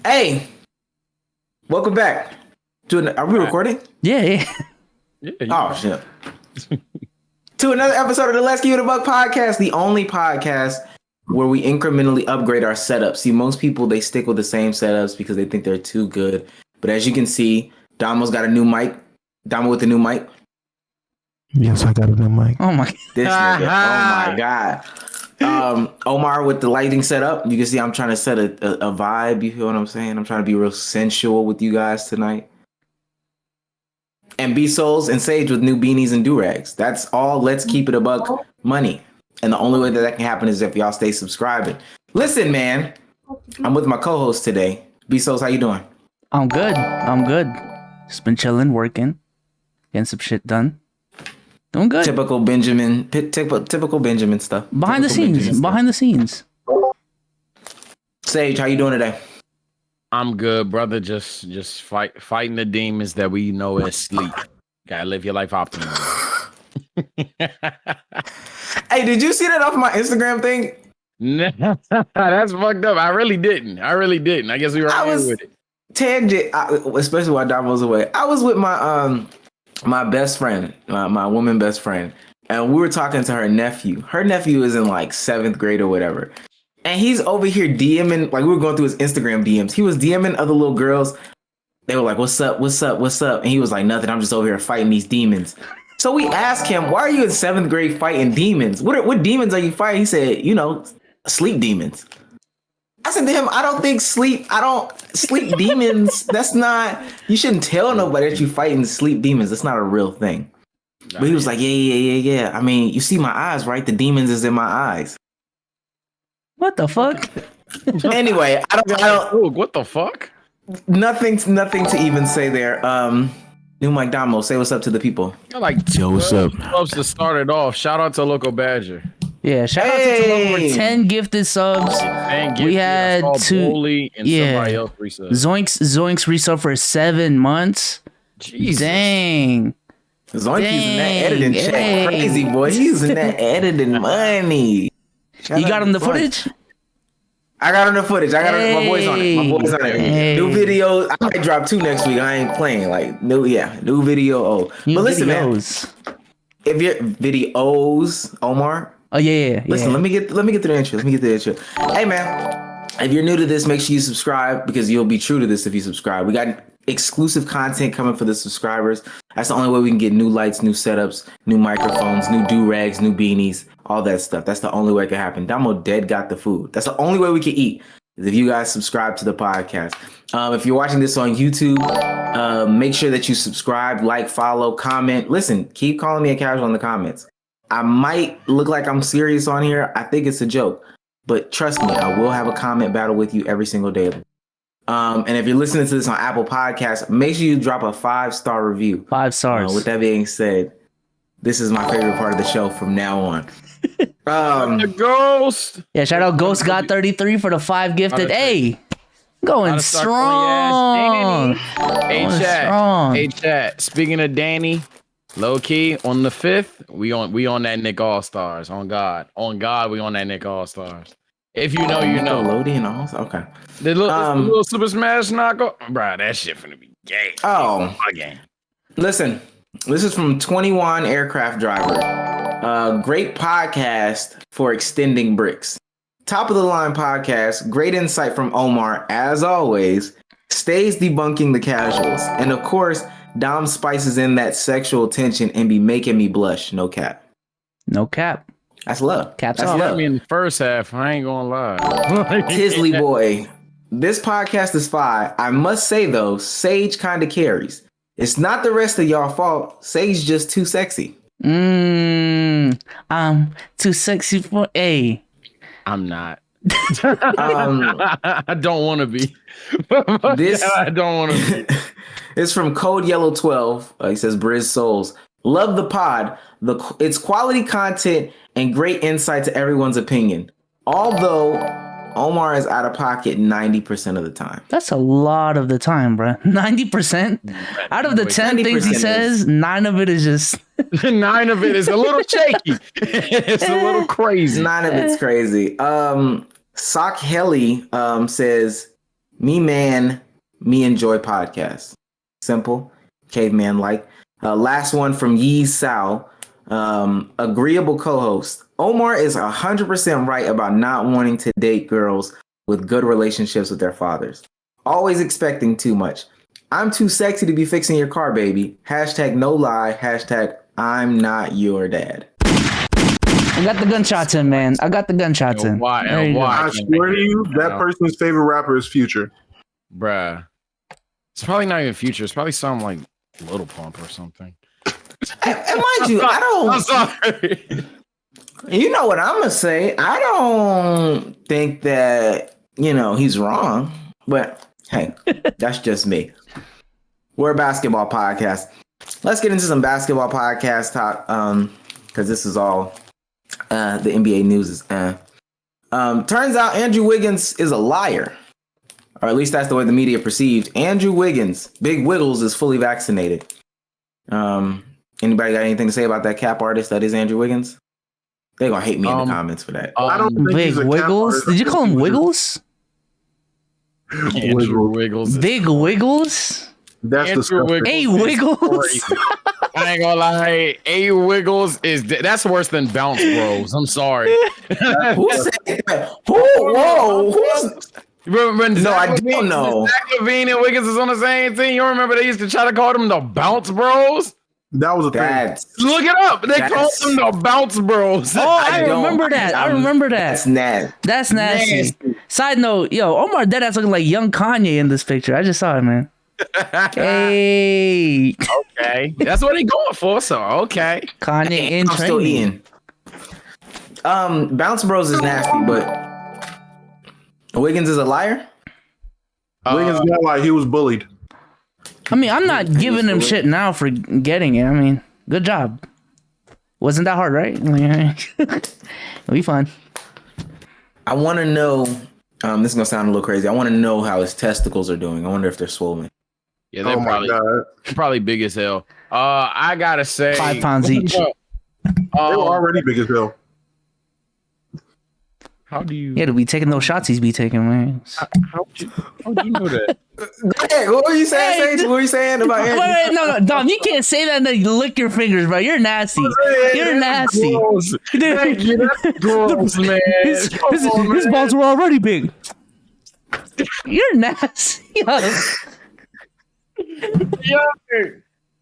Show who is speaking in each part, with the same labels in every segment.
Speaker 1: Hey, welcome back. Are we recording?
Speaker 2: Yeah.
Speaker 1: Oh, shit. To another episode of the Let's Give It a Buck podcast, the only podcast where we incrementally upgrade our setups. See, most people, they stick with the same setups because they think they're too good. But as you can see, Damo's got a new mic. Damo with the new mic.
Speaker 3: Yes, I got a new mic.
Speaker 2: Oh my.
Speaker 1: This nigga. Oh my God. Omar with the lighting set up. You can see I'm trying to set a vibe. You feel what I'm saying? I'm trying to be real sensual with you guys tonight. And B Souls and Sage with new beanies and do-rags. That's all Let's Keep It a Buck money. And the only way that can happen is if y'all stay subscribing. Listen, man, I'm with my co-host today. B Souls, how you doing?
Speaker 2: I'm good. Just been chilling, working, getting some shit done. Doing good.
Speaker 1: Typical Benjamin stuff.
Speaker 2: Behind the scenes.
Speaker 1: Sage, how you doing today?
Speaker 4: I'm good, brother. Just fighting the demons that we know as sleep. Gotta live your life optimally.
Speaker 1: Hey, did you see that off my Instagram thing?
Speaker 4: That's fucked up. I really didn't. I guess we were all with it.
Speaker 1: Tangent, especially while Dom was away. I was with my my best friend, my woman best friend, and we were talking to her nephew. Her nephew is in like 7th grade or whatever. And he's over here DMing, like we were going through his Instagram DMs. He was DMing other little girls. They were like, what's up? And he was like, nothing. I'm just over here fighting these demons. So we asked him, why are you in 7th grade fighting demons? What demons are you fighting? He said, sleep demons. I said to him, I don't sleep demons. That's not, you shouldn't tell nobody that you fighting sleep demons. That's not a real thing. But he was like, yeah. I mean, you see my eyes, right? The demons is in my eyes.
Speaker 2: What the fuck?
Speaker 1: Anyway, I don't.
Speaker 4: What the fuck?
Speaker 1: Nothing to even say there. New Mike Damo, say what's up to the people.
Speaker 4: I like
Speaker 3: Yo, what's up?
Speaker 4: Clubs to start it off. Shout out to Local Badger.
Speaker 2: Yeah, shout out to over 10 gifted subs. We had
Speaker 4: somebody else resub.
Speaker 2: Zoinks resub for 7 months.
Speaker 4: Jesus.
Speaker 2: Dang.
Speaker 1: Zoinks using that editing check. Crazy boy. He's using that editing money.
Speaker 2: You got him the footage?
Speaker 1: I got him the footage. I got my boys on it.
Speaker 2: Hey.
Speaker 1: New video. I might drop 2 next week. I ain't playing. Like new video. Oh,
Speaker 2: New
Speaker 1: but listen,
Speaker 2: videos.
Speaker 1: Man. If your videos, Omar.
Speaker 2: Oh yeah.
Speaker 1: Listen, let me get to the intro. Hey man, if you're new to this, make sure you subscribe because you'll be true to this if you subscribe. We got exclusive content coming for the subscribers. That's the only way we can get new lights, new setups, new microphones, new do-rags, new beanies, all that stuff. That's the only way it can happen. Damo dead got the food. That's the only way we can eat is if you guys subscribe to the podcast. If you're watching this on YouTube, make sure that you subscribe, like, follow, comment. Listen, keep calling me a casual in the comments. I might look like I'm serious on here. I think it's a joke. But trust me, I will have a comment battle with you every single day. And if you're listening to this on Apple Podcasts, make sure you drop a 5-star review.
Speaker 2: 5 stars.
Speaker 1: With that being said, this is my favorite part of the show from now on.
Speaker 4: The Ghost.
Speaker 2: Yeah, shout out Ghost got 33 for the 5 gifted. Hey, going strong.
Speaker 4: Hey chat. Speaking of Danny, low key on the 5th, we on that Nick All Stars. On God, we on that Nick All Stars. If you know, you know.
Speaker 1: Loading also. Okay.
Speaker 4: The little Super Smash knockoff, bro. That shit finna be gay.
Speaker 1: Oh,
Speaker 4: game.
Speaker 1: Listen, this is from 21 Aircraft Driver. Great podcast for extending bricks. Top of the line podcast. Great insight from Omar, as always. Stays debunking the casuals, and of course, Dom spices in that sexual tension and be making me blush. No cap.
Speaker 2: No cap.
Speaker 1: That's love.
Speaker 2: Caps
Speaker 1: That's
Speaker 2: off.
Speaker 1: love.
Speaker 4: I mean, in the first half, I ain't gonna lie.
Speaker 1: Tisley boy, this podcast is fine. I must say though, Sage kind of carries. It's not the rest of y'all fault. Sage just too sexy.
Speaker 2: I'm too sexy for A.
Speaker 4: I'm not. I don't want to be. I don't want to be.
Speaker 1: It's from Code Yellow 12. He says, Briz Souls. Love the pod. It's quality content and great insight to everyone's opinion. Although Omar is out of pocket 90% of the time.
Speaker 2: That's a lot of the time, bro. 90%? Out of the 10 things he says, 9 of it is just...
Speaker 4: 9 of it is a little shaky. It's a little crazy.
Speaker 1: 9 of it's crazy. Sock Helly says, Me Man, Me Enjoy podcast. Simple, caveman like. Last one from Yi Sao. Agreeable co-host. Omar is 100% right about not wanting to date girls with good relationships with their fathers. Always expecting too much. I'm too sexy to be fixing your car, baby. Hashtag no lie. Hashtag I'm not your dad.
Speaker 2: I got the gunshots in, man. I got the gunshots in.
Speaker 4: Why?
Speaker 5: I swear to you, that person's favorite rapper is Future.
Speaker 4: Bruh. It's probably not even Future. It's probably some like Little Pump or something.
Speaker 1: And mind you, I don't.
Speaker 4: I'm sorry.
Speaker 1: You know what I'm gonna say? I don't think that he's wrong. But hey, that's just me. We're a basketball podcast. Let's get into some basketball podcast talk. Because this is all the NBA news is. Turns out Andrew Wiggins is a liar, or at least that's the way the media perceived. Andrew Wiggins, Big Wiggles, is fully vaccinated. Anybody got anything to say about that cap artist that is Andrew Wiggins? They're gonna hate me in the comments for that.
Speaker 5: I don't think
Speaker 2: Big
Speaker 5: he's a
Speaker 2: Wiggles?
Speaker 5: cap
Speaker 2: Did you call him Wiggles?
Speaker 4: Andrew Wiggles.
Speaker 2: Big Wiggles?
Speaker 5: That's
Speaker 4: Andrew
Speaker 5: disgusting.
Speaker 2: Hey, Wiggles.
Speaker 4: I ain't gonna lie. A Wiggles that's worse than Bounce Bros. I'm sorry.
Speaker 1: Who said that? Whoa! Who's...
Speaker 4: Remember
Speaker 1: No, I don't know.
Speaker 4: Zach LaVine and Wiggins is on the same team. You remember they used to try to call them the Bounce Bros?
Speaker 5: That was a thing.
Speaker 1: That's
Speaker 4: Look it up. They called them the Bounce Bros.
Speaker 2: Oh, I remember that. I remember that.
Speaker 1: That's nasty.
Speaker 2: That's nasty. Side note, yo, Omar Deadass looking like young Kanye in this picture. I just saw it, man. Hey.
Speaker 4: Okay. That's what he going for, so okay.
Speaker 2: Kanye in
Speaker 1: I'm still
Speaker 2: training.
Speaker 1: eating. Bounce Bros is nasty, but Wiggins is a liar?
Speaker 5: Wiggins got like he was bullied.
Speaker 2: I mean, I'm not giving him shit now for getting it. I mean, good job. Wasn't that hard, right? It'll be fun.
Speaker 1: I want to know, this is going to sound a little crazy. I want to know how his testicles are doing. I wonder if they're swollen.
Speaker 4: Yeah, they're
Speaker 5: Oh my God.
Speaker 4: probably big as hell. I gotta say
Speaker 2: 5 pounds each.
Speaker 5: They were already big as hell.
Speaker 4: How do you
Speaker 2: Yeah, to be taking those shots he's be taking, man.
Speaker 4: how do you know that?
Speaker 1: Hey, what were you saying, Sage? What were you saying about Andrew?
Speaker 2: Wait, no, Dom, you can't say that and then you lick your fingers, bro. You're nasty. You're nasty.
Speaker 4: Gross. Thank you. That's gross, man.
Speaker 2: His balls were already big. You're nasty.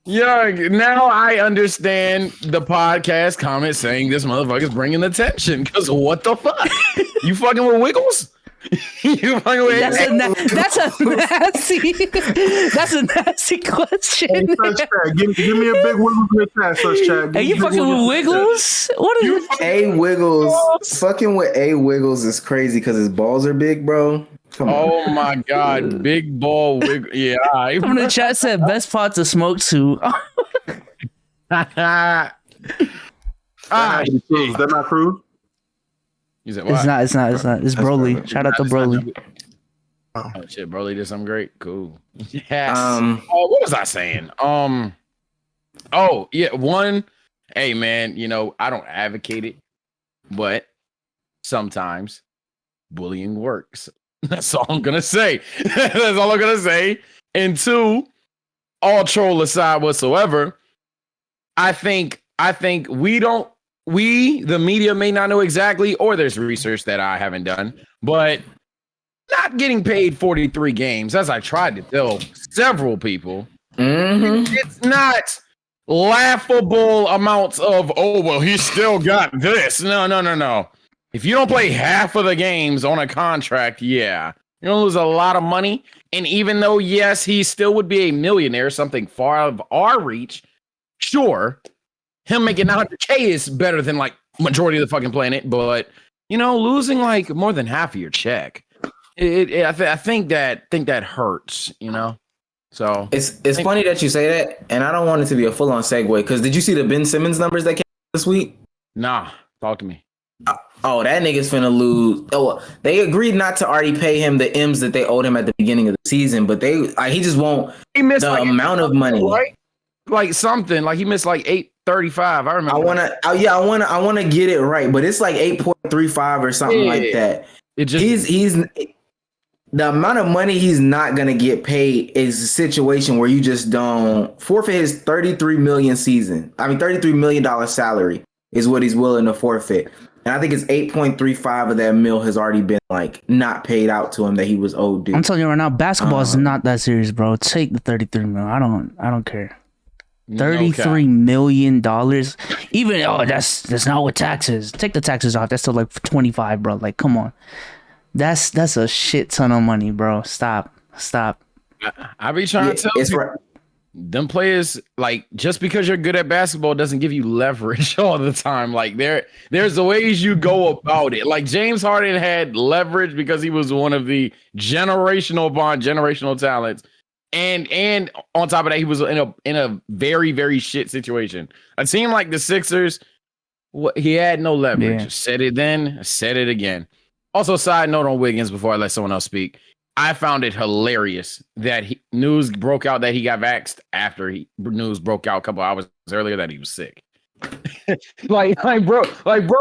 Speaker 4: Yeah, now I understand the podcast comment saying this motherfucker's bringing attention. Because what the fuck? You fucking with Wiggles? You fucking with
Speaker 2: That's a nasty question.
Speaker 5: Hey, Such Chat, give me a big Wiggles in the chat, Such Chat.
Speaker 2: Are you fucking with Wiggles? What are you?
Speaker 1: A Wiggles. Fucking with A Wiggles is crazy because his balls are big, bro. Come on.
Speaker 4: Oh my God, big ball Wiggle. Yeah.
Speaker 2: From the chat said best pot to smoke to.
Speaker 5: Is that not true?
Speaker 4: You said
Speaker 2: It's
Speaker 4: what?
Speaker 2: not. It's Broly. Shout out to Broly.
Speaker 4: Oh shit, Broly did something great. Cool. Yes. What was I saying? Oh yeah, one. Hey man, I don't advocate it, but sometimes bullying works. That's all I'm gonna say. That's all I'm gonna say. And two, all troll aside whatsoever, I think the media may not know exactly, or there's research that I haven't done, but not getting paid 43 games, as I tried to tell several people, it's not laughable amounts of, oh, well, he still got this. No. If you don't play half of the games on a contract, yeah, you're going to lose a lot of money. And even though, yes, he still would be a millionaire, something far out of our reach, sure, him making 100K is better than like majority of the fucking planet. But, losing like more than half of your check, I think that hurts, So
Speaker 1: It's funny that you say that, and I don't want it to be a full-on segue, because did you see the Ben Simmons numbers that came this week?
Speaker 4: Nah, talk to me.
Speaker 1: Oh, that nigga's finna lose. Oh, they agreed not to already pay him the M's that they owed him at the beginning of the season, but he just won't.
Speaker 4: He missed
Speaker 1: the amount of money,
Speaker 4: right? Like something, like he missed like 835. I remember.
Speaker 1: I wanna get it right, but it's like 8.35 or something like that.
Speaker 4: It just
Speaker 1: the amount of money he's not gonna get paid is a situation where you just don't forfeit his $33 million $33 million salary is what he's willing to forfeit. And I think it's 8.35 of that mil has already been like not paid out to him that he was owed due.
Speaker 2: I'm telling you right now, basketball is not that serious, bro. Take the 33 mil. I don't care. $33 million. Even that's not with taxes. Take the taxes off. That's still like 25, bro. Like, come on. That's a shit ton of money, bro. Stop.
Speaker 4: I be trying to tell you, them players, like, just because you're good at basketball doesn't give you leverage all the time. Like, there's the ways you go about it. Like, James Harden had leverage because he was one of the generational talents. And on top of that, he was in a very, very shit situation. It seemed like the Sixers, he had no leverage.
Speaker 2: Yeah.
Speaker 4: Said it then, said it again. Also, side note on Wiggins before I let someone else speak. I found it hilarious that news broke out that he got vaxxed after news broke out a couple hours earlier that he was sick. like bro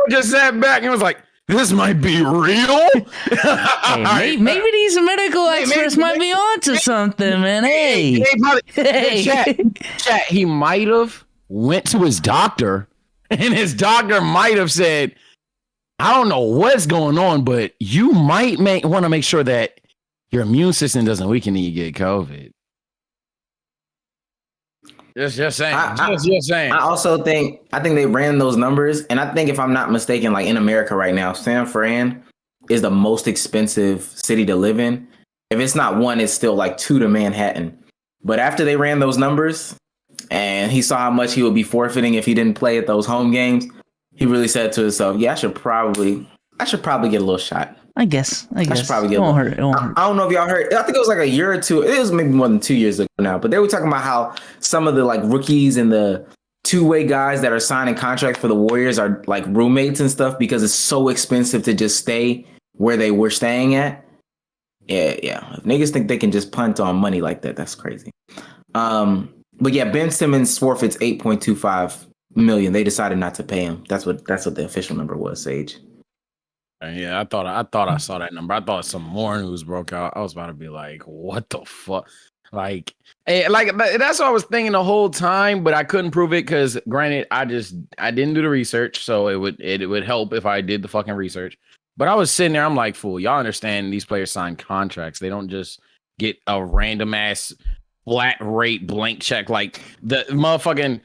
Speaker 4: just sat back and was like, "This might be real."
Speaker 2: Hey, maybe these medical experts might be onto something, man. Hey,
Speaker 4: chat. He might have went to his doctor, and his doctor might have said, "I don't know what's going on, but you might want to make sure that your immune system doesn't weaken and you get COVID." Just saying. Just saying.
Speaker 1: I also think they ran those numbers, and I think if I'm not mistaken, like in America right now, San Fran is the most expensive city to live in. If it's not one, it's still like 2 to Manhattan. But after they ran those numbers, and he saw how much he would be forfeiting if he didn't play at those home games, he really said to himself, "Yeah, I should probably get a little shot."
Speaker 2: I guess.
Speaker 1: I should probably get
Speaker 2: it won't hurt.
Speaker 1: I don't know if y'all heard. I think it was like a year or two. It was maybe more than 2 years ago now. But they were talking about how some of the like rookies and the two-way guys that are signing contracts for the Warriors are like roommates and stuff because it's so expensive to just stay where they were staying at. Yeah. If niggas think they can just punt on money like that, that's crazy. But yeah, Ben Simmons forfeits $8.25 million. They decided not to pay him. That's what the official number was, Sage.
Speaker 4: Yeah, I thought I saw that number. I thought some more news broke out. I was about to be like, "What the fuck?" Like that's what I was thinking the whole time, but I couldn't prove it because, granted, I didn't do the research, so it would help if I did the fucking research. But I was sitting there, I'm like, "Fool, y'all understand these players sign contracts. They don't just get a random ass flat rate blank check like the motherfucking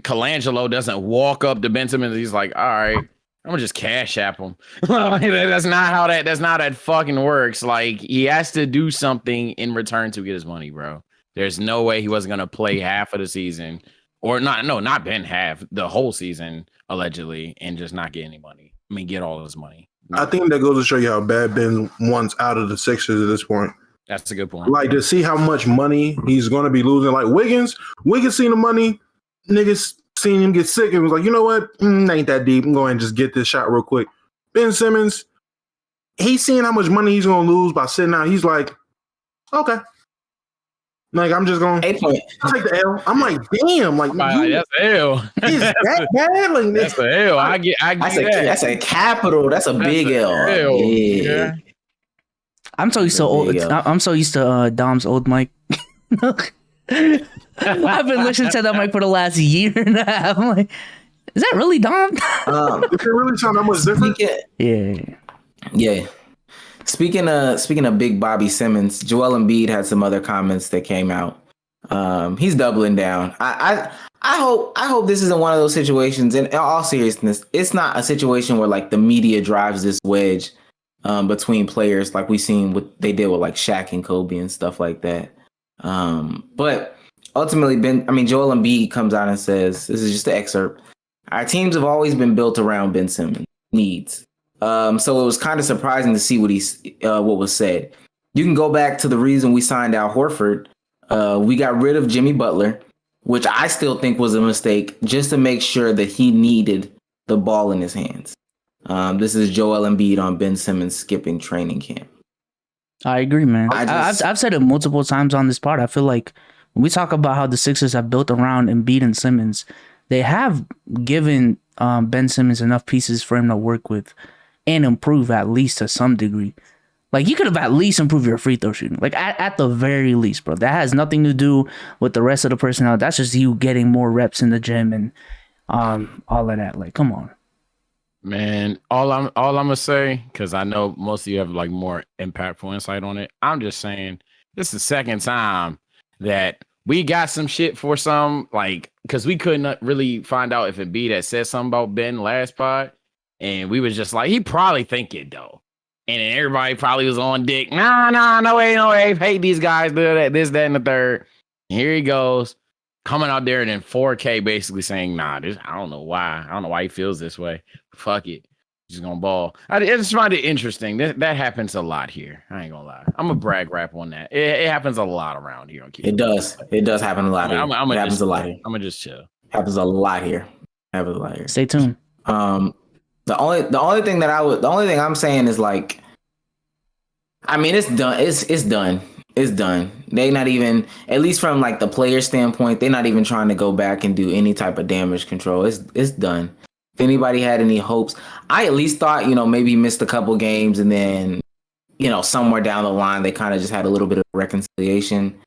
Speaker 4: Colangelo doesn't walk up to Ben Simmons. He's like, all right, I'm gonna just cash app him." That's not how that fucking works. Like, he has to do something in return to get his money, bro. There's no way he wasn't gonna play half of the season, or not Ben half, the whole season allegedly, and just not get any money. I mean, get all his money.
Speaker 5: I think that goes to show you how bad Ben wants out of the Sixers at this point.
Speaker 4: That's a good point.
Speaker 5: Like, to see how much money he's going to be losing. Like Wiggins seen the money, niggas seen him get sick and was like, you know what? Ain't that deep. I'm going to just get this shot real quick. Ben Simmons, he's seeing how much money he's going to lose by sitting out. He's like, okay. Like, I'm just going to take the L. I'm like, damn. Like,
Speaker 4: that's the L.
Speaker 5: Is that bad? Like,
Speaker 4: that's the L. I get that.
Speaker 1: That's a capital. That's a big L. Yeah.
Speaker 2: I'm so used to I'm so used to Dom's old mic. I've been listening to that mic for the last year and a half. I'm like, is that really Dom?
Speaker 5: If it really sound that much different?
Speaker 2: Yeah.
Speaker 1: Speaking of Big Bobby Simmons, Joel Embiid had some other comments that came out. He's doubling down. I hope this isn't one of those situations. In all seriousness, it's not a situation where like the media drives this wedge between players like we've seen what they did with like Shaq and Kobe and stuff like that. But ultimately, Joel Embiid comes out and says, this is just an excerpt, "Our teams have always been built around Ben Simmons' needs." So it was kind of surprising to see what was said. You can go back to the reason we signed Al Horford. We got rid of Jimmy Butler, which I still think was a mistake, just to make sure that he needed the ball in his hands. This is Joel Embiid on Ben Simmons skipping training camp.
Speaker 2: I agree, man. I've said it multiple times on this part. I feel like when we talk about how the Sixers have built around Embiid and Simmons, they have given Ben Simmons enough pieces for him to work with and improve at least to some degree. Like, you could have at least improved your free throw shooting. Like, at the very least, bro. That has nothing to do with the rest of the personnel. That's just you getting more reps in the gym and all of that. Like, come on.
Speaker 4: Man, all I'm gonna say, because I know most of you have like more impactful insight on it. I'm just saying this is the second time that we got some shit for some, like, because we couldn't really find out if Embiid had said something about Ben last pod, and we was just like, he probably think it though, and then everybody probably was on dick. No way, hate these guys, do that, this, that, and the third. And here he goes, coming out there and in 4K, basically saying, I don't know why he feels this way. Fuck it. He's gonna ball. I just find it interesting. That happens a lot here. I ain't gonna lie. I'm a brag rap on that. It happens a lot around here on Q.
Speaker 1: It does. It does happen a lot here. It happens a lot here.
Speaker 4: I'm gonna just chill.
Speaker 1: Happens a lot here. Happens a lot here.
Speaker 2: Stay tuned.
Speaker 1: The only thing I'm saying is, like, I mean, it's done. It's done. It's done. They not even, at least from like the player standpoint, they're not even trying to go back and do any type of damage control. It's done. If anybody had any hopes, I at least thought, maybe missed a couple games and then, somewhere down the line, they kind of just had a little bit of reconciliation.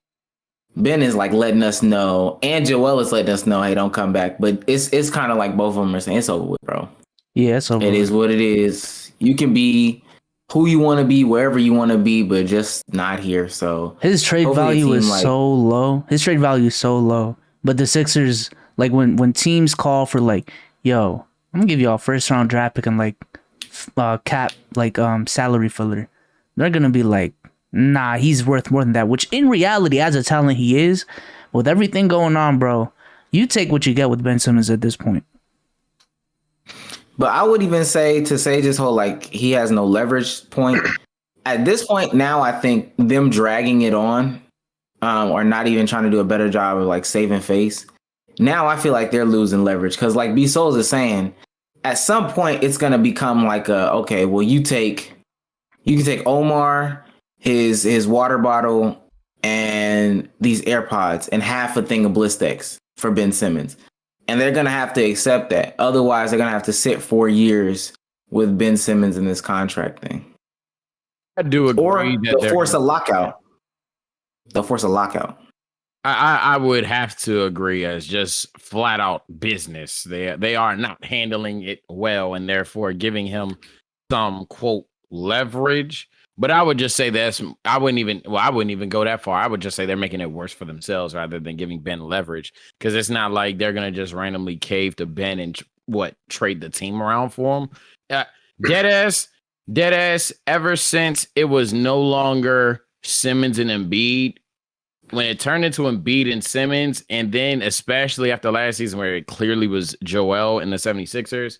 Speaker 1: Ben is like letting us know, and Joel is letting us know, hey, don't come back. But it's kind of like both of them are saying it's over with, bro.
Speaker 2: Yeah, it's over.
Speaker 1: It is what it is. You can be who you want to be, wherever you want to be, but just not here. So
Speaker 2: his trade value is so low. His trade value is so low. But the Sixers, like when teams call for like, yo, I'm gonna give y'all a first round draft pick and like cap like salary filler, they're gonna be like, nah, he's worth more than that. Which in reality, as a talent he is, with everything going on, bro, you take what you get with Ben Simmons at this point.
Speaker 1: But I would even say, to say this whole like he has no leverage point, at this point now, I think them dragging it on or not even trying to do a better job of like saving face. Now I feel like they're losing leverage because, like B Souls is saying, at some point it's gonna become like okay, well you can take Omar, his water bottle, and these AirPods and half a thing of Blistex for Ben Simmons. And they're going to have to accept that. Otherwise, they're going to have to sit 4 years with Ben Simmons in this contract thing.
Speaker 4: I do agree.
Speaker 1: Or they'll force a lockout. They'll force a lockout.
Speaker 4: I would have to agree as just flat out business. They are not handling it well and therefore giving him some, quote, leverage. But I would just say I wouldn't even go that far. I would just say they're making it worse for themselves rather than giving Ben leverage, because it's not like they're going to just randomly cave to Ben and trade the team around for him. Dead ass, ever since it was no longer Simmons and Embiid, when it turned into Embiid and Simmons, and then especially after last season where it clearly was Joel and the 76ers,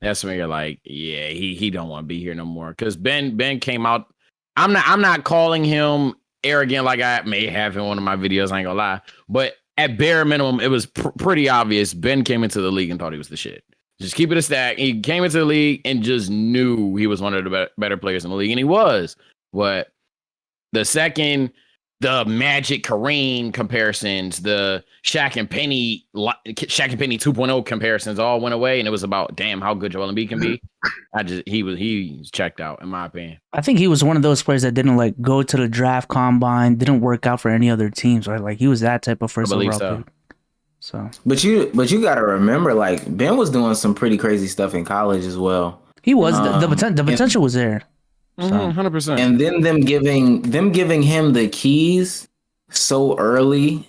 Speaker 4: that's when you're like, yeah, he don't want to be here no more. Because Ben came out. I'm not calling him arrogant like I may have in one of my videos. I ain't gonna lie, but at bare minimum, it was pretty obvious. Ben came into the league and thought he was the shit. Just keep it a stack. He came into the league and just knew he was one of the better players in the league, and he was. But the second the Magic Kareem comparisons, the Shaq and Penny 2.0 comparisons all went away, and it was about, damn, how good Joel Embiid can be. He's checked out, in my opinion.
Speaker 2: I think he was one of those players that didn't like go to the draft combine, didn't work out for any other teams, right? Like he was that type of first overall pick. So, but
Speaker 1: you got to remember, like Ben was doing some pretty crazy stuff in college as well.
Speaker 2: He was the potential was there. So.
Speaker 4: 100%.
Speaker 1: And then them giving him the keys so early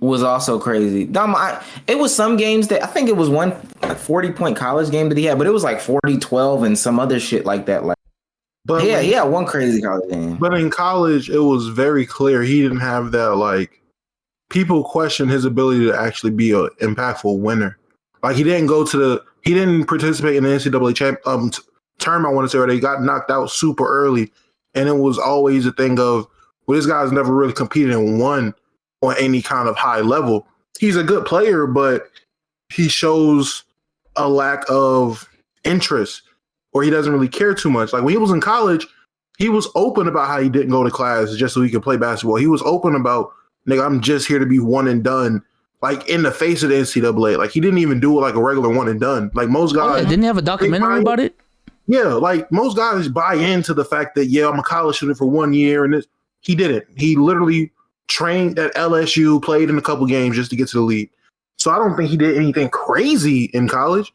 Speaker 1: was also crazy. It was some games that I think it was one 40-point college game that he had, but it was like 40-12 and some other shit like that. Like, but yeah, one crazy college game.
Speaker 5: But in college, it was very clear he didn't have that. Like, people question his ability to actually be an impactful winner. Like, he didn't participate in the NCAA term, I want to say, where they got knocked out super early, and it was always a thing of, well, this guy's never really competed and won on any kind of high level. He's a good player, but he shows a lack of interest, or he doesn't really care too much. Like when he was in college, he was open about how he didn't go to class just so he could play basketball. He was open about, nigga, I'm just here to be one and done. Like in the face of the NCAA, like he didn't even do it like a regular one and done. Like most guys,
Speaker 2: didn't he have a documentary about it?
Speaker 5: Yeah, like most guys buy into the fact that I'm a college student for 1 year, and he didn't. He literally trained at LSU, played in a couple games just to get to the league. So I don't think he did anything crazy in college.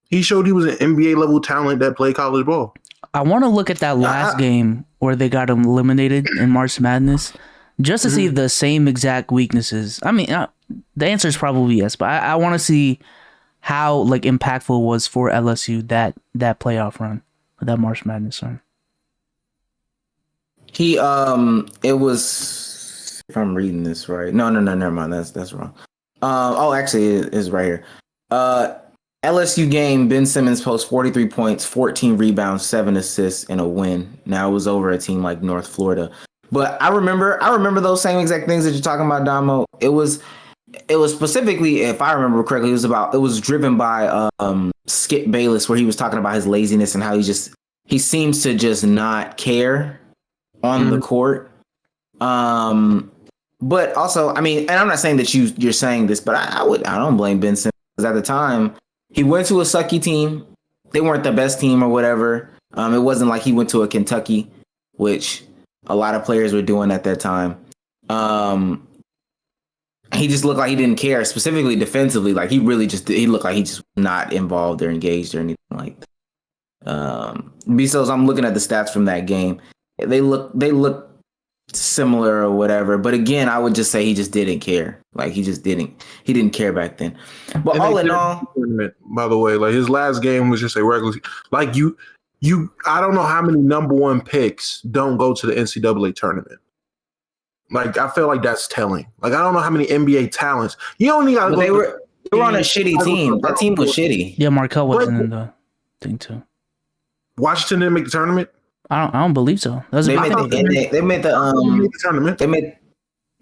Speaker 5: He showed he was an NBA level talent that played college ball.
Speaker 2: I want to look at that last game where they got eliminated in March Madness, just to see the same exact weaknesses. I mean, the answer is probably yes, but I want to see how like impactful it was for LSU that playoff run, that March Madness run.
Speaker 1: It was, if I'm reading this right. No, never mind. That's wrong. Actually, it is right here. LSU game, Ben Simmons posts 43 points, 14 rebounds, 7 assists, and a win. Now it was over a team like North Florida. But I remember those same exact things that you're talking about, Damo. It was specifically, if I remember correctly, it was driven by Skip Bayless, where he was talking about his laziness and how he seems to just not care on the court. But also, I mean, and I'm not saying that you're saying this, but I don't blame Ben Simmons, because at the time he went to a sucky team. They weren't the best team or whatever. It wasn't like he went to a Kentucky, which a lot of players were doing at that time. He just looked like he didn't care, specifically defensively. Like he looked like he just not involved or engaged or anything like that. Bezos, I'm looking at the stats from that game. They look similar or whatever, but again, I would just say he just didn't care. Like he didn't care back then. But all in all,
Speaker 5: by the way, like his last game was just a regular. Like I don't know how many number one picks don't go to the NCAA tournament. Like I feel like that's telling. Like I don't know how many NBA talents. You only got to.
Speaker 1: They were on a shitty team. That team was shitty.
Speaker 2: Yeah, Markel wasn't in the thing too.
Speaker 5: Washington didn't make the tournament.
Speaker 2: I don't believe so.
Speaker 1: They made the tournament. They made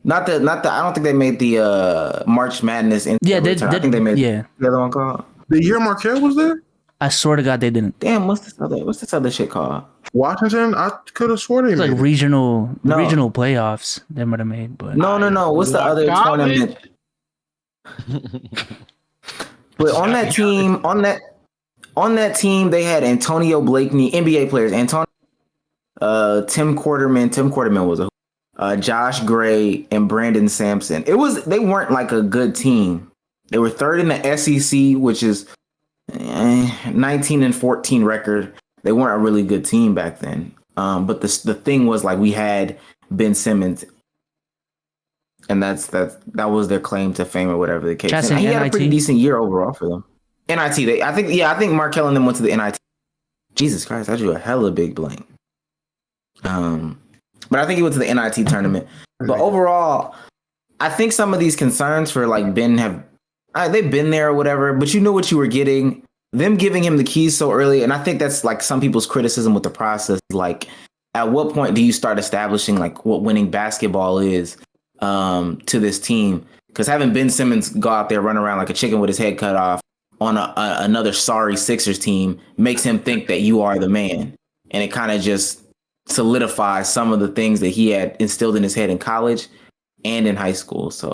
Speaker 1: not the. I don't think they made the March Madness.
Speaker 2: I think they made
Speaker 1: the other one called.
Speaker 5: The year Markel was there.
Speaker 2: I swear to God, they didn't.
Speaker 1: Damn, what's this other shit called?
Speaker 5: Washington. I could have sworn they
Speaker 2: made like regional playoffs. They might have made, but
Speaker 1: no. What's the other tournament? But on that team, they had Antonio Blakeney, NBA players. Tim Quarterman was Josh Gray and Brandon Sampson. They weren't like a good team. They were third in the SEC, which is 19-14 record. They weren't a really good team back then. But the thing was, like, we had Ben Simmons, and that was their claim to fame or whatever the case. And he had a pretty decent year overall for them. NIT. I think Markel and them went to the NIT. Jesus Christ, I drew a hella big blank. But I think he went to the NIT tournament. But overall, I think some of these concerns for like Ben they've been there or whatever, but you knew what you were getting. Them giving him the keys so early, and I think that's like some people's criticism with the process. Like, at what point do you start establishing like what winning basketball is to this team? Because having Ben Simmons go out there, run around like a chicken with his head cut off on another sorry Sixers team makes him think that you are the man, and it kind of just solidifies some of the things that he had instilled in his head in college and in high school. So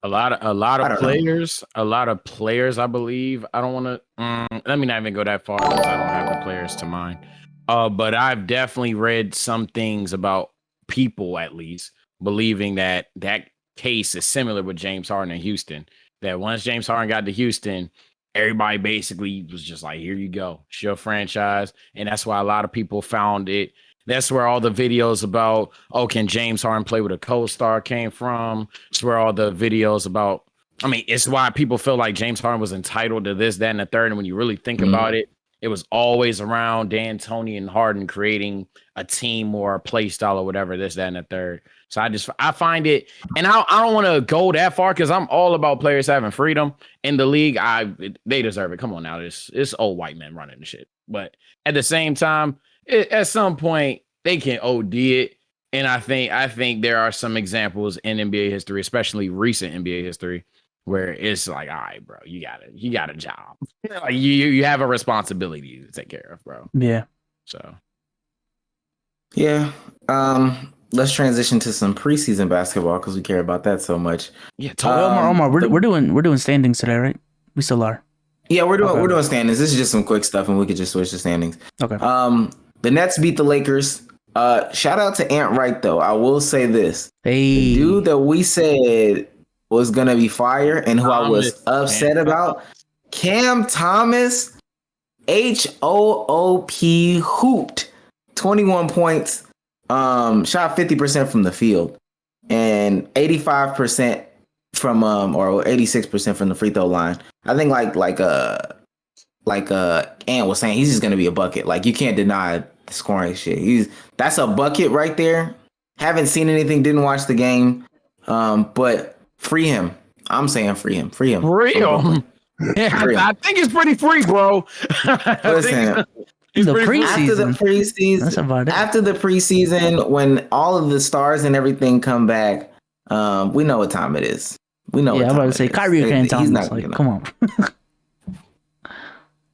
Speaker 4: a lot of players, I believe. I don't want to let me not even go that far because I don't have the players to mind. But I've definitely read some things about people, at least, believing that case is similar with James Harden in Houston. That once James Harden got to Houston, everybody basically was just like, here you go, it's your franchise. And that's why a lot of people found it. That's where all the videos about, can James Harden play with a co-star came from. It's where all the videos about, it's why people feel like James Harden was entitled to this, that, and the third. And when you really think about it, it was always around D'Antoni and Harden creating a team or a play style or whatever, this, that, and the third. So I find it, and I don't want to go that far because I'm all about players having freedom in the league. They deserve it. Come on now, it's old white men running the shit. But at the same time, at some point they can OD it, and I think there are some examples in NBA history, especially recent NBA history, where it's like, all right, bro, you got a job, like you have a responsibility to take care of, bro.
Speaker 2: Yeah.
Speaker 4: So.
Speaker 1: Yeah. Let's transition to some preseason basketball because we care about that so much.
Speaker 2: Yeah, Omar, we're doing standings today, right? We still are.
Speaker 1: Yeah, we're doing standings. This is just some quick stuff, and we could just switch the standings.
Speaker 2: Okay.
Speaker 1: The Nets beat the Lakers. Shout out to Ant Wright though. I will say this:
Speaker 2: Hey,
Speaker 1: the dude that we said was gonna be fire, and who I was upset about, Cam Thomas, HOOP, hooped 21 points, shot 50% from the field, and 85% from or 86% from the free throw line. I think like Ant was saying, he's just gonna be a bucket. Like, you can't deny the scoring shit. That's a bucket right there. Haven't seen anything, didn't watch the game. But free him. I'm saying free him.
Speaker 4: Free him. Yeah, I think it's pretty free, bro.
Speaker 1: Listen, after the preseason, when all of the stars and everything come back, we know what time it is. We know.
Speaker 2: Yeah, I'm about to say Kyrie or Cam Thomas. Like, come on.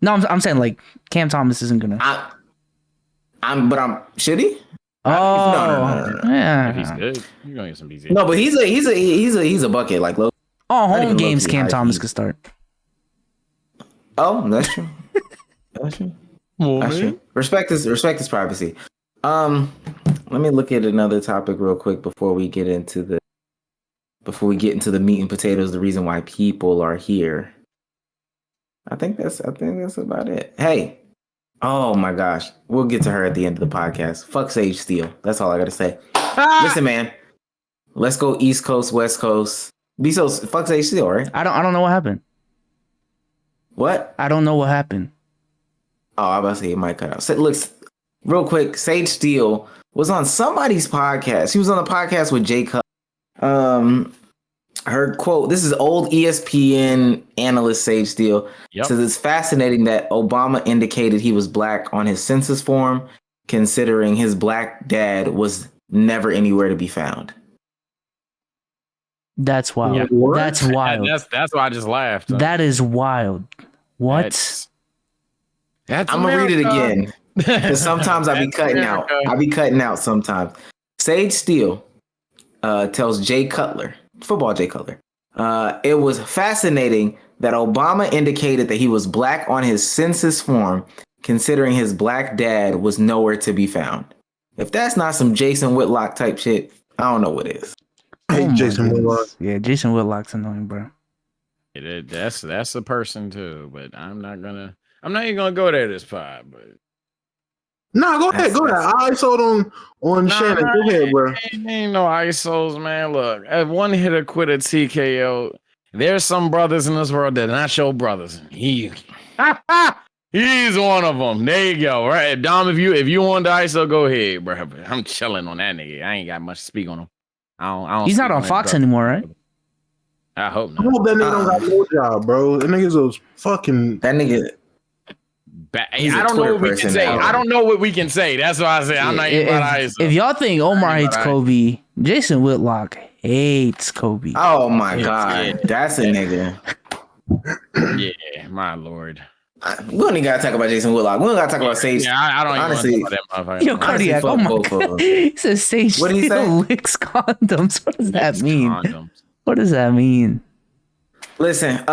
Speaker 2: No, I'm saying like Cam Thomas isn't gonna.
Speaker 1: Should he?
Speaker 2: Oh,
Speaker 1: no.
Speaker 2: Yeah.
Speaker 4: If he's good, you're gonna get some BZ.
Speaker 1: No, but he's a bucket. Like, low.
Speaker 2: Home games, Cam Thomas could start.
Speaker 1: Oh, that's true. That's true. That's true. Respect his privacy. Let me look at another topic real quick before we get into the meat and potatoes. The reason why people are here. I think that's about it. Hey, oh my gosh, we'll get to her at the end of the podcast. Fuck Sage Steele. That's all I gotta say. Listen, man, let's go East Coast, West Coast. Fuck Sage Steele, right?
Speaker 2: I don't know what happened.
Speaker 1: What?
Speaker 2: I don't know what happened.
Speaker 1: Oh, I was about to say it might cut out. So, look, real quick, Sage Steele was on somebody's podcast. She was on a podcast with Jay Cutler. Her quote, this is old ESPN analyst Sage Steele, says it's fascinating that Obama indicated he was black on his census form, considering his black dad was never anywhere to be found.
Speaker 2: That's wild. Yeah. That's wild.
Speaker 4: That's why I just laughed.
Speaker 2: That is wild. What?
Speaker 4: That's
Speaker 1: I'm going to read it again, because sometimes I be cutting out. I be cutting out sometimes. Sage Steele tells Jay Cutler, football Jay Cutler, it was fascinating that Obama indicated that he was black on his census form, considering his black dad was nowhere to be found. If that's not some Jason Whitlock type shit, I don't know what is.
Speaker 5: Hey, Jason Whitlock.
Speaker 2: Yeah, Jason Whitlock's annoying, bro.
Speaker 4: That's a person too, but I'm not even gonna go there this pod, but
Speaker 5: no, go ahead. I sold on Shannon. Go ahead, bro.
Speaker 4: Ain't no ISOs, man. Look, at one hitter quit a TKO. There's some brothers in this world that are not your brothers. He's one of them. There you go. Right, Dom. If you want the ISO, go ahead, bro. But I'm chilling on that nigga. I ain't got much to speak on him. I don't
Speaker 2: He's not on Fox anymore, right?
Speaker 4: I hope not.
Speaker 5: I hope that nigga don't got no job, bro. That nigga's a fucking
Speaker 1: that nigga.
Speaker 4: I don't know what we can say. I don't know what we can say. That's why I say I'm not even about ISO.
Speaker 2: If y'all think Omar hates Kobe, Jason Whitlock hates Kobe.
Speaker 1: Oh my god, that's a nigga.
Speaker 4: Yeah, my lord.
Speaker 1: We don't even gotta talk about Jason Whitlock. We don't gotta talk about Sage.
Speaker 4: Yeah, I don't
Speaker 1: honestly,
Speaker 4: even want to talk about that motherfucker.
Speaker 2: Yo, Cardiac, oh my god. He says Sage
Speaker 1: what did he say?
Speaker 2: licks condoms. What does that mean?
Speaker 4: Condoms.
Speaker 2: What does that mean?
Speaker 1: Listen,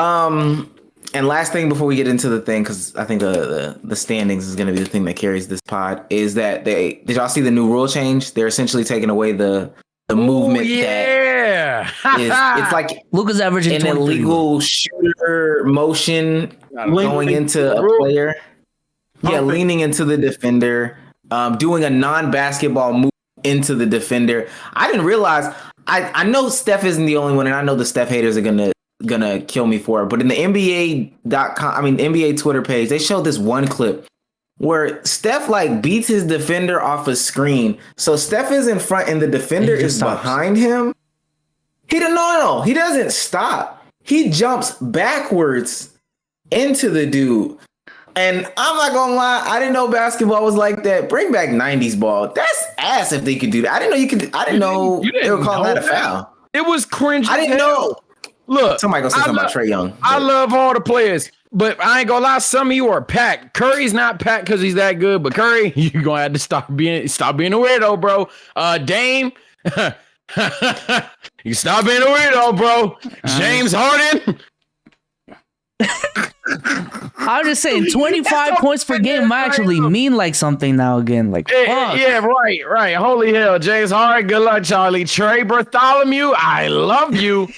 Speaker 1: and last thing before we get into the thing, because I think the standings is going to be the thing that carries this pod, is that did y'all see the new rule change? They're essentially taking away the movement.
Speaker 4: Yeah,
Speaker 1: it's like
Speaker 2: Luka's averaging
Speaker 1: an
Speaker 2: 23.
Speaker 1: illegal shooter motion going into a player. Yeah, leaning into the defender, doing a non-basketball move into the defender. I didn't realize. I know Steph isn't the only one, and I know the Steph haters are gonna kill me for it. But in the NBA Twitter page, they showed this one clip where Steph like beats his defender off a screen. So Steph is in front and the defender is behind him. He doesn't stop. He jumps backwards into the dude. And I'm not gonna lie, I didn't know basketball was like that. Bring back 90s ball. That's ass if they could do that. I didn't know they were calling that a foul.
Speaker 4: It was cringe.
Speaker 1: I didn't know.
Speaker 4: Look,
Speaker 1: somebody gonna say something about Trae Young.
Speaker 4: I love all the players, but I ain't gonna lie. Some of you are packed. Curry's not packed because he's that good, but Curry, you're gonna have to stop being a weirdo, bro. Dame, you stop being a weirdo, bro. James Harden,
Speaker 2: I'm just saying, 25 points per game might actually mean like something now again. Like, fuck.
Speaker 4: Yeah, right. Holy hell, James Harden. Good luck, Charlie. Trey Bartholomew, I love you.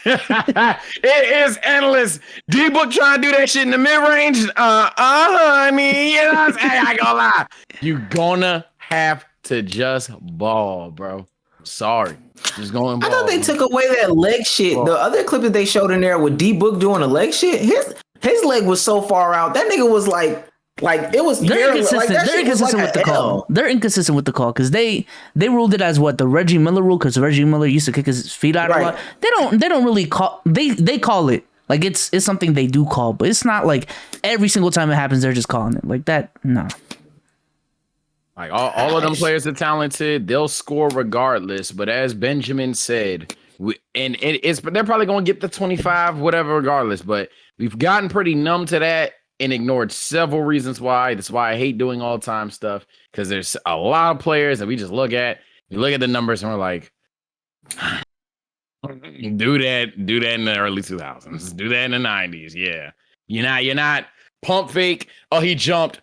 Speaker 4: It is endless. D-Book trying to do that shit in the mid-range. Honey, you know what I'm saying? I ain't gonna lie. You gonna have to just ball, bro. Sorry. Just going ball.
Speaker 1: I thought they took away that leg shit. Ball. The other clip that they showed in there with D-Book doing the leg shit, his leg was so far out. That nigga was like it was.
Speaker 2: They're inconsistent. They're inconsistent with the call. They're inconsistent with the call because they ruled it as what the Reggie Miller rule because Reggie Miller used to kick his feet out a lot. They don't really call. They call it like it's something they do call, but it's not like every single time it happens they're just calling it like that. No.
Speaker 4: Like all of them players are talented. They'll score regardless. But as Benjamin said, they're probably going to get the 25, whatever, regardless. But we've gotten pretty numb to that and ignored several reasons why. That's why I hate doing all-time stuff because there's a lot of players that we just look at. We look at the numbers and we're like, do that in the early 2000s. Do that in the 90s. Yeah, you're not pump fake. Oh, he jumped.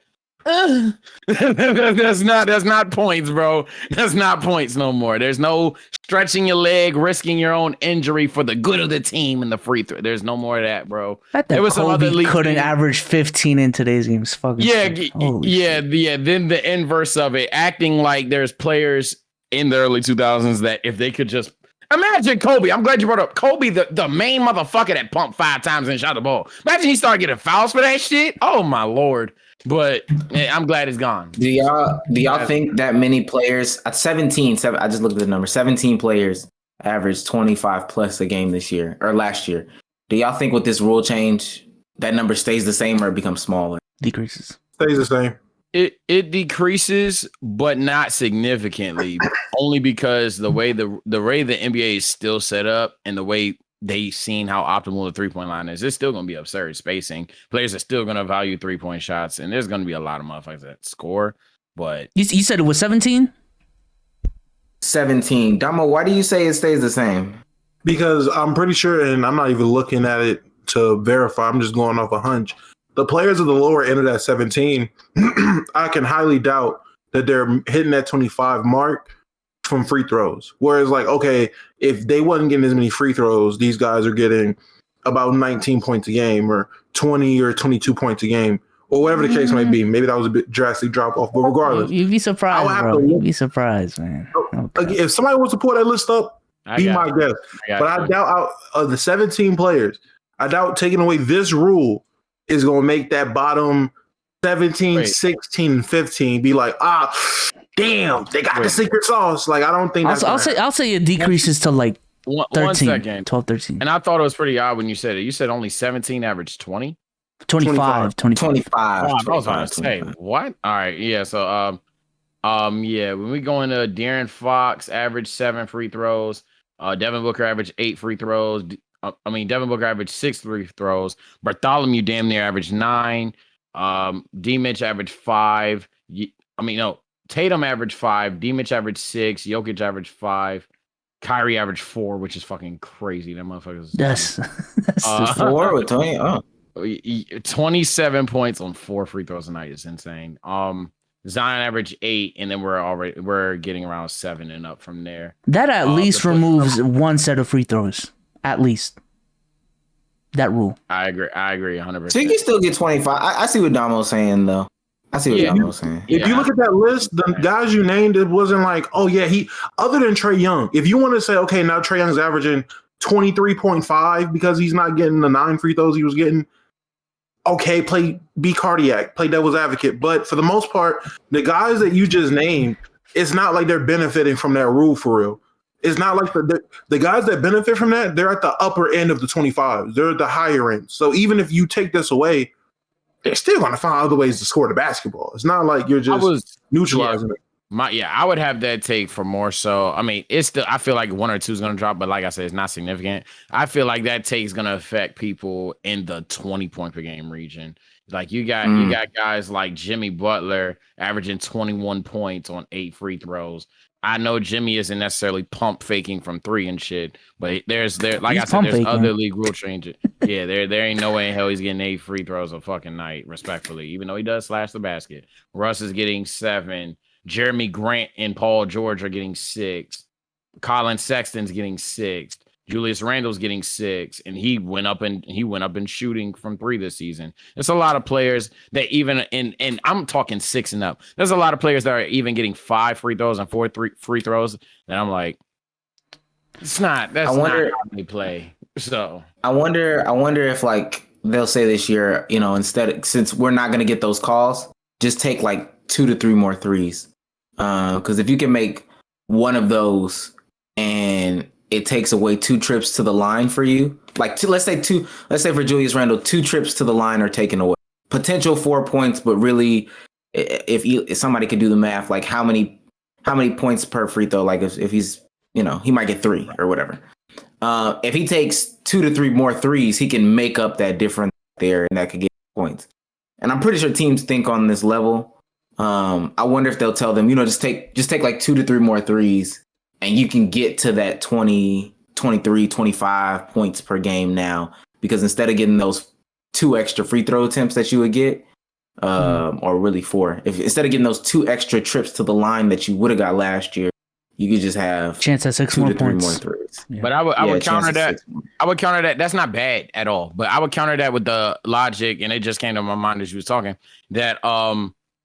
Speaker 4: That's not points, bro. That's not points no more. There's no stretching your leg, risking your own injury for the good of the team in the free throw. There's no more of that, bro.
Speaker 2: There was some other league couldn't average 15 in today's games. Fucking
Speaker 4: yeah. Then the inverse of it, acting like there's players in the early 2000s that if they could just imagine Kobe. I'm glad you brought up Kobe, the main motherfucker that pumped 5 times and shot the ball. Imagine he started getting fouls for that shit. Oh my lord. But I'm glad it's gone.
Speaker 1: Do y'all think that many players at 17? I just looked at the number. 17 players averaged 25 plus a game this year or last year. Do y'all think with this rule change that number stays the same or becomes smaller?
Speaker 2: Decreases.
Speaker 5: Stays the same.
Speaker 4: It decreases, but not significantly. Only because the way the NBA is still set up and the way they seen how optimal the 3-point line is, it's still going to be absurd spacing. Players are still going to value 3-point shots, and there's going to be a lot of motherfuckers that score. But
Speaker 2: you said it was 17?
Speaker 1: 17. Damo, why do you say it stays the same?
Speaker 5: Because I'm pretty sure, and I'm not even looking at it to verify, I'm just going off a hunch. The players at the lower end of that 17, I can highly doubt that they're hitting that 25 mark from free throws. Whereas, like, okay, if they wasn't getting as many free throws, these guys are getting about 19 points a game or 20 or 22 points a game or whatever the case may be. Maybe that was a bit drastic drop off, but regardless.
Speaker 2: You'd be surprised, bro. You'd be surprised, man.
Speaker 5: Okay. If somebody wants to pull that list up, be my guest. But I doubt out of the 17 players, I doubt taking away this rule is going to make that bottom 17, 16, and 15 be like, damn, they got the secret sauce. Like, I don't think that's
Speaker 2: I'll say it decreases to like 13,
Speaker 4: 1 second.
Speaker 2: 12, 13.
Speaker 4: And I thought it was pretty odd when you said it. You said only 17 averaged 20?
Speaker 2: 25.
Speaker 1: 25.
Speaker 4: I was about to say, what? All right, yeah, so, yeah, when we go into De'Aaron Fox, averaged 7 free throws. Devin Booker averaged 8 free throws. Devin Booker averaged 6 free throws. Bartholomew damn near averaged 9. D-Mitch averaged 5. Tatum averaged 5. D-Mitch averaged 6. Jokic averaged 5. Kyrie averaged 4, which is fucking crazy. That motherfucker's
Speaker 2: that's
Speaker 1: 4 with 20.
Speaker 4: 27 points on 4 free throws a night is insane. Zion averaged 8, and then we're getting around 7 and up from there.
Speaker 2: That at least removes one set of free throws. At least. That rule.
Speaker 4: I agree 100%.
Speaker 1: So you can still get 25. I see what Damo's saying, though. I see what Damo's saying.
Speaker 5: If you look at that list, the guys you named, it wasn't like, oh, yeah, other than Trae Young, if you want to say, okay, now Trae Young's averaging 23.5 because he's not getting the 9 free throws he was getting, okay, be cardiac, play devil's advocate. But for the most part, the guys that you just named, it's not like they're benefiting from that rule for real. It's not like the guys that benefit from that, they're at the upper end of the 25s. They're at the higher end. So even if you take this away, they're still going to find other ways to score the basketball. It's not like you're just neutralizing it.
Speaker 4: I would have that take for more so. I mean, it's still, I feel like 1 or 2 is going to drop, but like I said, it's not significant. I feel like that take is going to affect people in the 20-point per game region. Like you got guys like Jimmy Butler averaging 21 points on 8 free throws. I know Jimmy isn't necessarily pump faking from 3 and shit, but there's other league rule changes. Yeah, there ain't no way in hell he's getting 8 free throws a fucking night, respectfully, even though he does slash the basket. Russ is getting 7. Jeremy Grant and Paul George are getting 6. Colin Sexton's getting 6. Julius Randle's getting 6, and he went up and shooting from 3 this season. There's a lot of players that even and I'm talking 6 and up. There's a lot of players that are even getting 5 free throws and 4 free throws. And I'm like, that's not how they play. So
Speaker 1: I wonder if like they'll say this year, instead, since we're not gonna get those calls, just take like 2 to 3 more threes. Because if you can make one of those and it takes away 2 trips to the line for you, like let's say for Julius Randle, 2 trips to the line are taken away. Potential 4 points, but really, if somebody could do the math, like how many points per free throw, like if he's, he might get 3 or whatever. If he takes 2 to 3 more threes, he can make up that difference there, and that could get points. And I'm pretty sure teams think on this level. I wonder if they'll tell them, just take like 2 to 3 more threes, and you can get to that 20, 23, 25 points per game now, because instead of getting those 2 extra free throw attempts that you would get, or really 4, if instead of getting those 2 extra trips to the line that you would have got last year, you could just have
Speaker 2: chance at 6 more points.
Speaker 1: More threes.
Speaker 2: Yeah.
Speaker 4: But I would counter that. I would counter that. That's not bad at all. But I would counter that with the logic, and it just came to my mind as you was talking, that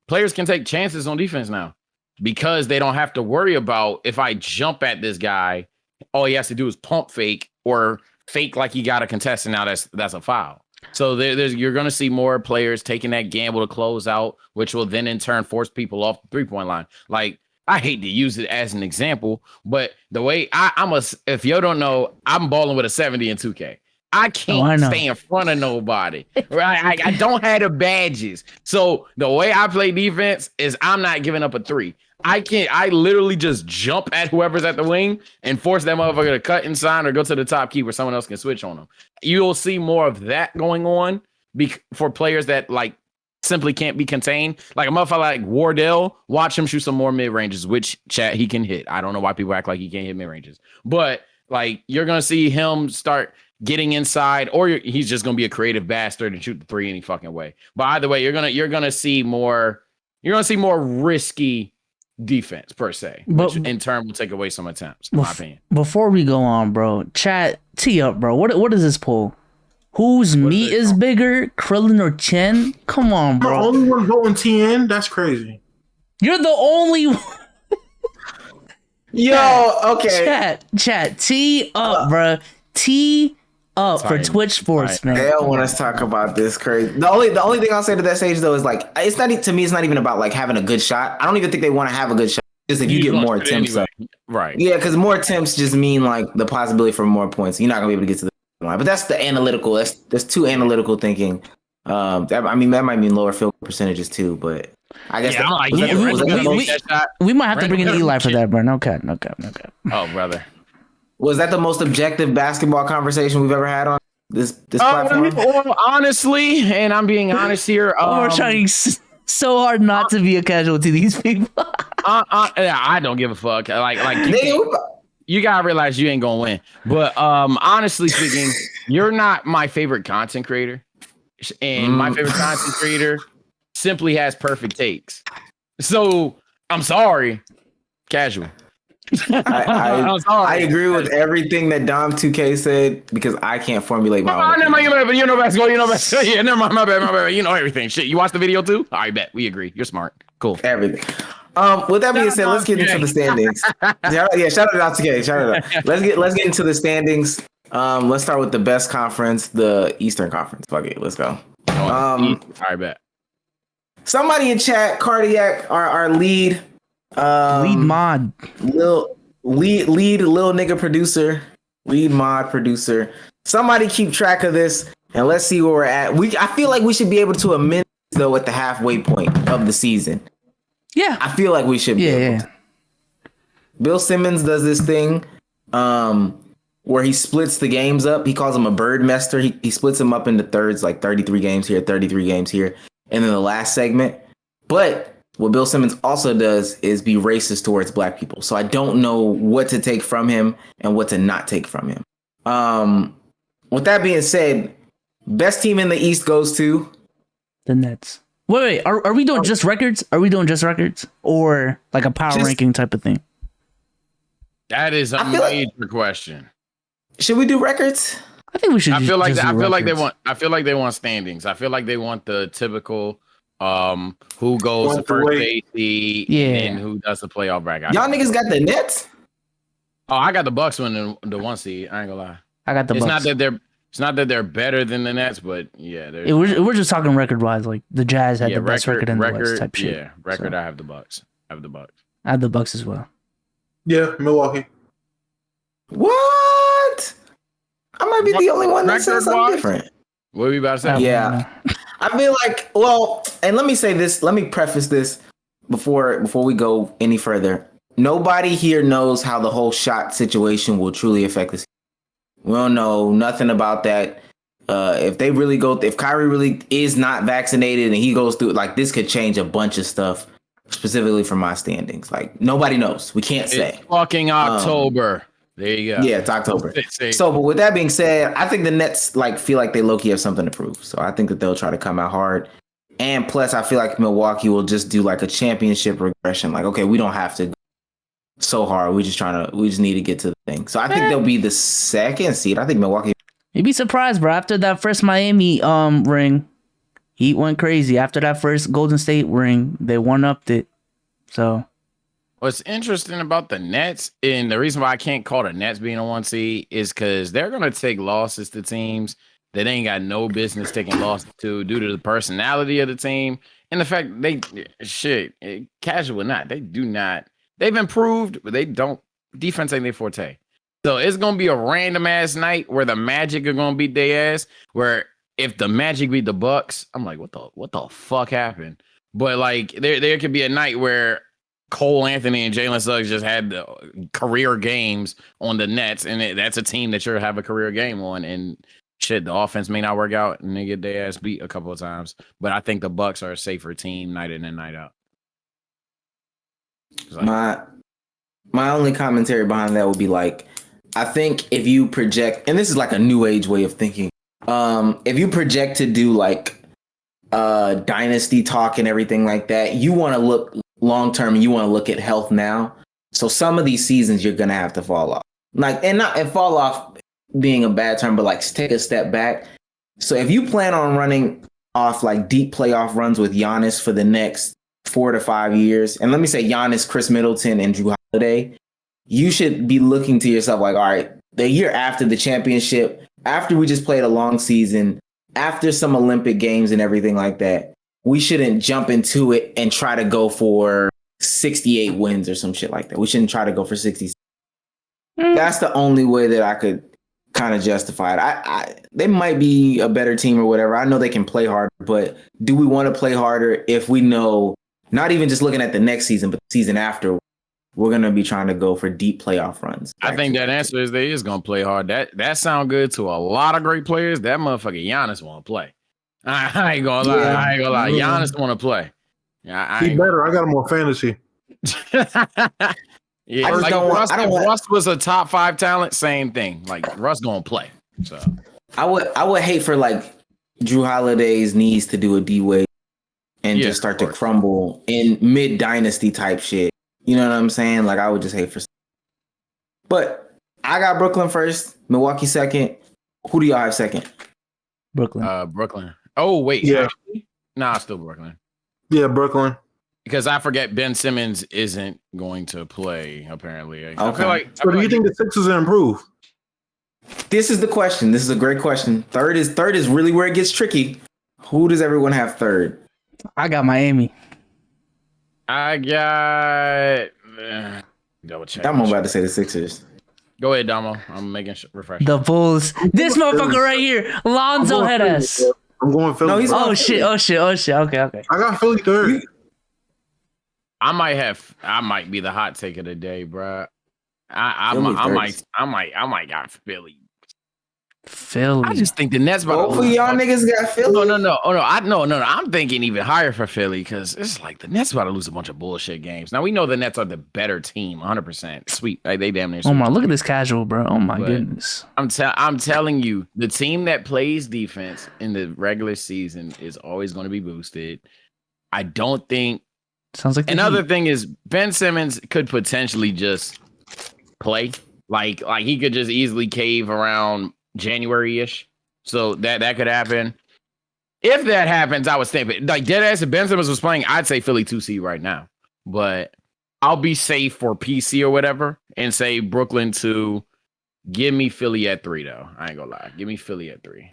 Speaker 4: players can take chances on defense now because they don't have to worry about, if I jump at this guy, all he has to do is pump fake or fake like he got a contest, and now that's a foul. So you're going to see more players taking that gamble to close out, which will then in turn force people off the 3-point line. Like, I hate to use it as an example, but the way if you don't know, I'm balling with a 70 in 2K. I can't stay in front of nobody. Right? I don't have the badges. So the way I play defense is I'm not giving up a 3. I literally just jump at whoever's at the wing and force that motherfucker to cut inside or go to the top key where someone else can switch on them. You'll see more of that going on for players that like simply can't be contained. Like a motherfucker like Wardell, watch him shoot some more mid-ranges, which chat he can hit. I don't know why people act like he can't hit mid-ranges. But like you're going to see him start getting inside, or he's just going to be a creative bastard and shoot the 3 any fucking way. But either way, you're going to see more risky defense per se, which in turn will take away some attempts, in my opinion.
Speaker 2: Before we go on, bro, chat, tee up, bro. What is this poll? Whose meat is bigger, Krillin or Chen? Come on, bro.
Speaker 5: I'm the only one voting TN? That's crazy.
Speaker 2: You're the only one.
Speaker 1: Yo, okay.
Speaker 2: Chat, tee up, bro. Tee up for Twitch Sports, man.
Speaker 1: They don't want us to talk about this crazy. The only thing I'll say to that stage though is like, it's not even about like having a good shot. I don't even think they want to have a good shot. Just if you get more attempts,
Speaker 4: anyway. Right? Yeah,
Speaker 1: because more attempts just mean like the possibility for more points. You're not gonna be able to get to the line. But that's the analytical. That's too analytical thinking. That might mean lower field percentages too. But I guess
Speaker 2: we might have to bring in Eli for that, bro. No cap.
Speaker 4: Oh, brother.
Speaker 1: Was that the most objective basketball conversation we've ever had on this platform?
Speaker 4: Well, honestly, and I'm being honest here.
Speaker 2: We're trying so hard not to be a casualty to these people.
Speaker 4: I don't give a fuck. Like you gotta realize you ain't gonna win. But honestly speaking, you're not my favorite content creator, and my favorite content creator simply has perfect takes. So I'm sorry, casual.
Speaker 1: I agree with everything that Dom 2K said because I can't formulate my own.
Speaker 4: You know basketball. Yeah, never mind. My bad. You know everything. Shit, you watched the video too? I bet we agree. You're smart. Cool.
Speaker 1: Everything. With that being said, let's get into the standings. Yeah, shout out to 2K. Shout out. Let's get into the standings. Let's start with the best conference, the Eastern Conference. Fuck it, let's go.
Speaker 4: I bet.
Speaker 1: Somebody in chat, Cardiac, our lead.
Speaker 2: Lead mod,
Speaker 1: little nigga producer, lead mod producer. Somebody keep track of this and let's see where we're at. I feel like we should be able to amend though at the halfway point of the season.
Speaker 2: Yeah.
Speaker 1: I feel like we should be able to. Bill Simmons does this thing where he splits the games up. He calls them a birdmaster. He splits them up into thirds, like 33 games here, 33 games here, and then the last segment. But what Bill Simmons also does is be racist towards black people. So I don't know what to take from him and what to not take from him. With that being said, best team in the East goes to
Speaker 2: the Nets. Wait. Are we doing just records? Are we doing just records or like a power ranking type of thing?
Speaker 4: That is a major question.
Speaker 1: Should we do records?
Speaker 2: I think we should.
Speaker 4: I feel like they want. I feel like they want standings. I feel like they want the typical who goes to first base and who does the playoff bracket.
Speaker 1: Y'all niggas got the Nets?
Speaker 4: Oh, I got the Bucks winning the 1 seed. I ain't gonna lie.
Speaker 2: I got the Bucks.
Speaker 4: It's not that they're better than the Nets, but yeah,
Speaker 2: we're just talking record wise. Like the Jazz had the best record in the West type shit.
Speaker 4: Yeah, record. So. I have the Bucks.
Speaker 2: I have the Bucks as well.
Speaker 5: Yeah, Milwaukee.
Speaker 1: What? I might be the only one that says something different.
Speaker 4: What were you about to say?
Speaker 1: Yeah. I feel like, and let me say this. Let me preface this before we go any further. Nobody here knows how the whole shot situation will truly affect this. We don't know nothing about that. If Kyrie really is not vaccinated and he goes through, like, this could change a bunch of stuff, specifically for my standings. Like, nobody knows. We can't say.
Speaker 4: It's fucking October. There you go.
Speaker 1: Yeah, it's October. So, but with that being said, I think the Nets feel like they low-key have something to prove. So I think that they'll try to come out hard. And plus, I feel like Milwaukee will just do like a championship regression. Like, okay, we don't have to go so hard. We just need to get to the thing. So I think they'll be the second seed. I think Milwaukee.
Speaker 2: You'd be surprised, bro. After that first Miami ring, Heat went crazy. After that first Golden State ring, they one-upped it. So.
Speaker 4: What's interesting about the Nets, and the reason why I can't call the Nets being a 1 seed is because they're going to take losses to teams that ain't got no business taking losses to due to the personality of the team and the fact casual or not, they've improved, but they don't, defense ain't their forte. So it's going to be a random ass night where the Magic are going to beat their ass, where if the Magic beat the Bucks, I'm like, what the fuck happened? But like there could be a night where Cole Anthony and Jalen Suggs just had the career games on the Nets, and that's a team that you'll have a career game on. And shit, the offense may not work out, and they get their ass beat a couple of times. But I think the Bucks are a safer team night in and night out.
Speaker 1: My only commentary behind that would be like, I think if you project, and this is like a new age way of thinking, if you project to do like dynasty talk and everything like that, you want to look long term, you want to look at health now. So some of these seasons you're gonna have to fall off, and fall off being a bad term, but like take a step back. So if you plan on running off like deep playoff runs with Giannis for the next 4 to 5 years, and let me say Giannis, Chris Middleton, and Jrue Holiday, you should be looking to yourself like, all right, the year after the championship, after we just played a long season, after some Olympic games and everything like that, we shouldn't jump into it and try to go for 68 wins or some shit like that. We shouldn't try to go for 60. That's the only way that I could kind of justify it. They might be a better team or whatever. I know they can play harder, but do we want to play harder if we know, not even just looking at the next season, but the season after, we're going to be trying to go for deep playoff runs?
Speaker 4: I think that answer is they is going to play hard. That sound good to a lot of great players. That motherfucker Giannis want to play. I ain't gonna lie. Giannis want to play. Yeah,
Speaker 5: he better. I got him on fantasy.
Speaker 4: Yeah, like Russ was a top 5 talent. Same thing. Like Russ gonna play. So
Speaker 1: I would hate for like Jrue Holiday's knees to do a D-Wade and just start to crumble in mid dynasty type shit. You know what I'm saying? Like I would just hate for. But I got Brooklyn first, Milwaukee second. Who do y'all have second?
Speaker 4: Brooklyn. Oh, wait.
Speaker 5: Yeah.
Speaker 4: Nah, still Brooklyn.
Speaker 5: Yeah, Brooklyn.
Speaker 4: Because I forget Ben Simmons isn't going to play, apparently.
Speaker 1: Okay.
Speaker 4: I feel like,
Speaker 5: so do you think the Sixers will improve?
Speaker 1: This is the question. This is a great question. Third is really where it gets tricky. Who does everyone have third?
Speaker 2: I got Miami.
Speaker 4: I got... double check.
Speaker 1: I'm about to say the Sixers.
Speaker 4: Go ahead, Damo. I'm making refresh.
Speaker 2: The Bulls. This motherfucker right here, Lonzo Headass.
Speaker 5: I'm going Philly.
Speaker 1: No, he's
Speaker 2: Oh shit. Okay.
Speaker 5: I got Philly third.
Speaker 4: I might be the hot take of the day, bro. I might got Philly. I just think the Nets about
Speaker 1: both of y'all niggas got Philly.
Speaker 4: No. I'm thinking even higher for Philly because it's like the Nets about to lose a bunch of bullshit games. Now we know the Nets are the better team, 100%. Sweet, like, they damn near.
Speaker 2: Oh my, look at this casual, bro. Oh my goodness.
Speaker 4: I'm telling you, the team that plays defense in the regular season is always going to be boosted. I don't think.
Speaker 2: Sounds like
Speaker 4: another thing is Ben Simmons could potentially just play like he could just easily cave around January-ish, so that could happen. If that happens, I would think, but like deadass, if Ben Simmons was playing, I'd say Philly 2 seed right now. But I'll be safe for PC or whatever and say Brooklyn 2. Give me Philly at 3 though. I ain't gonna lie. Give me Philly at 3.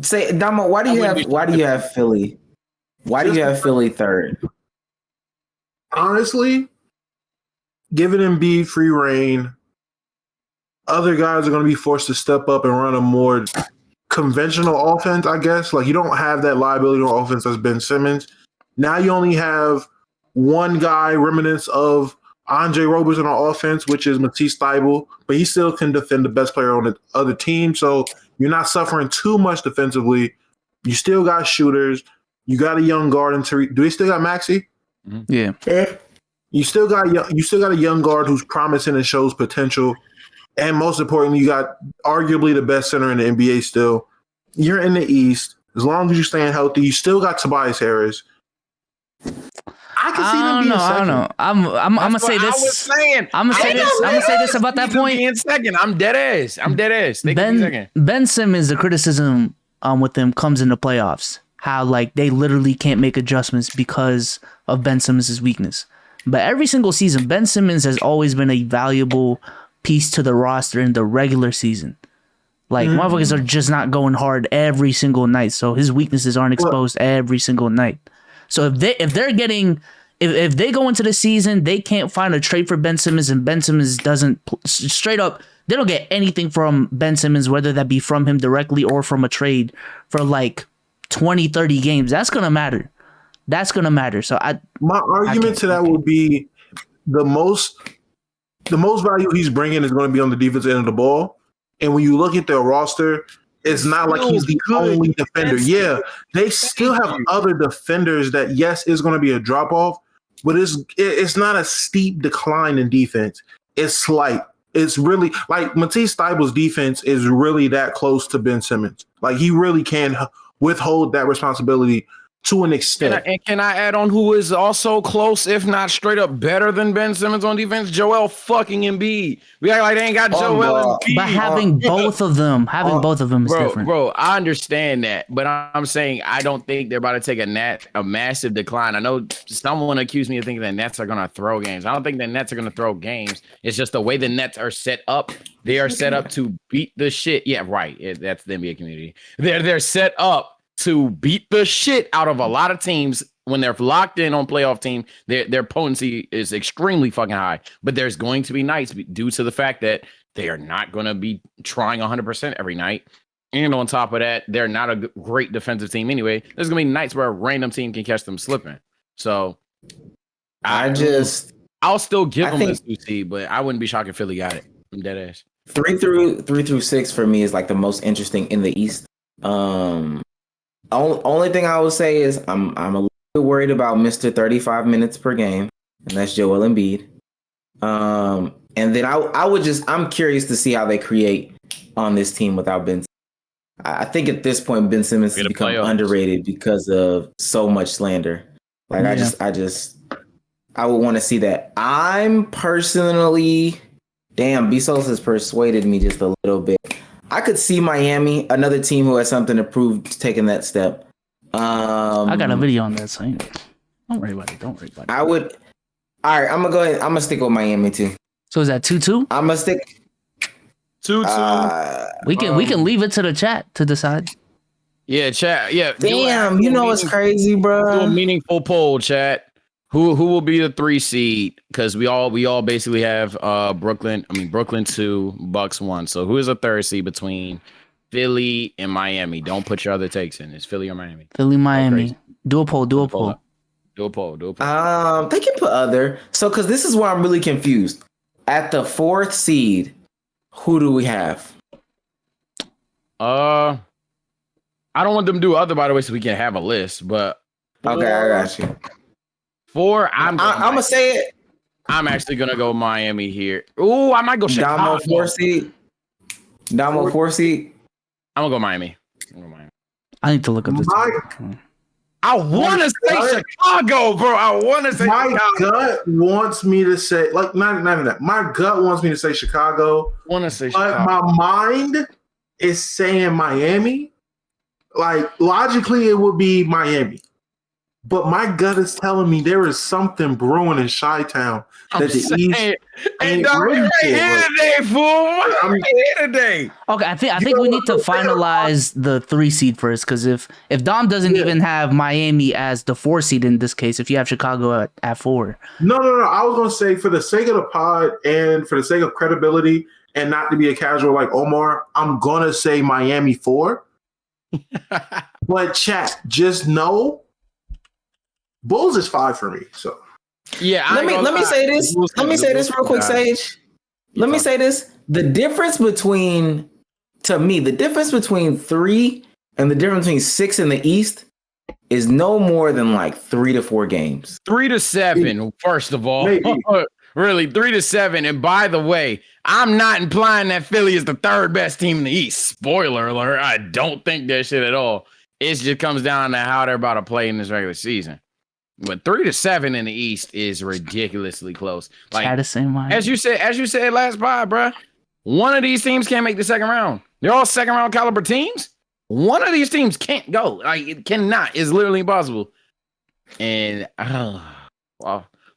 Speaker 1: Say Damo, why do you have Philly? Why do you have Philly 3rd?
Speaker 5: Honestly, giving Embiid free reign. Other guys are going to be forced to step up and run a more conventional offense, I guess. Like, you don't have that liability on offense as Ben Simmons. Now you only have one guy, remnants of Andre Roberson on offense, which is Matisse Thybulle, but he still can defend the best player on the other team. So you're not suffering too much defensively. You still got shooters. You got a young guard in Tariq. Do they still got Maxey?
Speaker 2: Yeah.
Speaker 5: You still got a young guard who's promising and shows potential. And most importantly, you got arguably the best center in the NBA still. You're in the East. As long as you're staying healthy, you still got Tobias Harris. I can see them being second.
Speaker 2: I don't know. I'm gonna say this.
Speaker 4: I was saying.
Speaker 2: I'm gonna say this about that point.
Speaker 4: In second, I'm dead ass. They can be second.
Speaker 2: Ben Simmons, the criticism with him comes in the playoffs. How like they literally can't make adjustments because of Ben Simmons' weakness. But every single season, Ben Simmons has always been a valuable piece to the roster in the regular season. Like motherfuckers are just not going hard every single night, so his weaknesses aren't exposed every single night. So if they go into the season, they can't find a trade for Ben Simmons, and Ben Simmons doesn't straight up. They don't get anything from Ben Simmons, whether that be from him directly or from a trade for like 20, 30 games. That's gonna matter. So
Speaker 5: my argument to that would be the most value he's bringing is going to be on the defensive end of the ball. And when you look at their roster, it's not like he's the only defender. Yeah, they still have other defenders that, yes, is going to be a drop-off, but it's not a steep decline in defense. It's slight. It's really like Matisse Thybulle's defense is really that close to Ben Simmons. Like, he really can withhold that responsibility to an extent.
Speaker 4: Can I add on who is also close, if not straight up better than Ben Simmons on defense? Joel fucking Embiid. We act like they ain't got Joel Embiid.
Speaker 2: But having both of them is different.
Speaker 4: Bro, I understand that, but I'm saying I don't think they're about to take a massive decline. I know someone accused me of thinking the Nets are going to throw games. I don't think the Nets are going to throw games. It's just the way the Nets are set up. They are set up to beat the shit. Yeah, right. That's the NBA community. They're set up to beat the shit out of a lot of teams when they're locked in on playoff team. Their potency is extremely fucking high, but there's going to be nights due to the fact that they are not going to be trying 100% every night. And on top of that, they're not a great defensive team anyway. There's going to be nights where a random team can catch them slipping. So I'll still give them this 2 seed, but I wouldn't be shocked if Philly got it. I'm dead ass.
Speaker 1: 3 through 6 for me is like the most interesting in the East. Only thing I would say is I'm a little bit worried about Mr. 35 minutes per game, and that's Joel Embiid. And then I'm curious to see how they create on this team without Ben. I think at this point Ben Simmons has become underrated because of so much slander. Like I would want to see that. I'm personally, Bezos has persuaded me just a little bit. I could see Miami, another team who has something to prove, taking that step.
Speaker 2: I got a video on that, so don't worry about it.
Speaker 1: I would. All right, I'm gonna go ahead. I'm gonna stick with Miami too.
Speaker 2: So is that 2-2?
Speaker 1: I'm gonna stick
Speaker 4: 2-2.
Speaker 2: We can leave it to the chat to decide.
Speaker 4: Yeah, chat. Yeah.
Speaker 1: Damn, you know what's crazy, bro?
Speaker 4: Do a meaningful poll, chat. Who will be the 3 seed? Because we all basically have Brooklyn 2, Bucks 1. So who is a 3rd seed between Philly and Miami? Don't put your other takes in. It's Philly or Miami.
Speaker 2: Philly, Miami. Do a poll.
Speaker 4: Do a poll.
Speaker 1: They can put other. So, because this is where I'm really confused. At the 4th seed, who do we have?
Speaker 4: I don't want them to do other, by the way, so we can have a list. But
Speaker 1: Okay, I got you.
Speaker 4: 4, I'm
Speaker 1: gonna say it.
Speaker 4: I'm actually gonna go Miami here. Ooh, I might go Chicago.
Speaker 1: Damo 4 seed. Damo 4 seed.
Speaker 4: I'm gonna go Miami.
Speaker 2: I need to look up this.
Speaker 4: I want to say Chicago, bro. I want to say
Speaker 5: my
Speaker 4: Chicago.
Speaker 5: gut wants me to say not even that. My gut wants me to say Chicago.
Speaker 4: Want to say
Speaker 5: but
Speaker 4: Chicago.
Speaker 5: my mind is saying Miami. Like logically, it would be Miami, but my gut is telling me there is something brewing in Chi-Town that the East ain't ready for.
Speaker 4: I'm here today.
Speaker 2: Okay, I think we need to finalize the 3 seed first, because if Dom doesn't even have Miami as the 4 seed in this case, if you have Chicago at 4.
Speaker 5: No. I was gonna say for the sake of the pod and for the sake of credibility and not to be a casual like Omar, I'm gonna say Miami 4. But chat, just know Bulls is 5 for me. So
Speaker 4: yeah,
Speaker 1: let me say this. Let me say this real quick, Sage. Let me say this. The difference between 3 and the difference between 6 in the East is no more than like 3 to 4 games.
Speaker 4: 3 to 7, first of all. Really, 3 to 7. And by the way, I'm not implying that Philly is the 3rd best team in the East. Spoiler alert. I don't think that shit at all. It just comes down to how they're about to play in this regular season. But 3 to 7 in the East is ridiculously close. Like as you said last pod, bro. One of these teams can't make the second round. They're all second round caliber teams. One of these teams can't go. Like it cannot. It's literally impossible. And wow.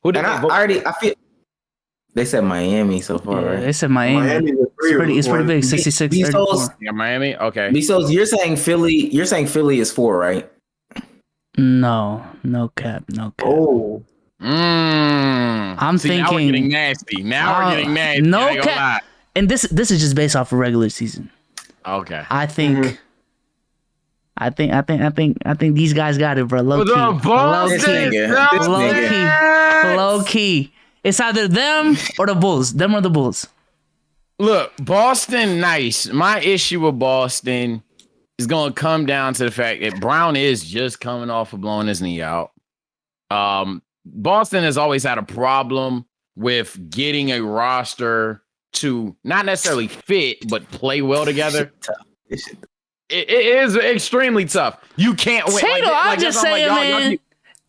Speaker 4: Who did
Speaker 1: I feel they said Miami so far, right?
Speaker 2: They said Miami. It's pretty big. 66.
Speaker 4: Yeah, Miami. Okay.
Speaker 1: Bezos, you're saying Philly is 4, right?
Speaker 2: No cap.
Speaker 5: Oh.
Speaker 2: I'm thinking.
Speaker 4: Now we're getting nasty.
Speaker 2: No cap. And this is just based off of regular season.
Speaker 4: Okay.
Speaker 2: I think these guys got it, bro. Low key. It's either them or the Bulls. Them or the Bulls.
Speaker 4: Look, Boston, nice. My issue with Boston is going to come down to the fact that Brown is just coming off of blowing his knee out. Boston has always had a problem with getting a roster to not necessarily fit, but play well together. It is extremely tough. You can't win.
Speaker 2: Tatum, I'm just saying, man.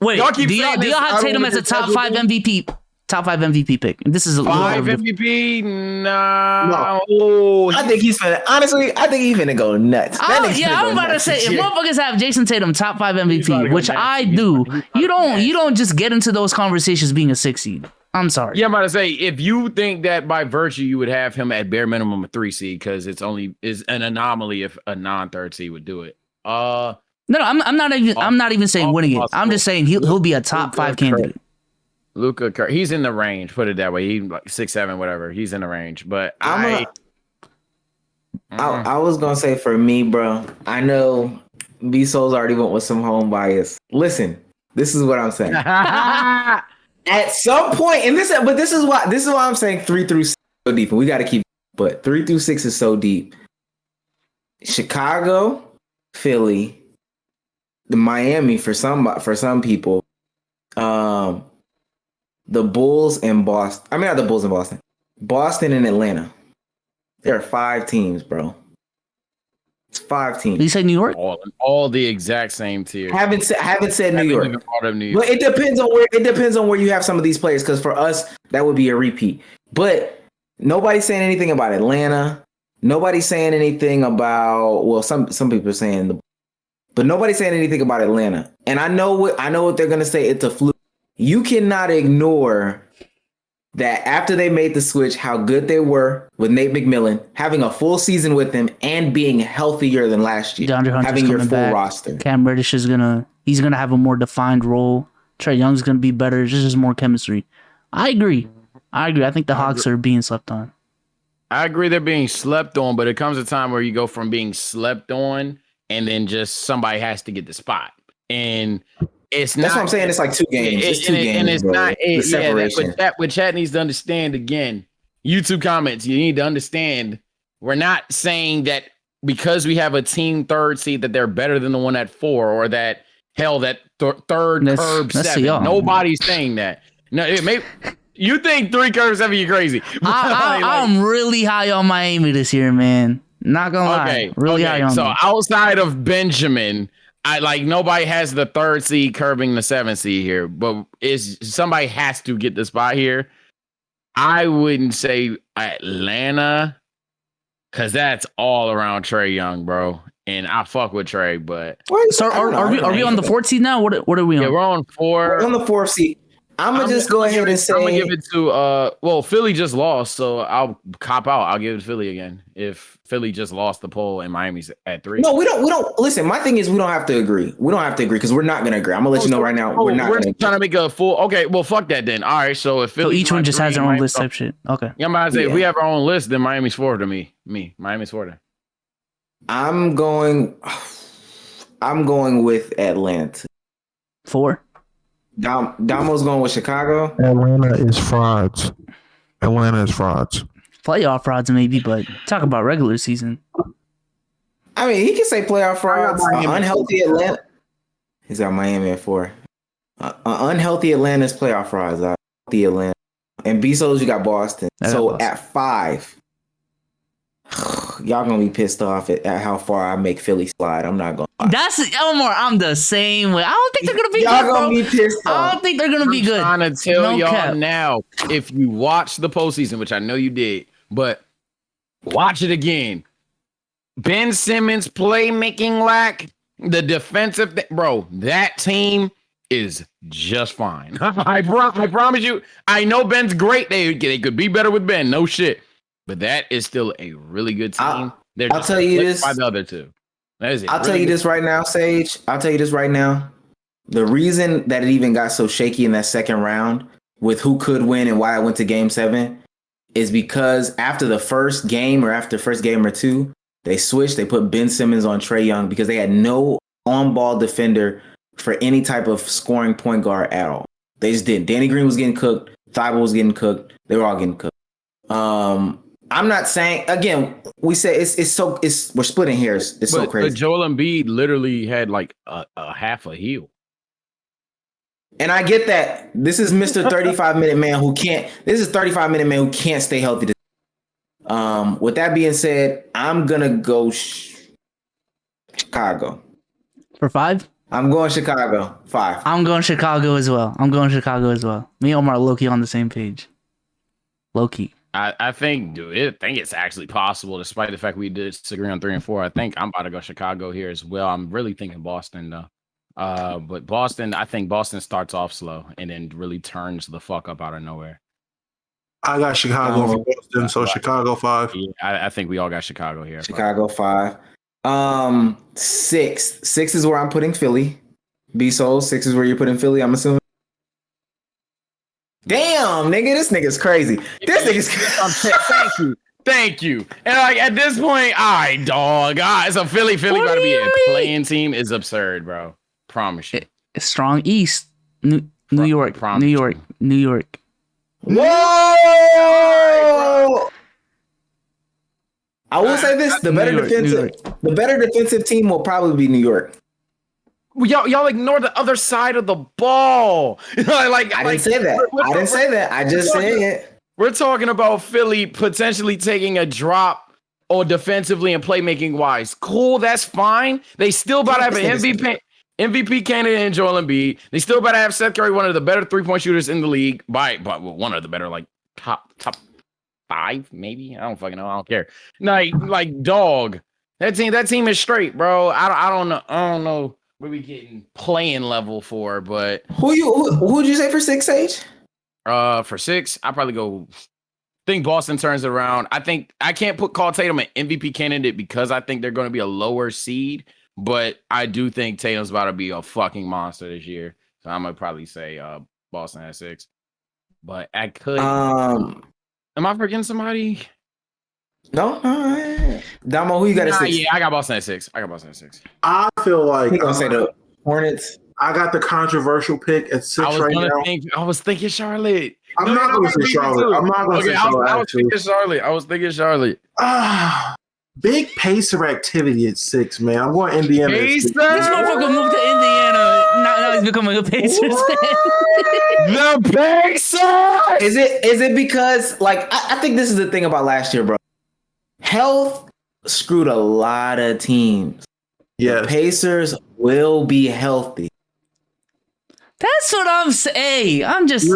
Speaker 2: Wait, do y'all have Tatum as a top 5 MVP? Top 5 MVP pick. This is a
Speaker 4: 5 MVP. No.
Speaker 1: I think he's finna. Honestly, I think he's finna go nuts.
Speaker 2: I'm about to say, if motherfuckers have Jason Tatum top 5 MVP, which I do, you don't just get into those conversations being a 6 seed. I'm sorry.
Speaker 4: Yeah, I'm about to say, if you think that by virtue you would have him at bare minimum a 3 seed, because it's only is an anomaly if a non-3rd seed would do it. No,
Speaker 2: I'm not even saying winning it. I'm just saying he'll be a top 5 candidate.
Speaker 4: Luka, he's in the range. Put it that way. He's like 6'7", whatever. He's in the range. But I
Speaker 1: was gonna say for me, bro. I know B-Soul's already went with some home bias. Listen, this is what I'm saying. At some point, this is why I'm saying 3 through 6 is so deep, and we got to keep. But 3 through 6 is so deep. Chicago, Philly, the Miami for some people. The Bulls and Boston. I mean, not the Bulls and Boston. Boston and Atlanta. There are 5 teams, bro. It's 5 teams.
Speaker 2: You say New York?
Speaker 4: All the exact same tier.
Speaker 1: Haven't said New York. But it depends on where you have some of these players. Because for us, that would be a repeat. But nobody's saying anything about Atlanta. Nobody's saying anything about some people are saying but nobody's saying anything about Atlanta. And I know what they're gonna say. It's a fluke. You cannot ignore that after they made the switch, how good they were with Nate McMillan, having a full season with him and being healthier than last year, having your full roster.
Speaker 2: Cam Reddish he's gonna have a more defined role. Trae Young's gonna be better. It's just more chemistry. I agree. I think the Hawks are being slept on.
Speaker 4: I agree they're being slept on, but it comes a time where you go from being slept on and then just somebody has to get the spot. And It's
Speaker 1: That's
Speaker 4: not,
Speaker 1: what I'm saying. It's like 2 games. It's 2 games,
Speaker 4: and it's
Speaker 1: bro.
Speaker 4: not.
Speaker 1: The separation.
Speaker 4: What chat needs to understand again. YouTube comments. You need to understand. We're not saying that because we have a team 3rd seed that they're better than the one at 4, or that that 3rd curb 7. Nobody's saying that. No, it may. You think 3 curb 7? You're crazy.
Speaker 2: I'm really high on Miami this year, man. Not gonna lie. Really high on them.
Speaker 4: Outside of Benjamin, nobody has the 3rd seed curbing the 7th seed here, but somebody has to get the spot here. I wouldn't say Atlanta, because that's all around Trae Young, bro. And I fuck with Trae, but
Speaker 2: so are we on the 4th seed now? What are we on?
Speaker 4: Yeah, we're on 4.
Speaker 1: We're on the 4th seed. I'm gonna just go ahead and say
Speaker 4: I'm gonna give it to Philly just lost, so I'll cop out. I'll give it to Philly again. If Philly just lost the poll and Miami's at 3.
Speaker 1: No, we don't listen. My thing is we don't have to agree. We don't have to agree because we're not gonna agree. I'm gonna let you know right now. We're
Speaker 4: trying to make a full. Okay, well, fuck that then. All right, so if Philly,
Speaker 2: each one just has their own list type shit. Okay.
Speaker 4: Yeah, I'm about to say if we have our own list, then Miami's 4 to me. Miami's 4 to.
Speaker 1: I'm going with Atlanta.
Speaker 2: 4.
Speaker 1: Damo's going with Chicago.
Speaker 3: Atlanta is frauds.
Speaker 2: Playoff frauds maybe, but talk about regular season.
Speaker 1: I mean, he can say playoff frauds. Unhealthy Atlanta. He's got Miami at 4. Unhealthy Atlanta's playoff frauds. Healthy Atlanta. And Bezos, you got Boston. At 5. Y'all gonna be pissed off at how far I make Philly slide. I'm not gonna lie.
Speaker 2: That's Elmore. I'm the same way. I don't think they're gonna be
Speaker 1: y'all
Speaker 2: good.
Speaker 1: Gonna be pissed off.
Speaker 2: I don't think they're gonna be good.
Speaker 4: I'm trying to tell y'all now. If you watch the postseason, which I know you did, but watch it again. Ben Simmons playmaking lack, the defensive bro. That team is just fine. I promise you. I know Ben's great. They could be better with Ben. No shit. But that is still a really good team.
Speaker 1: I'll tell you this.
Speaker 4: By the other 2. That is it.
Speaker 1: I'll tell you this right now, Sage. I'll tell you this right now. The reason that it even got so shaky in that second round with who could win and why it went to game 7 is because after the first game or 2, they switched. They put Ben Simmons on Trae Young because they had no on-ball defender for any type of scoring point guard at all. They just didn't. Danny Green was getting cooked. Thibault was getting cooked. They were all getting cooked. I'm not saying again. We say we're splitting hairs. It's so crazy.
Speaker 4: But Joel Embiid literally had like a half a heel.
Speaker 1: And I get that. This is Mr. 35-minute man who can't. This is 35-minute man who can't stay healthy. With that being said, I'm gonna go Chicago
Speaker 2: for 5.
Speaker 1: I'm going Chicago 5.
Speaker 2: I'm going Chicago as well. Me and Omar are low-key on the same page. Low-key.
Speaker 4: I think it's actually possible, despite the fact we disagree on 3 and 4. I think I'm about to go Chicago here as well. I'm really thinking Boston though. But Boston, I think Boston starts off slow and then really turns the fuck up out of nowhere.
Speaker 5: I got Chicago for Boston, so Chicago 5.
Speaker 4: Yeah, I think we all got Chicago here.
Speaker 1: Chicago 5. 6. 6 is where I'm putting Philly. B-Soul, 6 is where you're putting Philly, I'm assuming. Damn, nigga, this nigga's crazy.
Speaker 4: Thank you. And like at this point, all right, dog. So Philly got to be a playing team is absurd, bro. Promise you.
Speaker 2: It's strong East. New York.
Speaker 1: Whoa! I will say this: the better defensive team will probably be New York.
Speaker 4: Y'all ignore the other side of the ball. I
Speaker 1: didn't say that. I just said it.
Speaker 4: We're talking about Philly potentially taking a drop or defensively and playmaking wise. Cool, that's fine. They still about to have an MVP candidate in Joel Embiid. They still about to have Seth Curry, one of the better 3-point shooters in the league, by one of the better, like top 5, maybe. I don't fucking know. I don't care. Like dog. That team is straight, bro. I don't know. What we getting playing level for, but
Speaker 1: who'd you say for 6, Sage?
Speaker 4: For 6, I'll probably go. Think Boston turns it around. I think I can't call Tatum an MVP candidate because I think they're going to be a lower seed, but I do think Tatum's about to be a fucking monster this year. So I'm gonna probably say Boston at 6. But I could. Am I forgetting somebody?
Speaker 1: No. Damo, who you got at 6?
Speaker 4: Yeah, I got Boston at 6.
Speaker 5: I feel like
Speaker 1: you gonna say the Hornets.
Speaker 5: I got the controversial pick at 6 right now.
Speaker 4: I was thinking Charlotte.
Speaker 5: I'm not going to say Charlotte. I'm not going to say Charlotte.
Speaker 4: I was thinking Charlotte.
Speaker 5: Big pacer activity at 6, man. I'm going Indiana.
Speaker 2: This motherfucker moved to Indiana. Now he's becoming a Pacers fan.
Speaker 4: The Pacers.
Speaker 1: Is it because like I think this is the thing about last year, bro. Health screwed a lot of teams. Yeah, the Pacers will be healthy.
Speaker 2: That's what I'm saying. I'm just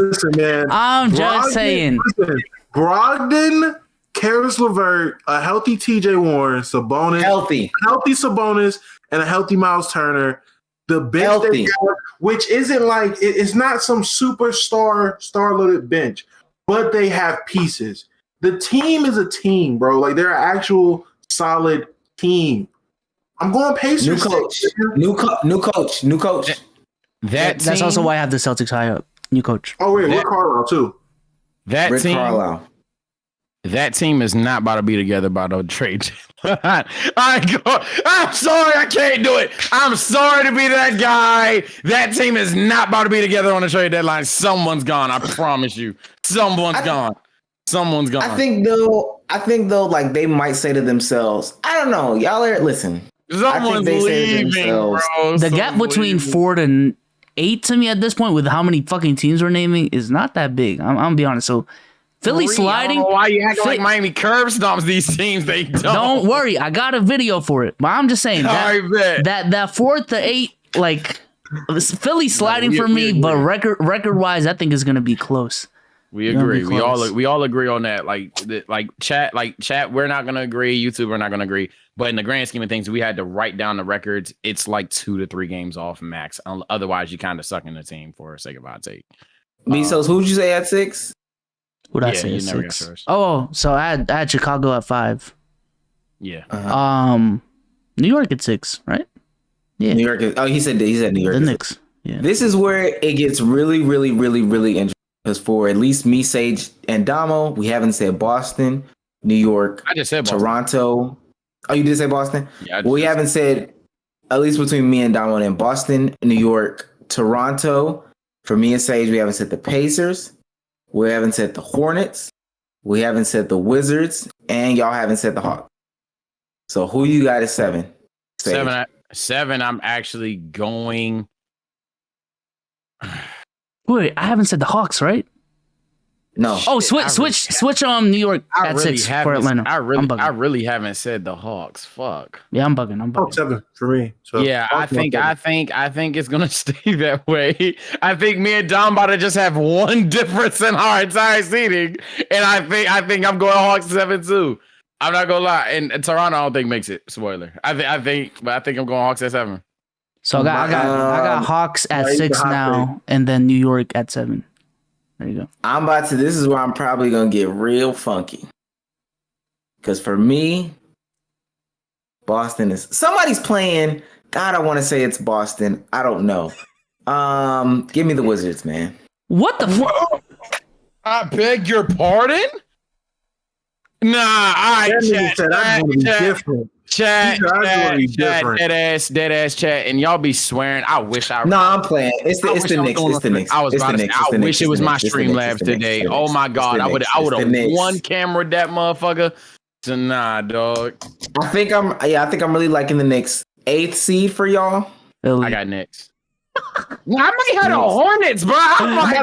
Speaker 2: saying.
Speaker 5: Listen, Brogdon, Karis LeVert, a healthy TJ Warren, Sabonis, healthy Sabonis, and a healthy Miles Turner. The bench they got, which isn't like it's not some superstar star-loaded bench, but they have pieces. The team is a team, bro. Like they're an actual solid team. I'm going Pacers.
Speaker 1: New coach.
Speaker 2: That's also why I have the Celtics high up. New coach.
Speaker 5: Oh wait, Rick Carlisle too.
Speaker 1: Rick Carlisle.
Speaker 4: That team is not about to be together by no trade. I'm sorry, I can't do it. I'm sorry to be that guy. That team is not about to be together on the trade deadline. Someone's gone. I promise you. Someone's gone.
Speaker 1: I think though, like they might say to themselves, I don't know, y'all are listen.
Speaker 4: Someone's leaving, bro.
Speaker 2: The gap between 4 to 8 to me at this point with how many fucking teams we're naming is not that big. I'm gonna be honest. So Philly sliding.
Speaker 4: I don't know why you acting like Miami curb stomps these teams? They
Speaker 2: don't worry. I got a video for it. But I'm just saying that 4 to 8, like Philly sliding for me, but record wise, I think is gonna be close.
Speaker 4: We agree. We all agree on that. Like chat. We're not gonna agree. YouTube, we're not gonna agree. But in the grand scheme of things, we had to write down the records. It's like 2 to 3 games off max. Otherwise, you kind of suck in the team for sake of our take.
Speaker 1: Mesos, who'd you say at 6?
Speaker 2: What'd I say at 6? Oh, so I had Chicago at 5.
Speaker 4: Yeah.
Speaker 2: New York at 6, right? Yeah.
Speaker 1: New York. He said New York.
Speaker 2: The Knicks. Yeah.
Speaker 1: This is where it gets really, really, really, really interesting. Because for at least me, Sage, and Damo, we haven't said Boston, New York.
Speaker 4: I just said Boston.
Speaker 1: Toronto. Oh, you did say Boston?
Speaker 4: Yeah.
Speaker 1: We haven't said, at least between me and Damo, and Boston, New York, Toronto. For me and Sage, we haven't said the Pacers. We haven't said the Hornets. We haven't said the Wizards. And y'all haven't said the Hawks. So who you got at 7? Sage.
Speaker 4: 7, I'm actually going.
Speaker 2: Wait, I haven't said the Hawks, right?
Speaker 1: No.
Speaker 2: Oh, switch New York at 6 for Atlanta.
Speaker 4: I really haven't said the Hawks. Fuck.
Speaker 2: Yeah, I'm bugging.
Speaker 5: Oh, 7 for me. So
Speaker 4: yeah, I think it's gonna stay that way. I think me and Dom about to just have one difference in our entire seating, and I think I'm going Hawks 7 too. I'm not gonna lie, and Toronto I don't think makes it. Spoiler. I think I'm going Hawks at 7.
Speaker 2: So I got Hawks at 6 now, and then New York at 7. There you go.
Speaker 1: This is where I'm probably going to get real funky. Because for me, Boston is, somebody's playing. God, I want to say it's Boston. I don't know. Give me the Wizards, man.
Speaker 2: What the fuck?
Speaker 4: I beg your pardon? Nah, all right, chat, dead ass chat, and y'all be swearing. I wish I.
Speaker 1: No, I'm playing. It's the Knicks. It's the Knicks.
Speaker 4: I wish it was my Streamlabs today. Oh my god, I would have one camera that motherfucker. So nah, dog.
Speaker 1: I think I'm really liking the Knicks. 8th seed for y'all.
Speaker 4: I got Knicks. I might have the Hornets, bro.
Speaker 5: I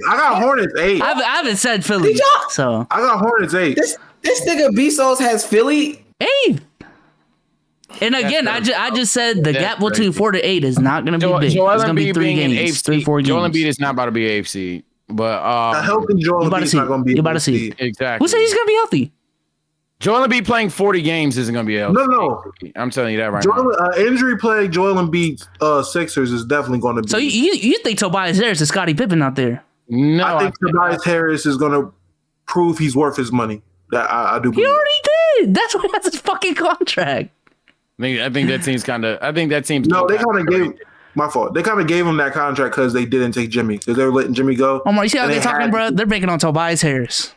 Speaker 5: got Hornets 8.
Speaker 2: I haven't said Philly, so
Speaker 5: I got Hornets 8.
Speaker 1: This nigga Bezos has Philly
Speaker 2: 8. And again, I just said the gap between 4 to 8 is not going to be big. It's going to be 3 games, 3-4 games.
Speaker 4: Joel Embiid is not about to be AFC, but
Speaker 5: a healthy Joel Embiid is not going to be.
Speaker 2: You're about to see
Speaker 4: exactly.
Speaker 2: Who said he's going to be healthy?
Speaker 4: Joel Embiid playing 40 games isn't going to be healthy.
Speaker 5: No.
Speaker 4: I'm telling you that right now.
Speaker 5: Injury plague Joel Embiid Sixers is definitely going to be.
Speaker 2: So you think Tobias Harris is Scottie Pippen out there?
Speaker 4: No,
Speaker 5: I think Tobias Harris is going to prove he's worth his money. That I do.
Speaker 2: He already did. That's why that's his fucking contract.
Speaker 4: I think that team's kind of.
Speaker 5: No, they kind of gave. My fault. They kind of gave him that contract because they didn't take Jimmy. Because they were letting Jimmy go.
Speaker 2: Omar, you see how they're talking, bro? They're banking on Tobias Harris.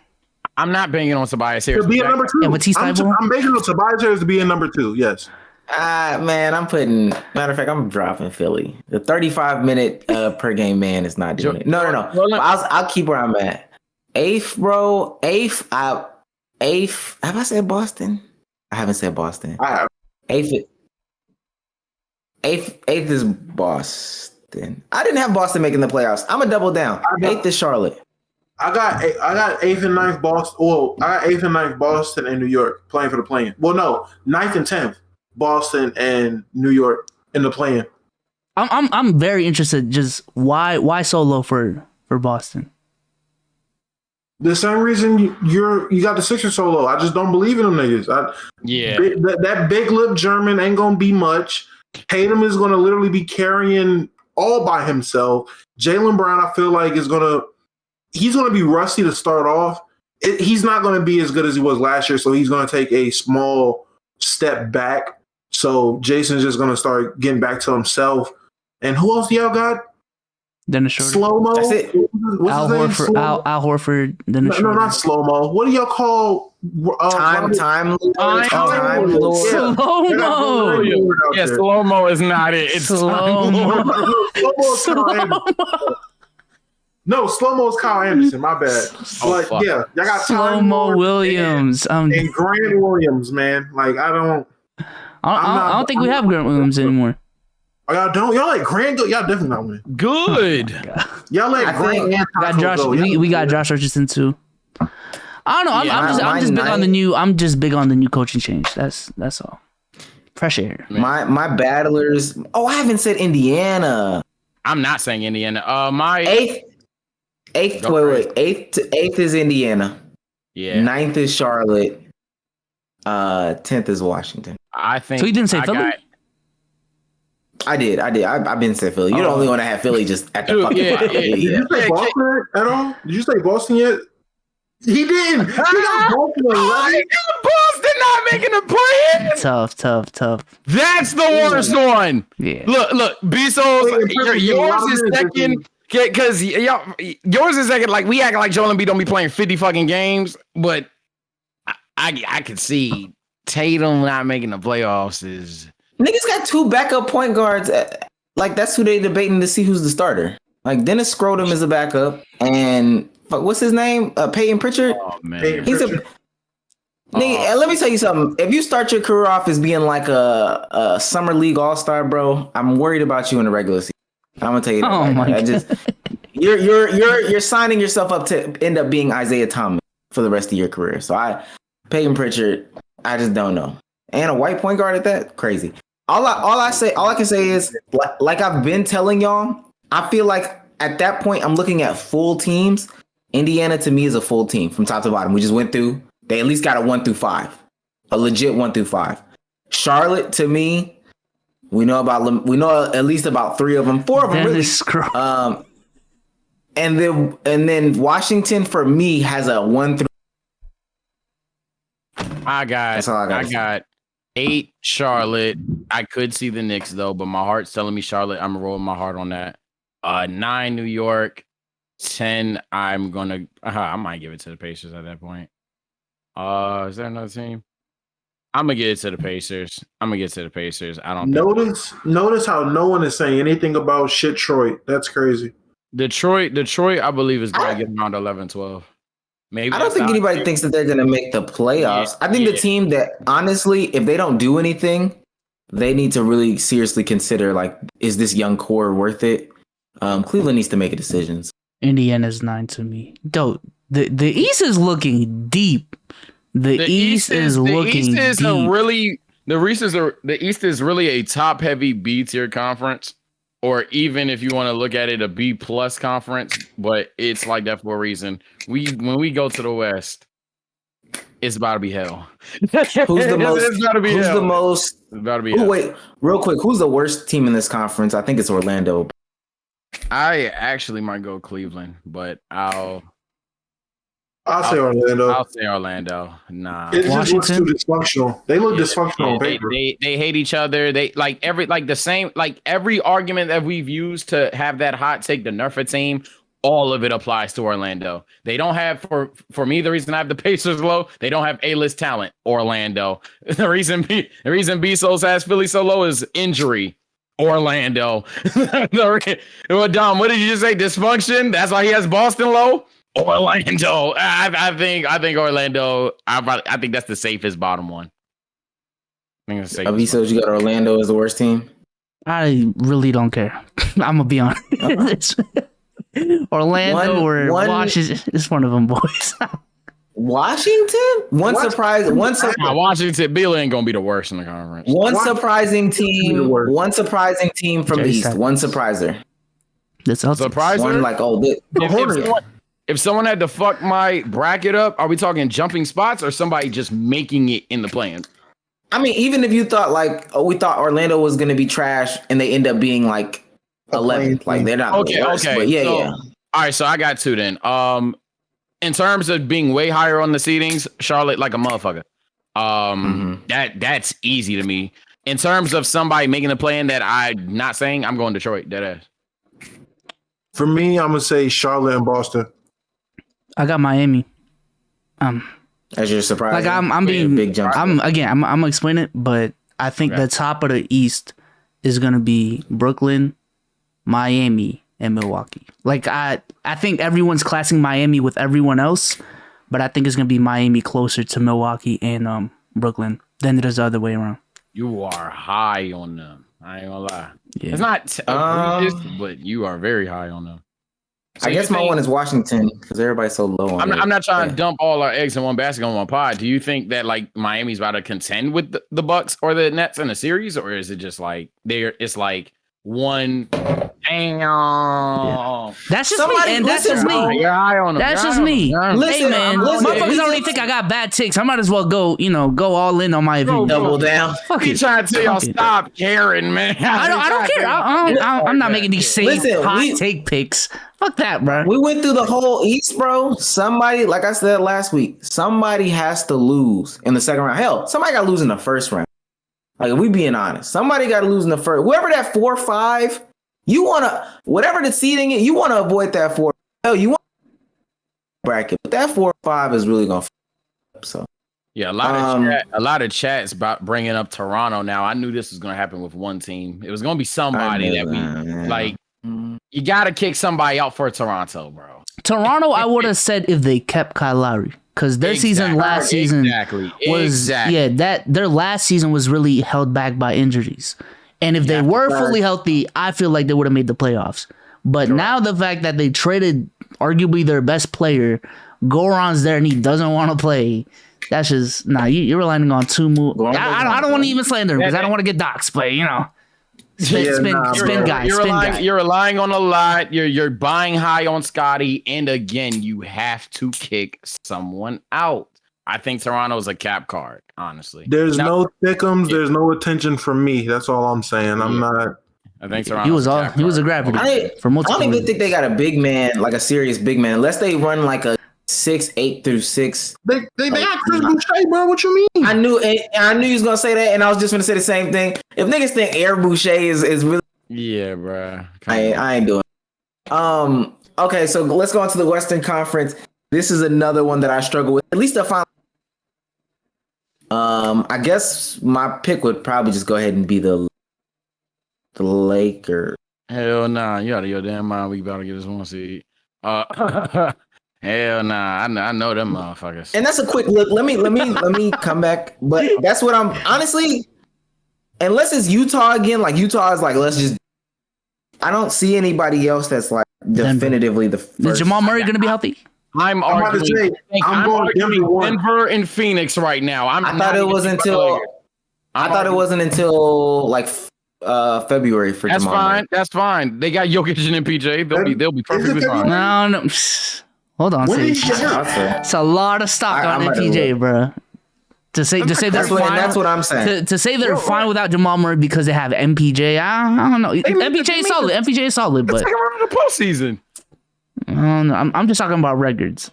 Speaker 4: I'm not banking on Tobias Harris
Speaker 5: to be a number 2.
Speaker 2: And Matisse
Speaker 5: I'm banking on Tobias Harris to be a number 2. Yes.
Speaker 1: Man, matter of fact, I'm dropping Philly. The 35-minute per game man is not doing it. No. I'll keep where I'm at. Eighth, bro. Eighth. Have I said Boston? I haven't said Boston.
Speaker 5: I have.
Speaker 1: Eighth is Boston. I didn't have Boston making the playoffs. I'm gonna double down. Eighth is Charlotte.
Speaker 5: I got eighth and ninth Boston. Well, I got eighth and ninth Boston and New York playing for the play-in. Well, no, ninth and 10th Boston and New York in the play-in.
Speaker 2: I'm very interested. Just why so low for Boston?
Speaker 5: The same reason you got the Sixers so low. I just don't believe in them niggas. That big lip German ain't gonna be much. Tatum is gonna literally be carrying all by himself. Jaylen Brown, I feel like he's gonna be rusty to start off. He's not gonna be as good as he was last year, so he's gonna take a small step back. So Jason's just gonna start getting back to himself. And who else do y'all got?
Speaker 2: Dennis Schroeder.
Speaker 5: Slow-mo.
Speaker 1: That's it.
Speaker 2: Al Horford. Al Horford. Dennis Schroeder.
Speaker 5: No, not slow-mo. What do y'all call
Speaker 1: time lord?
Speaker 2: Slow-mo.
Speaker 4: Yeah, slow-mo is not it. It's
Speaker 2: slow-mo.
Speaker 5: No, slow-mo is Kyle Anderson. My bad. But yeah, y'all got
Speaker 2: slow-mo Williams
Speaker 5: and Grant Williams, man. Like I don't
Speaker 2: think we have Grant Williams anymore.
Speaker 5: Oh, y'all don't? Y'all like Grant go? Y'all definitely not winning.
Speaker 4: Good.
Speaker 5: Y'all like Grant and Taco go.
Speaker 2: We got Josh Richardson too. I don't know. I'm just big on the new. I'm just big on the new coaching change. That's all. Fresh air.
Speaker 1: My battlers. Oh, I haven't said Indiana.
Speaker 4: I'm not saying Indiana. My
Speaker 1: eighth. Wait. Eighth is Indiana.
Speaker 4: Yeah.
Speaker 1: Ninth is Charlotte. 10th is Washington.
Speaker 4: I think.
Speaker 2: So you didn't say Philly?
Speaker 1: I did. I've been saying Philly. You're the only one that had Philly just at the fucking bottom.
Speaker 5: Did you say Boston at all? Did you say Boston yet? He didn't. He got Boston
Speaker 4: Boston not making a play.
Speaker 2: Tough.
Speaker 4: That's the worst one.
Speaker 2: Yeah.
Speaker 4: Look, Bezos, yours is second. Because yours is second. Like we act like Joel Embiid don't be playing 50 fucking games, but I could see Tatum not making the playoffs is.
Speaker 1: Niggas got two backup point guards. Like that's who they debating to see who's the starter. Like Dennis Scrotum is a backup, and what's his name? Peyton Pritchard.
Speaker 4: Oh man,
Speaker 1: nigga. Let me tell you something. If you start your career off as being like a summer league all-star, bro, I'm worried about you in the regular season. I'm gonna tell you that.
Speaker 2: Oh my God.
Speaker 1: You're signing yourself up to end up being Isaiah Thomas for the rest of your career. So Peyton Pritchard, I just don't know. And a white point guard at that, crazy. All I can say is like I've been telling y'all, I feel like at that point I'm looking at full teams. Indiana to me is a full team from top to bottom. We just went through. They at least got a 1 through 5, a legit 1 through 5. Charlotte to me, we know at least about 3 of them, 4 of them really. And then Washington for me has a 1 through.
Speaker 4: I got 8 Charlotte. I could see the Knicks though, but my heart's telling me Charlotte. I'm rolling my heart on that. 9 New York. 10. I might give it to the Pacers at that point. Is there another team? I'm gonna get it to the Pacers. I don't
Speaker 5: notice how no one is saying anything about shit Detroit. That's crazy.
Speaker 4: Detroit, I believe is gonna get around 11, 12. Maybe
Speaker 1: I don't think anybody thinks that they're going to make the playoffs. I think the team that, honestly, if they don't do anything, they need to really seriously consider, like, is this young core worth it? Cleveland needs to make a decision.
Speaker 2: Indiana's 9 to me. Dope. The East is looking deep. The East is looking deep.
Speaker 4: The East is really a top-heavy B-tier conference. Or even if you want to look at it, a B+ conference, but it's like that for a reason. When we go to the West, it's about to be hell.
Speaker 1: Who's the most?
Speaker 4: It's about to be hell.
Speaker 1: The most?
Speaker 4: It's about to be hell.
Speaker 1: Wait, real quick. Who's the worst team in this conference? I think it's Orlando.
Speaker 4: I actually might go Cleveland, but I'll
Speaker 5: say Orlando.
Speaker 4: I'll say Orlando. Nah,
Speaker 5: it just looks too dysfunctional. They look dysfunctional on paper.
Speaker 4: They hate each other. They every argument that we've used to have that hot take, the Nerf a team. all of it applies to Orlando. They don't have for me, the reason I have the Pacers low, they don't have A-list talent. Orlando. The reason Bezos has Philly so low is injury. Orlando. Well, Dom, what did you just say? Dysfunction? That's why he has Boston low? Orlando. I think Orlando. I think that's the safest bottom one. I think it's the safest.
Speaker 1: Bezos, you got Orlando as the worst team?
Speaker 2: I really don't care. I'm gonna be honest. Orlando or Washington is one of them boys.
Speaker 1: Washington? One surprise.
Speaker 4: Washington. Bill ain't gonna be the worst in the conference.
Speaker 1: One surprising team from the East. One surpriser.
Speaker 2: That's all.
Speaker 4: Surpriser.
Speaker 1: One like
Speaker 4: if someone had to fuck my bracket up, are we talking jumping spots or somebody just making it in the plans?
Speaker 1: I mean, even if you thought we thought Orlando was gonna be trash and they end up being like 11th, like they're not
Speaker 4: okay.
Speaker 1: But yeah.
Speaker 4: All right, so I got two then. In terms of being way higher on the seedings, Charlotte like a motherfucker. That's easy to me. In terms of somebody making a plan that I'm not saying, I'm going Detroit. Dead ass.
Speaker 5: For me, I'm gonna say Charlotte and Boston.
Speaker 2: I got Miami.
Speaker 1: As your surprise,
Speaker 2: like I'm being
Speaker 1: big jump.
Speaker 2: I'm gonna explain it, but I think the top of the East is gonna be Brooklyn, Miami, and Milwaukee. Like I think everyone's classing Miami with everyone else, but I think it's gonna be Miami closer to Milwaukee and Brooklyn than it is the other way around.
Speaker 4: You are high on them. I ain't gonna lie.
Speaker 2: Yeah.
Speaker 4: It's not egregious, but you are very high on them. So
Speaker 1: I guess my one is Washington because everybody's so low on
Speaker 4: I'm not trying to dump all our eggs in one basket on one pod. Do you think that like Miami's about to contend with the Bucks or the Nets in a series, or is it just like it's like one? Damn.
Speaker 2: Yeah. That's just me. And that's just me.
Speaker 4: You're high on them.
Speaker 2: That's just me. Hey man, motherfuckers already think I got bad takes. I might as well go all in on my opinion.
Speaker 1: Double down.
Speaker 2: Fuck
Speaker 4: He
Speaker 2: it.
Speaker 4: trying to tell y'all stop caring, man.
Speaker 2: I don't care. I'm not making these same hot take picks. Fuck that, bro.
Speaker 1: We went through the whole East, bro. Somebody, like I said last week, somebody has to lose in the second round. Hell, somebody got to lose in the first round. Like, if we being honest, somebody got to lose in the first. Whoever that 4-5, you want to, whatever the seeding is, you want to avoid that 4. Hell, you want bracket, but that 4-5 is really going to up. So,
Speaker 4: yeah, a lot of chats about bringing up Toronto. Now, I knew this was going to happen with one team. It was going to be somebody that we like. You got to kick somebody out for Toronto, bro.
Speaker 2: Toronto, I would have said if they kept Kyle Lowry. Because their season last season was their last season was really held back by injuries. And if they were fully healthy, I feel like they would have made the playoffs. But now the fact that they traded arguably their best player, Goran's there and he doesn't want to play. That's just you're relying on two moves. I don't want to even slander him because I don't want to get doxxed, but spin guy.
Speaker 4: You're relying on a lot. You're buying high on Scotty, and again, you have to kick someone out. I think Toronto's a cap card, honestly.
Speaker 5: There's no thickums. There's no attention from me. That's all I'm saying. I'm not.
Speaker 4: I think Toronto.
Speaker 2: He was a gravity for multiple.
Speaker 1: I don't even think they got a big man, like a serious big man, unless they run like a 6-8 through 6.
Speaker 5: They got Chris Boucher, bro. What you mean?
Speaker 1: I knew he was gonna say that, and I was just gonna say the same thing. If niggas think Air Boucher is really,
Speaker 4: bro.
Speaker 1: I ain't doing it. Okay, so let's go on to the Western Conference. This is another one that I struggle with. At least I found. I guess my pick would probably just go ahead and be the Lakers.
Speaker 4: Hell nah, you out of your damn mind. We about to get this one seed. Hell nah, I know them motherfuckers.
Speaker 1: And that's a quick look. Let me come back. But that's what I'm honestly. Unless it's Utah again, like Utah is like let's just. I don't see anybody else that's like definitively the first.
Speaker 2: Is Jamal Murray going to be healthy?
Speaker 4: I'm arguing Denver and Phoenix right now. I thought it
Speaker 1: wasn't until like February for Jamal Murray.
Speaker 4: That's fine. They got Jokic and PJ. They'll be perfectly fine.
Speaker 2: No. Hold on. It's a lot of stock on MPJ, bro. To say they're fine. That's what I'm saying. To say they're fine without Jamal Murray because they have MPJ, I don't know. MPJ is solid. MPJ is solid, but
Speaker 4: second round of the postseason.
Speaker 2: I'm just talking about records.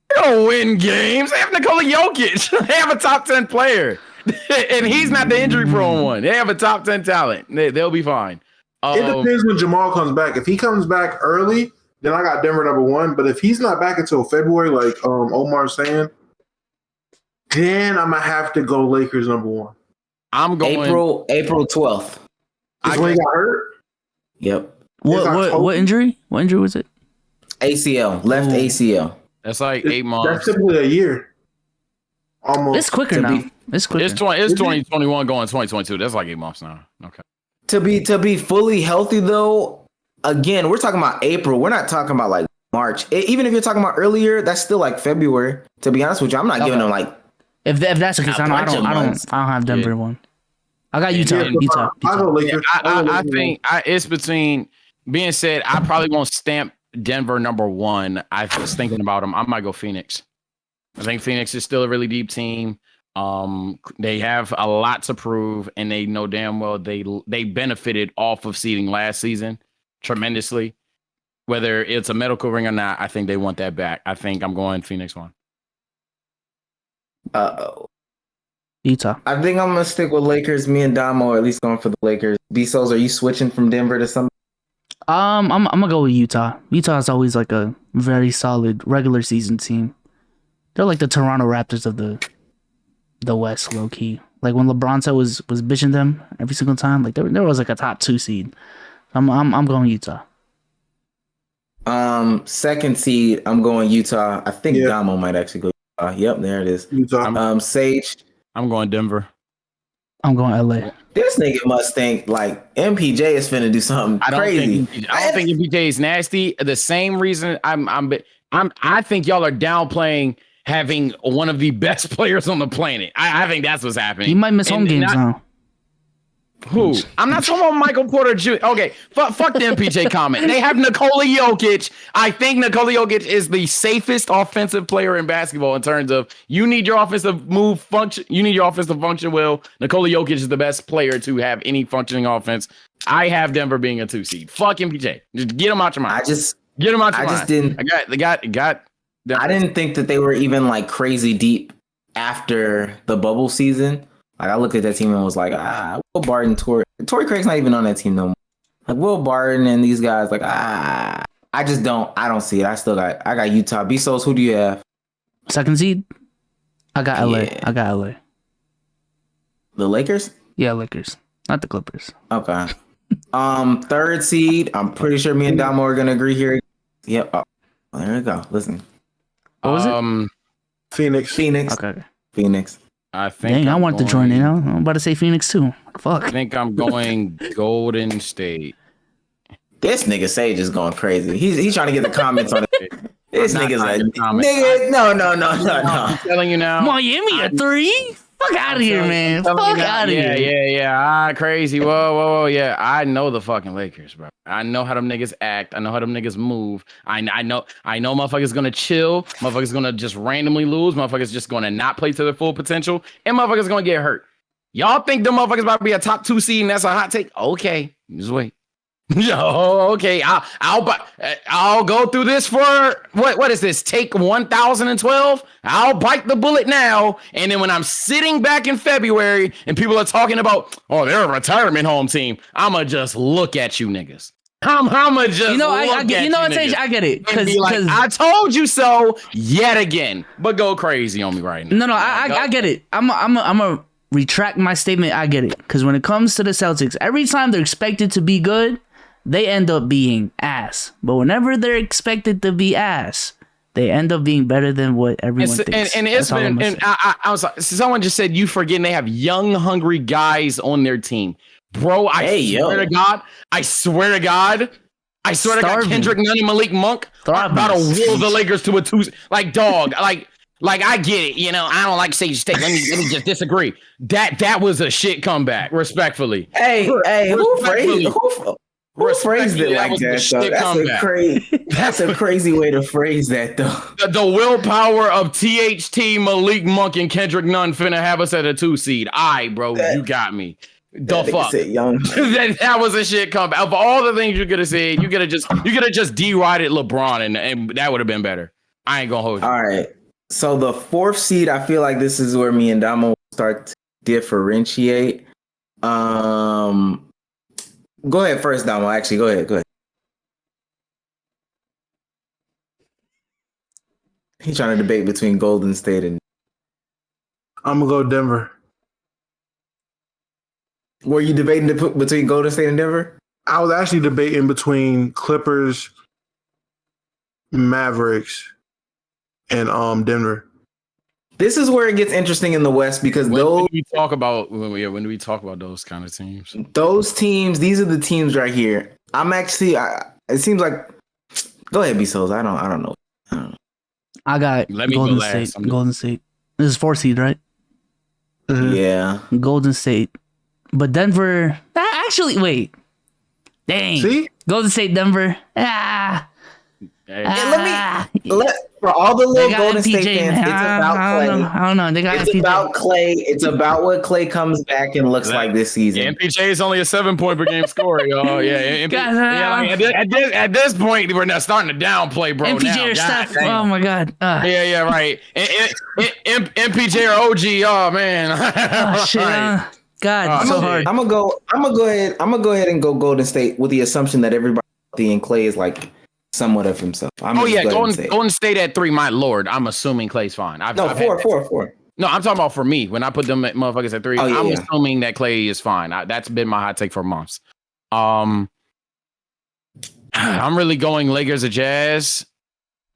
Speaker 4: They don't win games. They have Nikola Jokic. They have a top 10 player, and he's not the injury prone one. They have a top 10 talent. They'll be fine.
Speaker 5: It depends when Jamal comes back. If he comes back early, then I got Denver number 1. But if he's not back until February, like Omar's saying, then I'm gonna have to go Lakers number 1.
Speaker 4: I'm going
Speaker 1: April 12th.
Speaker 5: Is when he got hurt.
Speaker 1: Yep.
Speaker 2: What injury? What injury was it?
Speaker 1: ACL, left ACL.
Speaker 4: That's like 8 months.
Speaker 5: That's typically a year. Almost.
Speaker 2: It's quicker now. It's quicker.
Speaker 4: It's 2021 going 2022. That's like 8 months now. Okay.
Speaker 1: To be fully healthy though, again, we're talking about April. We're not talking about like March. Even if you're talking about earlier, that's still like February. To be honest with you, I'm not giving them like.
Speaker 2: If that's the case, I don't have Denver one. I got Utah. Utah.
Speaker 5: I go Lakers.
Speaker 4: I think it's between. Being said, I probably won't stamp Denver number 1. I was thinking about them. I might go Phoenix. I think Phoenix is still a really deep team. They have a lot to prove, and they know damn well they benefited off of seeding last season tremendously. Whether it's a medical ring or not, I think they want that back. I think I'm going Phoenix 1.
Speaker 2: Utah.
Speaker 1: I think I'm gonna stick with Lakers. Me and Damo are at least going for the Lakers. B-Souls, are you switching from Denver to something?
Speaker 2: I'm gonna go with Utah. Utah is always like a very solid regular season team. They're like the Toronto Raptors of the West, low key. Like when LeBron was bitching them every single time. Like there was like a top 2 seed. I'm going Utah.
Speaker 1: Second seed, I'm going Utah. I think Damo might actually go Utah. Yep, there it is.
Speaker 5: Utah.
Speaker 1: Sage.
Speaker 4: I'm going Denver.
Speaker 2: I'm going LA.
Speaker 1: This nigga must think like MPJ is finna do something crazy.
Speaker 4: I don't think MPJ is nasty. The same reason I think y'all are downplaying having one of the best players on the planet. I think that's what's happening.
Speaker 2: He might miss home games now.
Speaker 4: Who? I'm not talking about Michael Porter Jr. Okay, fuck the MPJ comment. They have Nikola Jokic. I think Nikola Jokic is the safest offensive player in basketball in terms of you need your offensive move function. You need your offense to function well. Nikola Jokic is the best player to have any functioning offense. I have Denver being a 2 seed. Fuck MPJ. Just get him out your mind. Get him out your mind.
Speaker 1: I didn't think that they were even like crazy deep after the bubble season. Like I looked at that team and was like, Will Barton, Torrey Craig's not even on that team no more. Like Will Barton and these guys, like I don't see it. I got Utah. B-Souls, who do you have?
Speaker 2: Second seed? I got LA. I got LA.
Speaker 1: The Lakers?
Speaker 2: Yeah, Lakers. Not the Clippers.
Speaker 1: Okay. Third seed, I'm pretty sure me and Damo are gonna agree here. Yep. Oh, there we go. Listen.
Speaker 2: What was it?
Speaker 5: Phoenix.
Speaker 2: Okay.
Speaker 1: Phoenix.
Speaker 4: I think.
Speaker 2: Dang, I want to join in. I'm about to say Phoenix too. Fuck.
Speaker 4: I think I'm going Golden State.
Speaker 1: This nigga Sage is going crazy. He's trying to get the comments on it. This nigga's like,
Speaker 4: nigga,
Speaker 1: no.
Speaker 4: I'm telling you now.
Speaker 2: Miami a 3? Fuck out of here, man. Fuck out of here.
Speaker 4: Yeah. Crazy. Whoa. Yeah, I know the fucking Lakers, bro. I know how them niggas act. I know how them niggas move. I know motherfuckers gonna chill. Motherfuckers gonna just randomly lose. Motherfuckers just gonna not play to their full potential. And motherfuckers gonna get hurt. Y'all think them motherfuckers about to be a top 2 seed and that's a hot take? Okay, just wait. Yo, okay. I'll go through this for what is this? Take 1012. I'll bite the bullet now, and then when I'm sitting back in February and people are talking about, oh, they're a retirement home team, I'ma just look at you niggas. I'ma just I
Speaker 2: get it because
Speaker 4: like, I told you so yet again, but go crazy on me right now.
Speaker 2: No, I get it. I'm a retract my statement. I get it because when it comes to the Celtics, every time they're expected to be good, they end up being ass. But whenever they're expected to be ass, they end up being better than what everyone thinks.
Speaker 4: And it's been. And I was like, someone just said you forgetting they have young, hungry guys on their team, bro. I swear to God, Kendrick Nunn and Malik Monk are about to will the Lakers to a 2. Like dog, like I get it. You know, I don't like Sage State. Let me just disagree. That was a shit comeback. Respectfully.
Speaker 1: Hey, who phrased it like that? That's a crazy way to phrase that, though.
Speaker 4: The willpower of THT, Malik Monk, and Kendrick Nunn finna have us at a 2 seed. Bro, you got me. The fuck? That was a shit comeback. Of all the things you could have said, you could have just derided LeBron, and that would have been better. I ain't gonna hold you.
Speaker 1: All right. So the 4th seed, I feel like this is where me and Damo start to differentiate. Go ahead first, Damo. Actually, go ahead. He's trying to debate between Golden State and.
Speaker 5: I'm gonna go Denver.
Speaker 1: Were you debating between Golden State and Denver?
Speaker 5: I was actually debating between Clippers, Mavericks, and Denver.
Speaker 1: This is where it gets interesting in the West because when do we talk about
Speaker 4: those kind of teams?
Speaker 1: Those teams, these are the teams right here. I'm actually. It seems like. Go ahead, B-Souls. I don't know.
Speaker 2: I got Golden State. Golden State. This is 4 seed, right?
Speaker 1: Mm-hmm. Yeah.
Speaker 2: Golden State. But Denver. Actually, wait. Dang.
Speaker 5: See?
Speaker 2: Golden State, Denver.
Speaker 1: For all the little Golden State fans, it's about Clay.
Speaker 2: I don't know.
Speaker 1: It's about Clay. It's about what Clay comes back and looks like this season.
Speaker 4: Yeah, MPJ is only a 7-point per game scorer, y'all. Yeah, at this point, we're not starting to downplay, bro.
Speaker 2: MPJ or Steph. Oh my God.
Speaker 4: Yeah, right. MPJ or OG. Oh man.
Speaker 2: Oh shit. God, so hard.
Speaker 1: I'm gonna go ahead and go Golden State with the assumption that everybody in Clay is like somewhat of himself.
Speaker 4: Golden State at 3. My lord, I'm assuming Clay's fine.
Speaker 1: Four.
Speaker 4: No, I'm talking about for me. When I put them motherfuckers at 3, I'm assuming that Clay is fine. That's been my hot take for months. I'm really going Lakers or Jazz.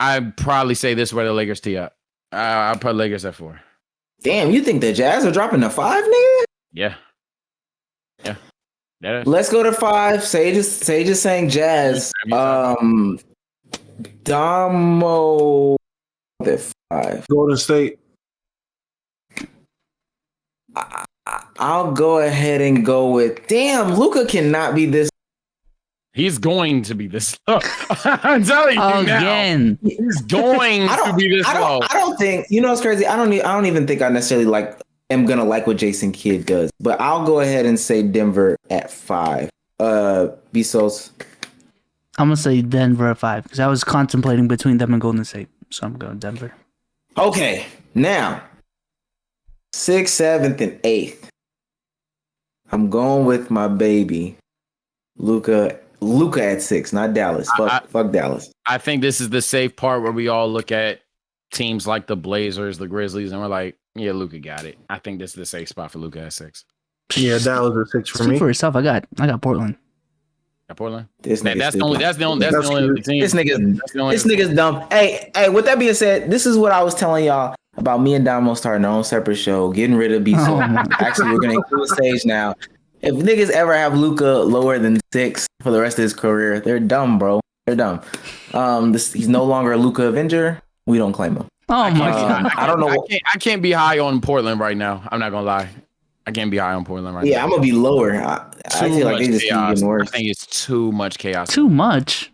Speaker 4: I'd probably say this is where the Lakers tee up. I'll put Lakers at 4.
Speaker 1: Damn, you think the Jazz are dropping to 5, nigga?
Speaker 4: Yeah.
Speaker 1: Let's go to 5. Sage is saying Jazz. Damo at 5.
Speaker 5: Golden State.
Speaker 1: I'll go ahead and go with. Damn, Luka cannot be this.
Speaker 4: He's going to be this low. I'm telling you again. Now. He's going to be this low.
Speaker 1: I don't think. You know what's crazy? I don't even think I necessarily am gonna like what Jason Kidd does, but I'll go ahead and say Denver at 5. Bezos.
Speaker 2: I'm gonna say Denver at 5 because I was contemplating between them and Golden State, so I'm going Denver.
Speaker 1: Okay, now 6th, 7th, and 8th. I'm going with my baby, Luka at 6, not Dallas. Fuck Dallas.
Speaker 4: I think this is the safe part where we all look at teams like the Blazers, the Grizzlies, and we're like, yeah, Luka got it. I think this is the safe spot for Luka at 6.
Speaker 5: Yeah, Dallas at 6 for me.
Speaker 2: Speak for yourself. I got Portland.
Speaker 4: Got Portland.
Speaker 1: That's
Speaker 4: the only team.
Speaker 1: This nigga's dumb. Hey, with that being said, this is what I was telling y'all about me and Damo starting our own separate show, getting rid of B-So. Actually, we're gonna include Sage now. If niggas ever have Luka lower than 6 for the rest of his career, they're dumb, bro. They're dumb. He's no longer a Luka Avenger. We don't claim him.
Speaker 2: Oh my God.
Speaker 1: I don't know.
Speaker 4: I can't be high on Portland right now. I'm not gonna lie. I can't be high on Portland right now.
Speaker 1: Yeah, I'm gonna be lower. I feel like they just keep getting worse.
Speaker 4: I think it's too much chaos.
Speaker 2: Too much?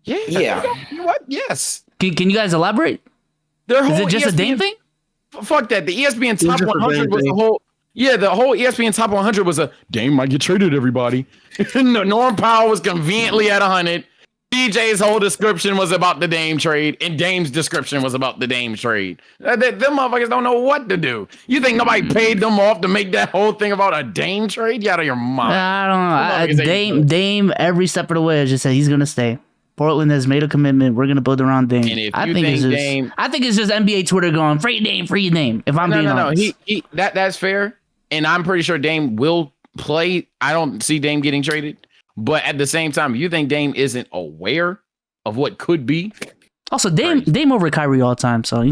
Speaker 1: Yeah.
Speaker 4: You know what? Yes.
Speaker 2: Can you guys elaborate? Is it just a Dame thing?
Speaker 4: Fuck that. The ESPN Top 100 was the whole. Yeah, the whole ESPN Top 100 was a Dame might get traded. Everybody. Norm Powell was conveniently at 100. DJ's whole description was about the Dame trade, and Dame's description was about the Dame trade. Them motherfuckers don't know what to do. You think nobody paid them off to make that whole thing about a Dame trade? You out of your mind.
Speaker 2: I don't know. Dame, every step of the way, has just said he's gonna stay. Portland has made a commitment. We're gonna build around Dame.
Speaker 4: And if I think
Speaker 2: it's just NBA Twitter going free Dame. If I'm being honest,
Speaker 4: that's fair, and I'm pretty sure Dame will play. I don't see Dame getting traded. But at the same time, you think Dame isn't aware of what could be?
Speaker 2: Also, Dame over Kyrie all the time. So, I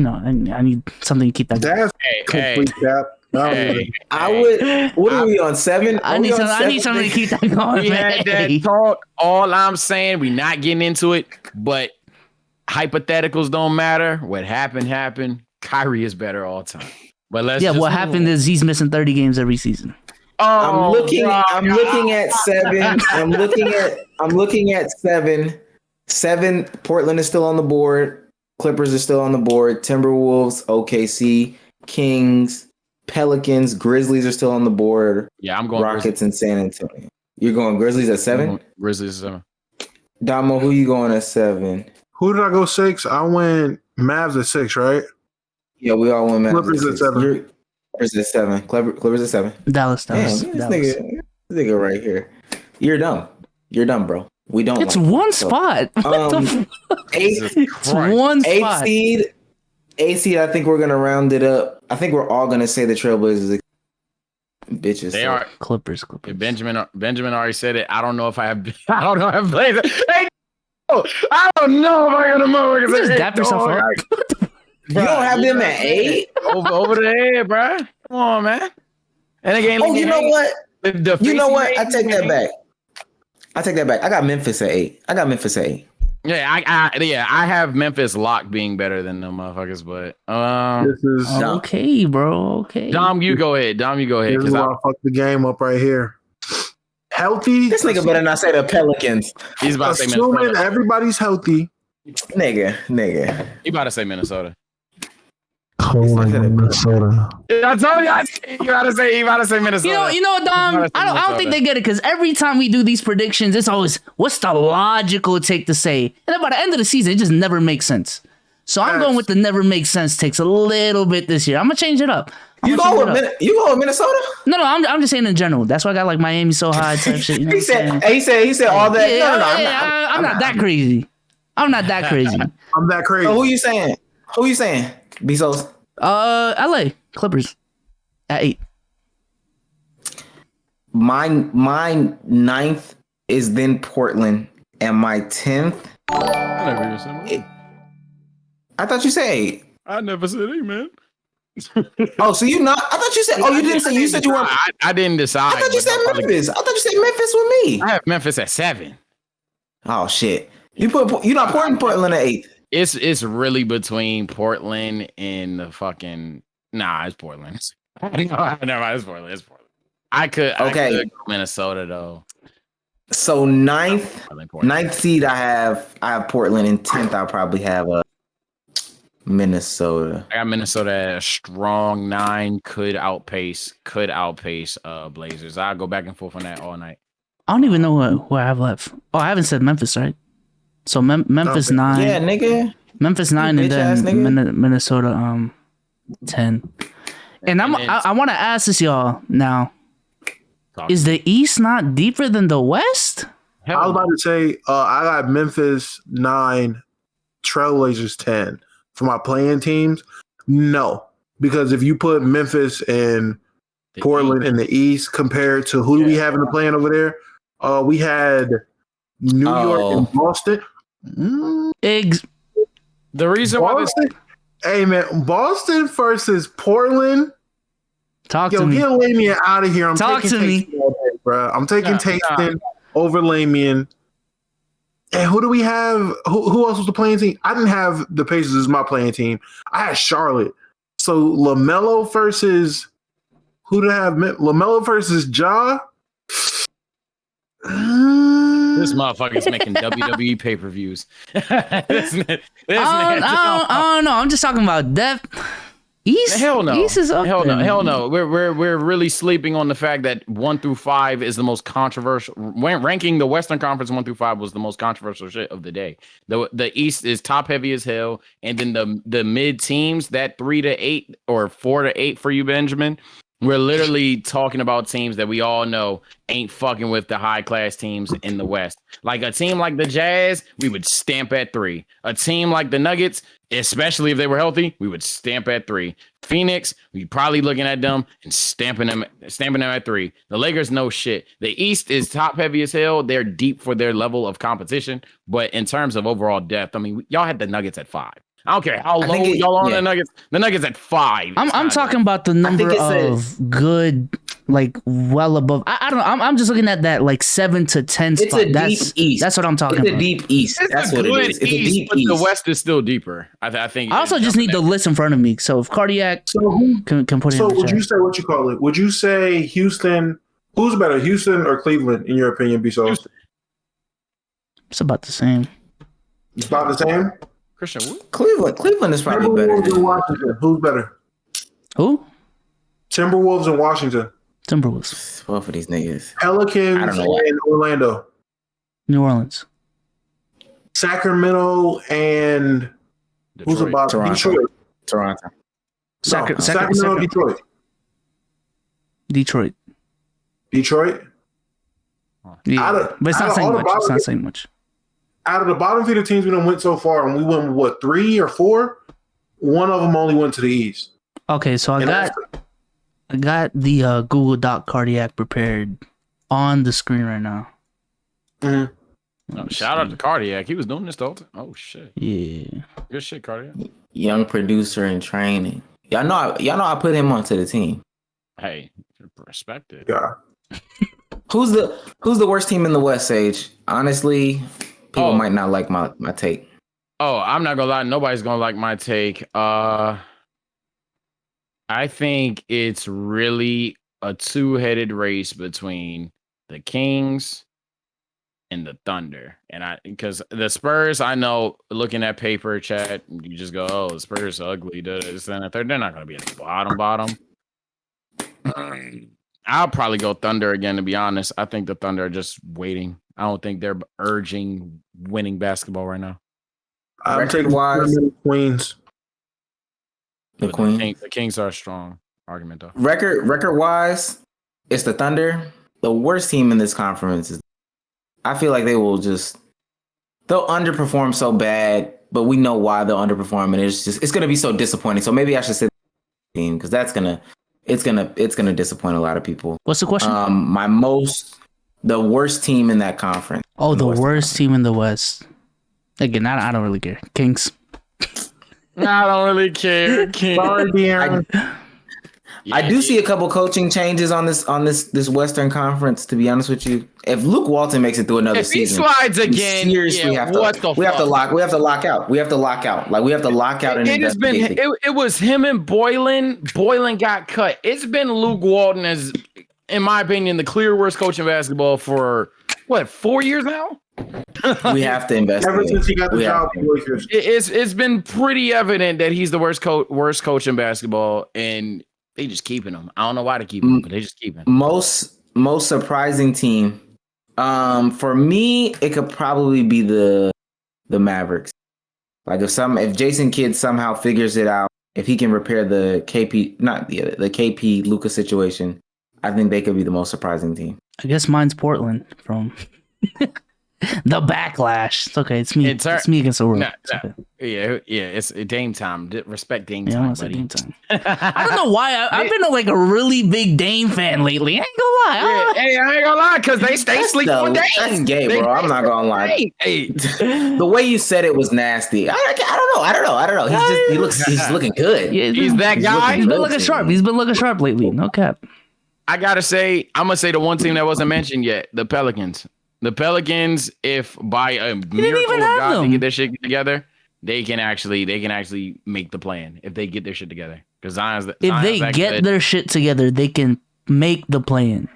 Speaker 2: need something to keep that going.
Speaker 5: That's complete cap.
Speaker 1: I would. What are we on 7?
Speaker 2: I need something to keep that going.
Speaker 4: We had that talk. All I'm saying, we not getting into it, but hypotheticals don't matter. What happened. Kyrie is better all the time. But
Speaker 2: what happened is he's missing 30 games every season.
Speaker 1: I'm looking at 7. I'm looking at 7. 7. Portland is still on the board. Clippers are still on the board. Timberwolves, OKC, Kings, Pelicans, Grizzlies are still on the board.
Speaker 4: Yeah, I'm going
Speaker 1: Rockets and San Antonio. You're going Grizzlies at 7?
Speaker 4: Grizzlies at 7.
Speaker 1: Damo, who you going at 7?
Speaker 5: Who did I go 6? I went Mavs at 6, right?
Speaker 1: Yeah, we all went Mavs.
Speaker 5: Clippers at 7.
Speaker 1: Clippers at 7. Clippers at 7.
Speaker 2: Dallas.
Speaker 1: Damn, this nigga right here. You're dumb. You're dumb, bro. We don't.
Speaker 2: It's
Speaker 1: like
Speaker 2: one spot. What the fuck? It's one spot.
Speaker 1: Eight seed. I think we're gonna round it up. I think we're all gonna say the Trailblazers. Bitches.
Speaker 4: They are
Speaker 2: Clippers.
Speaker 4: Benjamin already said it. I don't know if I have. I don't know if I have Blazers. Hey, I don't know if I got a motherfucker.
Speaker 2: Just dap yourself up.
Speaker 1: You don't have them at 8?
Speaker 4: Over the head, bro. Come on, man. And again,
Speaker 1: you know what? You know what? I take that back. I got Memphis at 8.
Speaker 4: Yeah, I have Memphis locked being better than them motherfuckers, but
Speaker 5: this is
Speaker 2: okay, bro. Okay.
Speaker 4: Dom, you go ahead.
Speaker 5: This is why I fucked the game up right here. Healthy.
Speaker 1: This nigga better not say the Pelicans.
Speaker 4: He's about to say
Speaker 5: Assuming
Speaker 4: Minnesota.
Speaker 5: everybody's healthy.
Speaker 1: Nigga.
Speaker 4: He about to say Minnesota.
Speaker 3: Cold like Minnesota.
Speaker 4: I told you. You about to say Minnesota.
Speaker 2: You know, Dom. I don't think they get it because every time we do these predictions, it's always what's the logical take to say, and then by the end of the season, it just never makes sense. So I'm going with the never makes sense takes a little bit this year. I'm gonna change it up.
Speaker 1: You go with Minnesota?
Speaker 2: No, I'm just saying in general. That's why I got like Miami so high type shit. You know
Speaker 1: he said all that.
Speaker 2: Yeah, I'm not that crazy. I'm that crazy.
Speaker 5: I'm that crazy.
Speaker 1: So who you saying? Bezos?
Speaker 2: LA Clippers at 8.
Speaker 1: My 9th is then Portland, and my 10th.
Speaker 4: I never even said
Speaker 1: I thought you said 8.
Speaker 4: I never said 8, man.
Speaker 1: Oh, so you not? I thought you said. Oh, you didn't say. You said you were.
Speaker 4: I didn't decide.
Speaker 1: I thought you said Memphis. I thought you said Memphis with me.
Speaker 4: I have Memphis at 7.
Speaker 1: Oh shit! You not putting Portland at 8.
Speaker 4: It's really between Portland and the fucking. Nah, it's Portland. Never mind, it's Portland. I could go Minnesota though.
Speaker 1: So 9th seed, I have Portland, and 10th I'll probably have Minnesota.
Speaker 4: I got Minnesota at a strong 9. Could outpace Blazers. I'll go back and forth on that all night.
Speaker 2: I don't even know who I have left. Oh, I haven't said Memphis, right? So Memphis 9.
Speaker 1: Yeah, nigga.
Speaker 2: Memphis 9 and then Minnesota 10. And I want to ask this y'all now. Is the East not deeper than the West?
Speaker 5: I was about to say I got Memphis 9, Trailblazers 10 for my playing teams. No, because if you put Memphis and Portland in the East compared to who do we have in the playing over there? We had New York and Boston.
Speaker 4: The reason why
Speaker 5: hey man, Boston versus Portland.
Speaker 2: Talk to me.
Speaker 5: Get Lamian out of here. I'm
Speaker 2: taking
Speaker 5: Taston all day, bro. I'm taking Taston over Lamian. And who do we have? Who else was the playing team? I didn't have the Pacers as my playing team. I had Charlotte. So LaMelo versus who did I have? LaMelo versus Ja.
Speaker 4: This motherfucker's making WWE pay-per-views. I
Speaker 2: don't know. I'm just talking about depth. East?
Speaker 4: Hell no.
Speaker 2: East is up
Speaker 4: Hell
Speaker 2: there.
Speaker 4: no. Hell no. We're really sleeping on the fact that 1 through 5 is the most controversial. When ranking the Western Conference 1 through 5 was the most controversial shit of the day. The East is top heavy as hell, and then the mid teams, that 3 to 8 or 4 to 8 for you, Benjamin. We're literally talking about teams that we all know ain't fucking with the high class teams in the West. Like a team like the Jazz, we would stamp at 3. A team like the Nuggets, especially if they were healthy, we would stamp at 3. Phoenix, we probably looking at them and stamping them at 3. The Lakers, no shit. The East is top heavy as hell. They're deep for their level of competition, but in terms of overall depth, I mean, y'all had the Nuggets at 5. I don't care how low y'all are on the Nuggets. The Nuggets at 5.
Speaker 2: I'm talking about the number of good, like well above. I don't know. I'm just looking at that like 7 to 10
Speaker 1: It's
Speaker 2: spot.
Speaker 1: a deep East.
Speaker 2: That's what I'm talking
Speaker 1: about.
Speaker 2: It's
Speaker 1: a deep East. That's what it is. It's a deep
Speaker 4: but
Speaker 1: East.
Speaker 4: The West is still deeper. I think.
Speaker 2: I also just need the list in front of me. So if Cardiac can put it.
Speaker 5: So
Speaker 2: in
Speaker 5: would you say what you call it? Would you say Houston? Who's better, Houston or Cleveland, in your opinion?
Speaker 2: It's about the same.
Speaker 5: It's about the same.
Speaker 4: Christian,
Speaker 1: Cleveland is probably better.
Speaker 5: And Washington. Who's better?
Speaker 2: Who?
Speaker 5: Timberwolves and Washington.
Speaker 2: Timberwolves.
Speaker 1: Both of these niggas.
Speaker 5: Pelicans and Orlando.
Speaker 2: New Orleans.
Speaker 5: Sacramento and who's about Detroit?
Speaker 1: Toronto.
Speaker 5: Sacramento, Detroit.
Speaker 2: Detroit.
Speaker 5: Detroit.
Speaker 2: Yeah, but it's not saying much. It's not saying much.
Speaker 5: Out of the bottom feeder teams we done went so far, and we went, what, 3 or 4? One of them only went to the East.
Speaker 2: Okay, so I got the Google Doc cardiac prepared on the screen right now.
Speaker 5: Mm-hmm.
Speaker 4: Oh, shout out to Cardiac. He was doing this the whole time. Oh shit.
Speaker 2: Yeah.
Speaker 4: Good shit, Cardiac.
Speaker 1: Young producer in training. Y'all know I put him onto the team.
Speaker 4: Hey, respect it.
Speaker 5: Yeah.
Speaker 1: Who's the worst team in the West, Sage? Honestly, people might not like my take.
Speaker 4: Oh, I'm not gonna lie. Nobody's gonna like my take. I think it's really a two-headed race between the Kings and the Thunder. And because the Spurs, I know, looking at paper chat, you just go, oh, the Spurs are ugly. They're not gonna be at the bottom. I'll probably go Thunder again, to be honest. I think the Thunder are just waiting. I don't think they're urging winning basketball right now.
Speaker 5: I'm taking Queens.
Speaker 1: The Queens.
Speaker 4: The Kings are a strong argument, though.
Speaker 1: Record wise, it's the Thunder. The worst team in this conference is. I feel like they'll underperform so bad, but we know why they'll underperform, and it's gonna be so disappointing. So maybe I should say the team because it's gonna disappoint a lot of people.
Speaker 2: What's the question?
Speaker 1: The worst team in that conference.
Speaker 2: Oh, the worst team in the West. Again, I don't really care. Kings.
Speaker 4: I don't really care.
Speaker 5: Sorry, De'Aaron.
Speaker 1: I do see a couple coaching changes on this Western Conference. To be honest with you, if Luke Walton makes it through another season,
Speaker 4: if he slides again,
Speaker 1: we have to lock out. We have to lock out. Like we have to lock out.
Speaker 4: It was him and Boylan. Boylan got cut. It's been Luke Walton as, in my opinion, the clear worst coach in basketball for 4 years now.
Speaker 1: We have to invest.
Speaker 5: Ever since he got the job,
Speaker 4: it's been pretty evident that he's the worst coach in basketball, and they just keeping him. I don't know why they keep him, but they just keep him.
Speaker 1: Most surprising team, for me, it could probably be the Mavericks. Like if Jason Kidd somehow figures it out, if he can repair the KP Luka situation, I think they could be the most surprising team.
Speaker 2: I guess mine's Portland from the backlash. It's okay. It's me. It's me against the world. Okay.
Speaker 4: Yeah. It's Dame time. Respect Dame time, buddy.
Speaker 2: Dame time. I don't know why. I've been like a really big Dame fan lately. I ain't gonna lie.
Speaker 4: I ain't gonna lie because they sleep on Dame.
Speaker 1: That's gay, bro. I'm not gonna lie. The way you said it was nasty. I don't know. He's looking good.
Speaker 2: Yeah,
Speaker 4: he's that guy.
Speaker 2: He's been looking sharp. He's been looking sharp lately. No cap.
Speaker 4: I'm gonna say the one team that wasn't mentioned yet, the Pelicans. The Pelicans, if by a miracle of God they get their shit together, they can actually make the plan if they get their shit together. Because
Speaker 2: if they get their shit together, they can make the plan.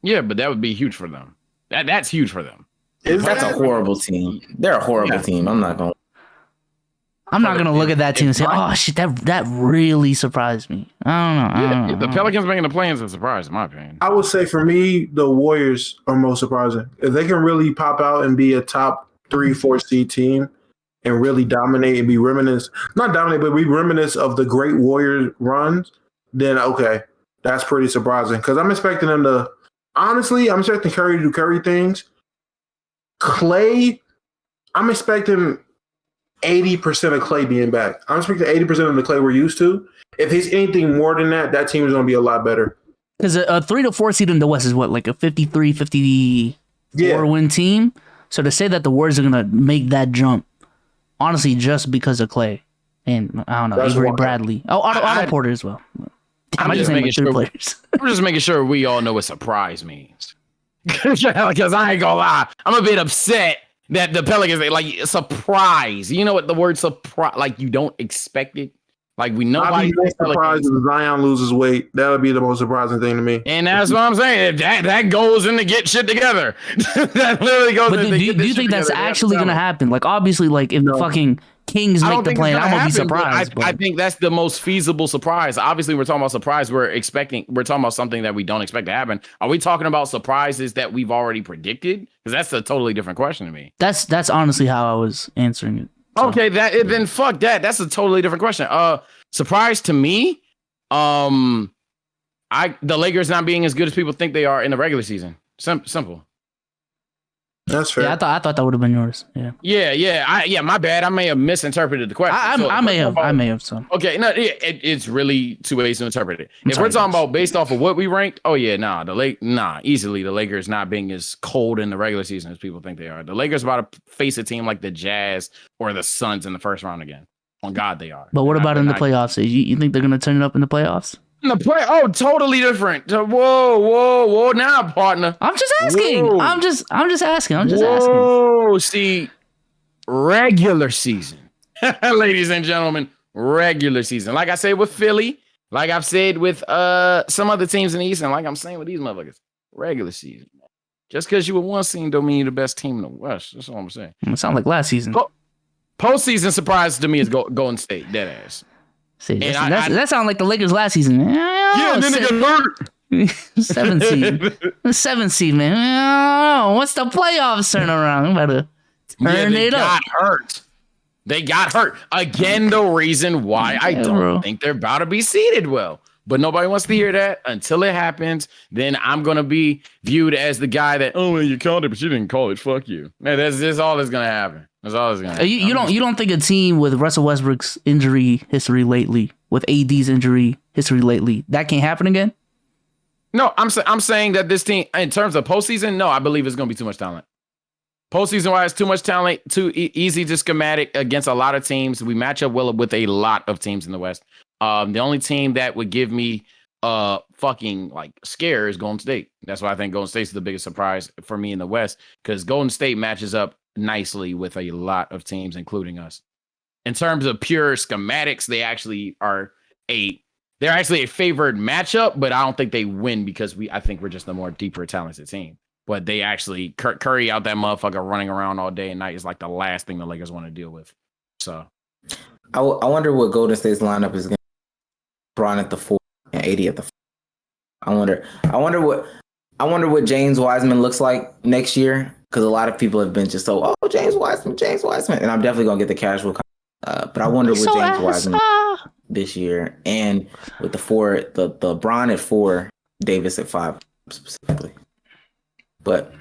Speaker 4: Yeah, but that would be huge for them. That's huge for them.
Speaker 1: That's a horrible team. They're a horrible team. I'm not gonna look at that team and say, "Oh shit, that really surprised me." I don't know.
Speaker 4: The Pelicans making the plans is a surprise, in my opinion.
Speaker 5: I would say for me, the Warriors are most surprising. If they can really pop out and be a top 3-4 seed team and really dominate and be reminiscent of the great Warriors runs, then okay, that's pretty surprising. Because I'm expecting them to, honestly, I'm expecting Curry to do Curry things. Clay, I'm expecting 80% of Clay being back. I'm expecting 80% of the Clay we're used to. If he's anything more than that, that team is going to be a lot better.
Speaker 2: Because a 3-4 seed in the West is what, like a 53, 54 win team? So to say that the Warriors are going to make that jump, honestly, just because of Clay and, I don't know, Avery Bradley. Oh, Otto Porter as well.
Speaker 4: I'm just making sure we all know what surprise means. Because I ain't gonna lie, I'm a bit upset that the Pelicans, they like surprise. You know what the word surprise, like you don't expect it. Like we know.
Speaker 5: I'd be surprised if Zion loses weight. That would be the most surprising thing to me.
Speaker 4: And that's what I'm saying. That goes in to get shit together. That literally goes.
Speaker 2: But do you think that's actually gonna happen? Like obviously, like if the fucking Kings make the plan, I'm gonna be surprised.
Speaker 4: I think that's the most feasible surprise. Obviously, we're talking about surprise. We're talking about something that we don't expect to happen. Are we talking about surprises that we've already predicted? Because that's a totally different question to me.
Speaker 2: That's honestly how I was answering it.
Speaker 4: So. Okay, then fuck that. That's a totally different question. Surprise to me, the Lakers not being as good as people think they are in the regular season. Simple.
Speaker 5: That's fair.
Speaker 2: Yeah, I thought that would have been yours. Yeah.
Speaker 4: Yeah. My bad. I may have misinterpreted the question.
Speaker 2: I may have. So
Speaker 4: okay, no, it's really two ways to interpret it. If we're talking about based off of what we ranked, easily the Lakers not being as cold in the regular season as people think they are. The Lakers about to face a team like the Jazz or the Suns in the first round again. On God, they are.
Speaker 2: But what about in the playoffs? You think they're gonna turn it up in the playoffs?
Speaker 4: In the play, totally different. Whoa, now, partner.
Speaker 2: I'm just asking.
Speaker 4: Whoa.
Speaker 2: I'm just asking.
Speaker 4: Whoa, see, regular season, ladies and gentlemen, regular season. Like I said with Philly, like I've said with some other teams in the East, and like I'm saying with these motherfuckers, regular season. Just because you were one seed don't mean you're the best team in the West. That's all I'm saying.
Speaker 2: It sounds like last season.
Speaker 4: Postseason surprise to me is Golden State, dead ass.
Speaker 2: See, that sounds like the Lakers last season.
Speaker 4: Yeah, and then they get hurt.
Speaker 2: 7th seed, man. What's the playoffs turn around? I'm about to turn it up.
Speaker 4: They got hurt. Again, the reason why I don't think they're about to be seeded well. But nobody wants to hear that until it happens. Then I'm going to be viewed as the guy that, well, you called it, but you didn't call it. Fuck you. Man, that's all that's going to happen. That's all that's going to happen.
Speaker 2: You don't think a team with Russell Westbrook's injury history lately, with AD's injury history lately, that can't happen again?
Speaker 4: No, I'm saying that this team, in terms of postseason, no, I believe it's going to be too much talent. Postseason wise, too much talent, too easy to schematic against a lot of teams. We match up well with a lot of teams in the West. The only team that would give me fucking like scare is Golden State. That's why I think Golden State's the biggest surprise for me in the West, because Golden State matches up nicely with a lot of teams, including us. In terms of pure schematics, they're actually a favored matchup, but I don't think they win because I think we're just a more deeper talented team. But they actually Curry out that motherfucker running around all day and night is like the last thing the Lakers want to deal with. So
Speaker 1: I wonder what Golden State's lineup is going to be. Bron at the 4 and 80 at the 4. I wonder what James Wiseman looks like next year, because a lot of people have been just James Wiseman, and I'm definitely gonna get the casual. But I wonder what James Wiseman this year, and with the 4, the Bron at 4, Davis at 5 specifically. But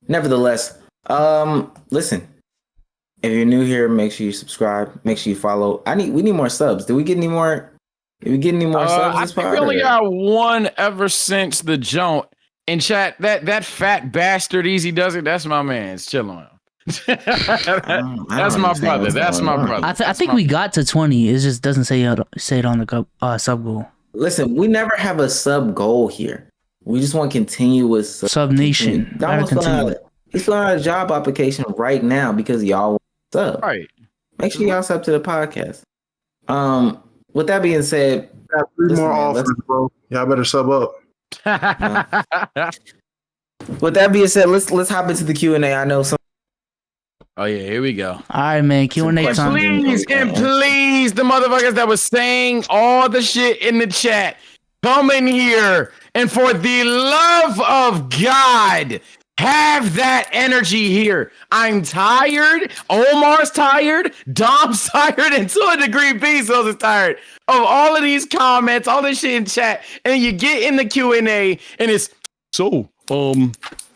Speaker 1: nevertheless, listen. If you're new here, make sure you subscribe. Make sure you follow. We need more subs. Did we get any more? Did we get any more subs?
Speaker 4: I think we only got one ever since the jump. In chat, that fat bastard Easy Does It. That's my man. It's chilling. That's my brother. That's my brother.
Speaker 2: I think we got to 20. It just doesn't say it on the sub goal.
Speaker 1: Listen, we never have a sub goal here. We just want continuous
Speaker 2: sub nation.
Speaker 1: He's filling out a job application right now because y'all want sub.
Speaker 4: Right.
Speaker 1: Make sure y'all sub to the podcast. With that being said,
Speaker 5: got 3 more offers, bro. Y'all better sub up.
Speaker 1: With that being said, let's hop into the Q&A. I know some.
Speaker 4: Oh yeah, here we go.
Speaker 2: All right, man. Q&A time.
Speaker 4: Please the motherfuckers that was saying all the shit in the chat, come in here and for the love of God, have that energy here. I'm tired. Omar's tired. Dom's tired. And to a degree, Bezos is tired of all of these comments, all this shit in chat. And you get in the Q&A and it's, so, do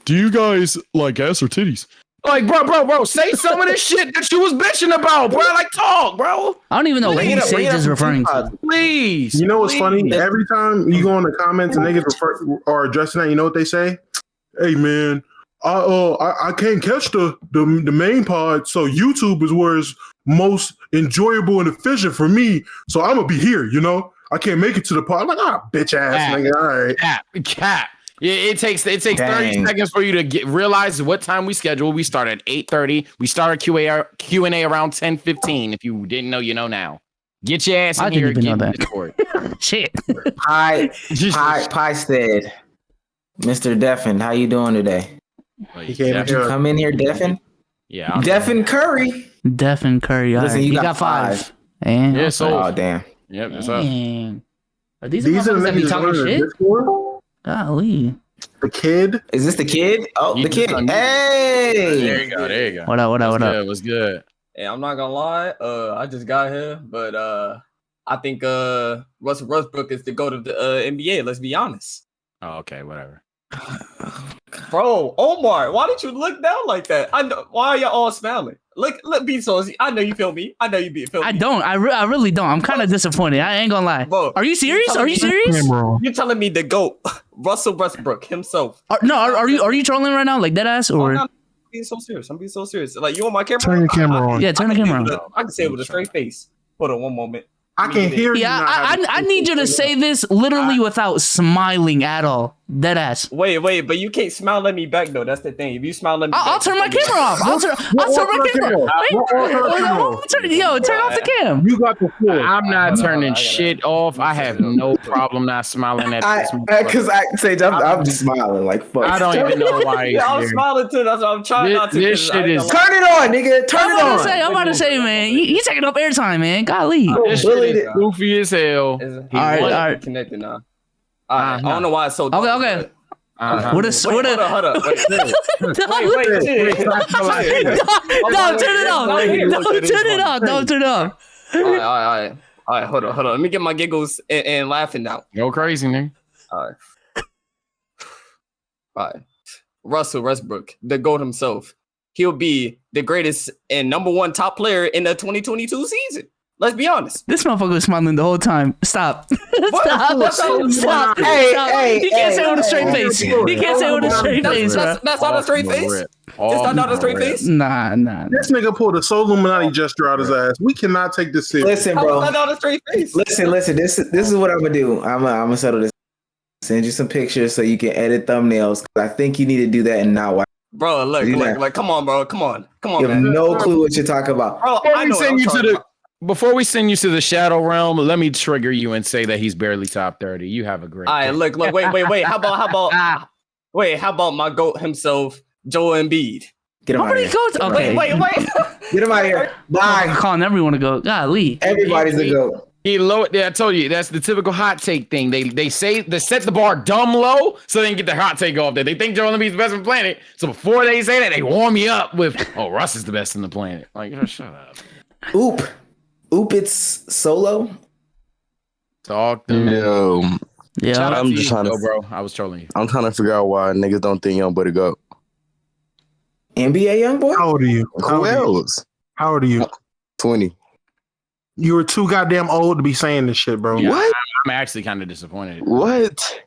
Speaker 4: you guys like ass or titties? Like, bro, say some of this shit that you was bitching about, bro. Like, talk, bro.
Speaker 2: I don't even know what he Sage is referring to.
Speaker 4: Please.
Speaker 5: You know what's funny? Every time you go in the comments and niggas are addressing that, you know what they say? Hey, man, I can't catch the main pod, so YouTube is where it's most enjoyable and efficient for me. So I'm gonna be here, you know. I can't make it to the pod. I'm like, bitch ass nigga. All right.
Speaker 4: Cap. Yeah, it takes 30 seconds for you to realize what time we schedule. We start at 8:30. We start our Q&A around 10:15. If you didn't know, you know now. Get your ass in here.
Speaker 2: I didn't even know that. Shit.
Speaker 1: Hi said, Mr. Deffin, how you doing today? Did you come in here, Deffin?
Speaker 4: Yeah.
Speaker 1: Deffin Curry.
Speaker 2: Deffin Curry.
Speaker 1: Listen, you got 5.
Speaker 2: And
Speaker 4: yeah, so
Speaker 1: oh damn.
Speaker 4: Yep, that's up.
Speaker 2: Are these the that be talking shit? Golly.
Speaker 5: The kid?
Speaker 1: Is this the kid? Oh, the kid. Hey!
Speaker 4: There you go.
Speaker 2: What up?
Speaker 4: What's good?
Speaker 6: Hey, I'm not gonna lie. I just got here, but I think Russell Westbrook is the GOAT of the NBA. Let's be honest.
Speaker 4: Oh, okay, whatever.
Speaker 6: Bro, Omar, why did you look down like that? I know. Why are y'all all smiling? Look, be so. I know you feel me. I know you feel me.
Speaker 2: I don't. I really don't. I'm kind of disappointed. I ain't gonna lie.
Speaker 6: Bro,
Speaker 2: are you serious? Are you serious?
Speaker 6: You're telling me the GOAT, Russell Westbrook himself.
Speaker 2: Are you trolling right now, like dead ass, or?
Speaker 6: I'm being so serious. I'm being so serious. Like, you on my camera?
Speaker 3: Turn your camera on.
Speaker 2: Yeah, turn the camera on.
Speaker 6: I can say it with a straight face. Hold on one moment.
Speaker 5: I can hear you.
Speaker 2: Yeah, I need you to say this literally without smiling at all. Dead ass.
Speaker 6: Wait, but you can't smile at me back though. That's the thing. If you smile at me,
Speaker 2: I'll turn my camera off. I'll turn my camera off. Turn off the cam.
Speaker 5: You got the floor.
Speaker 4: I'm not turning shit off. I have no problem not smiling at this.
Speaker 1: Because I'm just smiling like fuck.
Speaker 4: I don't even know why.
Speaker 6: Yeah, I'm smiling too. That's what I'm trying not to.
Speaker 4: This shit is.
Speaker 1: Turn it on, nigga. Turn it on.
Speaker 2: I'm about to say, man, you taking up airtime, man. Golly.
Speaker 4: This shit is goofy as hell.
Speaker 6: All
Speaker 2: right.
Speaker 6: Connected now. I don't know why it's so.
Speaker 2: Okay. What a
Speaker 6: Hold up. Wait, shit.
Speaker 2: Don't turn it off. Don't turn it off.
Speaker 6: All right. Hold on. Let me get my giggles and laughing now.
Speaker 4: Go crazy, nigga.
Speaker 6: All right. Russell Westbrook, the GOAT himself. He'll be the greatest and number one top player in the 2022 season. Let's be honest.
Speaker 2: This motherfucker was smiling the whole time. Stop. Stop.
Speaker 1: Hey.
Speaker 2: You can't say it with a straight face. You can't say it with a straight face, bro.
Speaker 6: That's not a straight face. It's not a straight face.
Speaker 2: Nah.
Speaker 5: This nigga pulled a Soul Illuminati gesture out his ass. We cannot take this serious.
Speaker 1: Listen, bro.
Speaker 6: That's not a straight face.
Speaker 1: Listen. This is what I'm gonna do. I'm gonna settle this. Send you some pictures so you can edit thumbnails. I think you need to do that and not watch.
Speaker 6: Bro, look, come on, bro. Come on,
Speaker 1: You have
Speaker 6: man.
Speaker 1: no clue what you're talking about.
Speaker 6: Bro,
Speaker 4: Before we send you to the Shadow Realm, let me trigger you and say that he's barely top 30. You have a great.
Speaker 6: All right, look, wait. How about my GOAT himself, Joel Embiid?
Speaker 1: Get him out of here.
Speaker 2: Okay.
Speaker 6: Wait.
Speaker 1: Get him out of here. Bye.
Speaker 2: Calling everyone to go. Golly.
Speaker 1: Everybody's a goat.
Speaker 4: He low. Yeah, I told you that's the typical hot take thing. They say they set the bar dumb low so they can get their hot take off there. They think Joel Embiid's the best on the planet, so before they say that, they warm you up with, "Oh, Russ is the best on the planet." Like, shut up.
Speaker 1: Oop, it's solo.
Speaker 4: Talk to me.
Speaker 7: Yo,
Speaker 2: Yeah.
Speaker 7: I'm just trying to,
Speaker 4: bro. I was trolling you.
Speaker 7: I'm trying to figure out why niggas don't think young boy to go.
Speaker 1: NBA young boy.
Speaker 5: How old are you?
Speaker 7: Who else?
Speaker 5: How old are you?
Speaker 7: 20.
Speaker 5: You were too goddamn old to be saying this shit, bro.
Speaker 4: Yeah,
Speaker 7: What?
Speaker 4: I'm actually kind of disappointed.
Speaker 7: What?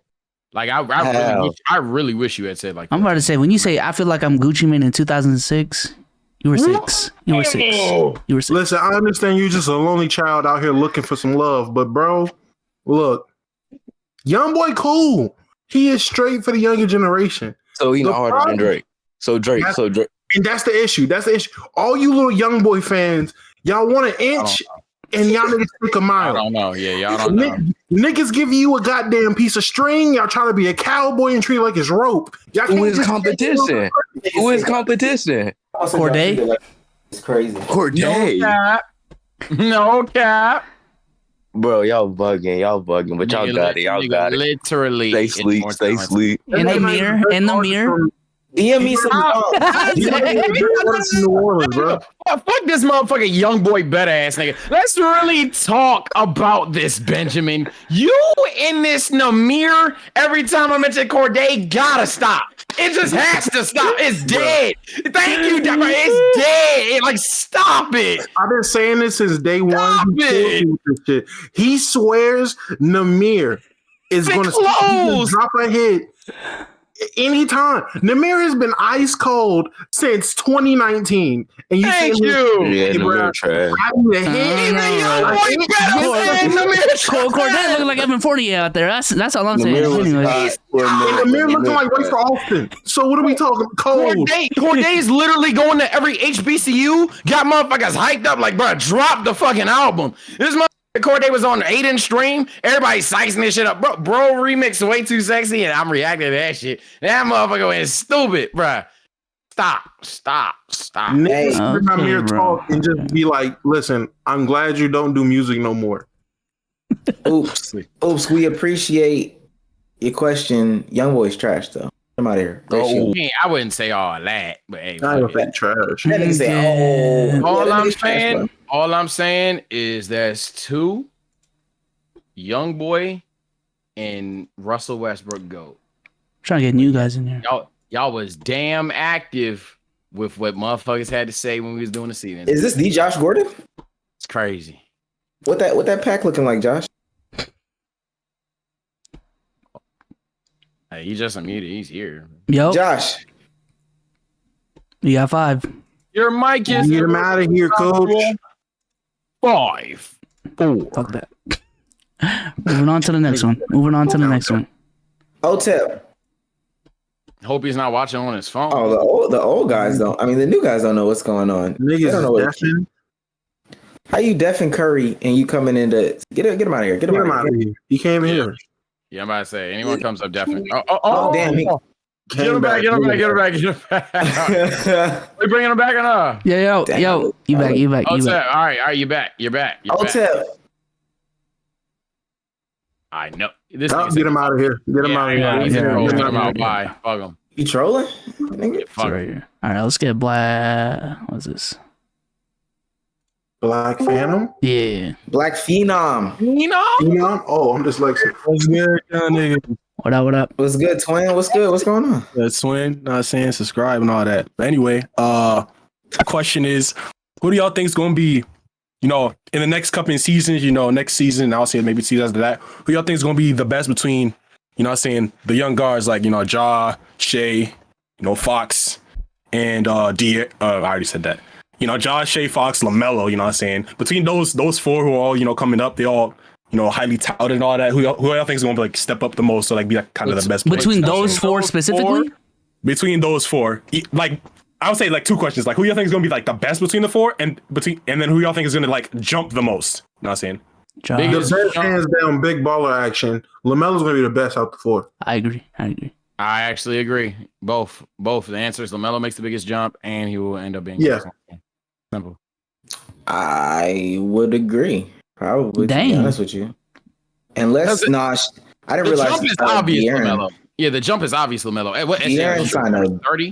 Speaker 4: Like I really wish you had said like.
Speaker 2: I'm about to say, when you say I feel like I'm Gucci Mane in 2006, you were 6. You were 6. You were 6.
Speaker 5: Listen, I understand you're just a lonely child out here looking for some love, but bro, look, young boy, cool. He is straight for the younger generation.
Speaker 7: So he not harder than Drake. So Drake.
Speaker 5: And that's the issue. All you little young boy fans, y'all want an inch, and y'all niggas take a mile.
Speaker 4: I don't know. Yeah, y'all don't know.
Speaker 5: Niggas give you a goddamn piece of string. Y'all trying to be a cowboy and treat it like it's rope. Y'all
Speaker 7: Who is competition? Who is competition?
Speaker 2: Corday?
Speaker 1: It's crazy.
Speaker 7: Corday.
Speaker 4: No cap.
Speaker 7: Bro, y'all bugging, but y'all got it. Y'all got it.
Speaker 4: Literally.
Speaker 7: Stay sleep.
Speaker 2: In the mirror.
Speaker 1: DM me some.
Speaker 5: New Orleans, bro.
Speaker 4: Fuck this motherfucking young boy better ass nigga. Let's really talk about this, Benjamin. You in this Namir, every time I mention Corday, gotta stop. It just has to stop. It's dead. Thank you, Deborah. It's dead. Like, stop it.
Speaker 5: I've been saying this since day one.
Speaker 4: Stop it.
Speaker 5: He swears Namir is going to drop a hit anytime. Namir has been ice cold since 2019. And you
Speaker 4: Thank you.
Speaker 7: Yeah, Namir trash.
Speaker 2: Corday looking like Evan Fournier out there. That's all I'm saying.
Speaker 5: Namir looking like Ray for Austin. So what are we talking? Cold.
Speaker 4: Corday is literally going to every HBCU, got motherfuckers hyped up like, bro, drop the fucking album. This motherfucker Corday was on the 8-inch stream. Everybody psyching this shit up. Bro remix Way Too Sexy, and I'm reacting to that shit. That motherfucker went stupid, bro. Stop.
Speaker 5: Niggas come here talk and just be like, listen, I'm glad you don't do music no more.
Speaker 1: Oops. We appreciate your question. Young boy's trash though. I'm out of here.
Speaker 4: I wouldn't say all that, but hey,
Speaker 5: trash.
Speaker 1: That nigga say,
Speaker 4: all I'm saying is there's 2 young boy and Russell Westbrook GOAT.
Speaker 2: Trying to get new guys in here.
Speaker 4: Y'all was damn active with what motherfuckers had to say when we was doing the season.
Speaker 1: Is this the Josh Gordon?
Speaker 4: It's crazy.
Speaker 1: What that pack looking like, Josh?
Speaker 4: Hey, he just unmuted. He's here.
Speaker 2: Yo,
Speaker 1: Josh.
Speaker 2: You got 5.
Speaker 4: Your mic is.
Speaker 5: Get him out of here, coach.
Speaker 4: 5, 4.
Speaker 2: Fuck that. Moving on to the next one.
Speaker 1: OTEP.
Speaker 4: Hope he's not watching on his phone.
Speaker 1: Oh, the old guys don't. I mean, the new guys don't know what's going on.
Speaker 5: Niggas
Speaker 1: don't know
Speaker 5: is deafing.
Speaker 1: How you deafing Curry and you coming into get him out of here? Get him out of here.
Speaker 5: He came here.
Speaker 4: Yeah, I'm about to say anyone comes up definitely.
Speaker 1: Damn.
Speaker 4: Get him back. We bringing him back or not?
Speaker 2: Yo, you back.
Speaker 4: All right, you back. You're back.
Speaker 1: OTEP.
Speaker 4: I know.
Speaker 5: Get him out of here. Get him out of here.
Speaker 4: Get him out. Bye. Fuck him.
Speaker 1: You trolling?
Speaker 4: Fuck
Speaker 2: Right here. All right, let's get Black. What's this?
Speaker 5: Black Phantom?
Speaker 2: Yeah.
Speaker 1: Black Phenom.
Speaker 5: Phenom? Oh, I'm dyslexic.
Speaker 3: What's good, young nigga?
Speaker 2: What up?
Speaker 1: What's good, twin? What's good? What's going on?
Speaker 3: That's Swin. Not saying subscribe and all that. But anyway, the question is, who do y'all think is going to be, in the next couple of seasons, next season, I'll say maybe season after that, who y'all think is going to be the best between, the young guards like, Ja, Shea, Fox, and I already said that. Ja, Shea, Fox, LaMelo, between those 4 who are all, coming up, they all, highly touted and all that. Who y'all think is going to like step up the most or like be like, kind of the best player?
Speaker 2: Between those 4 specifically?
Speaker 3: Between those 4, like I would say like 2 questions. Like who y'all think is going to be like the best between the 4 and then who y'all think is going to like jump the most? You know what I'm saying?
Speaker 5: The best hands down big baller action. LaMelo's going to be the best out the 4.
Speaker 2: I agree.
Speaker 4: I actually agree. Both. The answers. LaMelo makes the biggest jump and he will end up being simple.
Speaker 1: I would agree. Probably. To be honest with you. Unless I didn't realize
Speaker 4: jump is obvious, LaMelo. Yeah, the jump is obvious, LaMelo. Hey,
Speaker 1: De'Aaron signed a
Speaker 4: 30?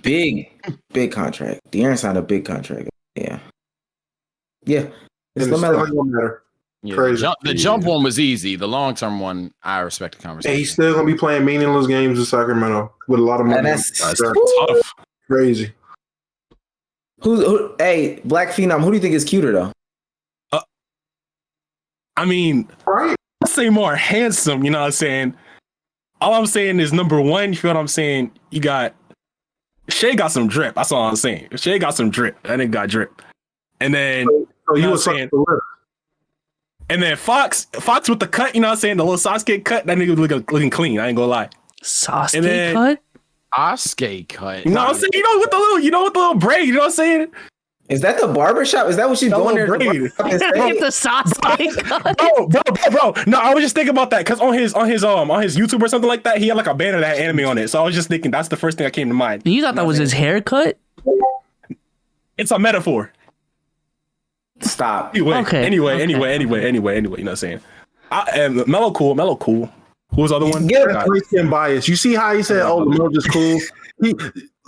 Speaker 1: big contract. De'Aaron signed a big contract. Yeah. It's LaMelo.
Speaker 4: Yeah, crazy. The jump one was easy. The long term one, I respect the conversation.
Speaker 5: And he's still gonna be playing meaningless games in Sacramento with a lot of money.
Speaker 1: That's
Speaker 5: tough. Crazy.
Speaker 1: Hey, Black Phenom, who do you think is cuter though?
Speaker 3: I mean,
Speaker 5: right?
Speaker 3: I'd say more handsome, you know what I'm saying? All I'm saying is number 1, you feel what I'm saying? You got Shea got some drip. That's all I'm saying. Shea got some drip. That nigga got drip. And then
Speaker 5: so you was saying,
Speaker 3: and then Fox with the cut, you know what I'm saying? The little Sasuke cut, that nigga looking clean. I ain't gonna lie.
Speaker 2: Sasuke cut?
Speaker 4: Sasuke cut.
Speaker 3: You know what I'm saying? With the little braid, you know what I'm saying?
Speaker 1: Is that the barbershop? Is that what she's going there?
Speaker 2: Get the Sasuke cut.
Speaker 3: Bro. No, I was just thinking about that because on his YouTube or something like that, he had like a banner that had anime on it. So I was just thinking that's the first thing that came to mind.
Speaker 2: You thought that was his haircut?
Speaker 3: It's a metaphor.
Speaker 1: Stop.
Speaker 3: Anyway. You know what I'm saying? Mellow cool. Who was the other one?
Speaker 5: Get a skin bias. You see how he said, "Oh, Lamelo just cool."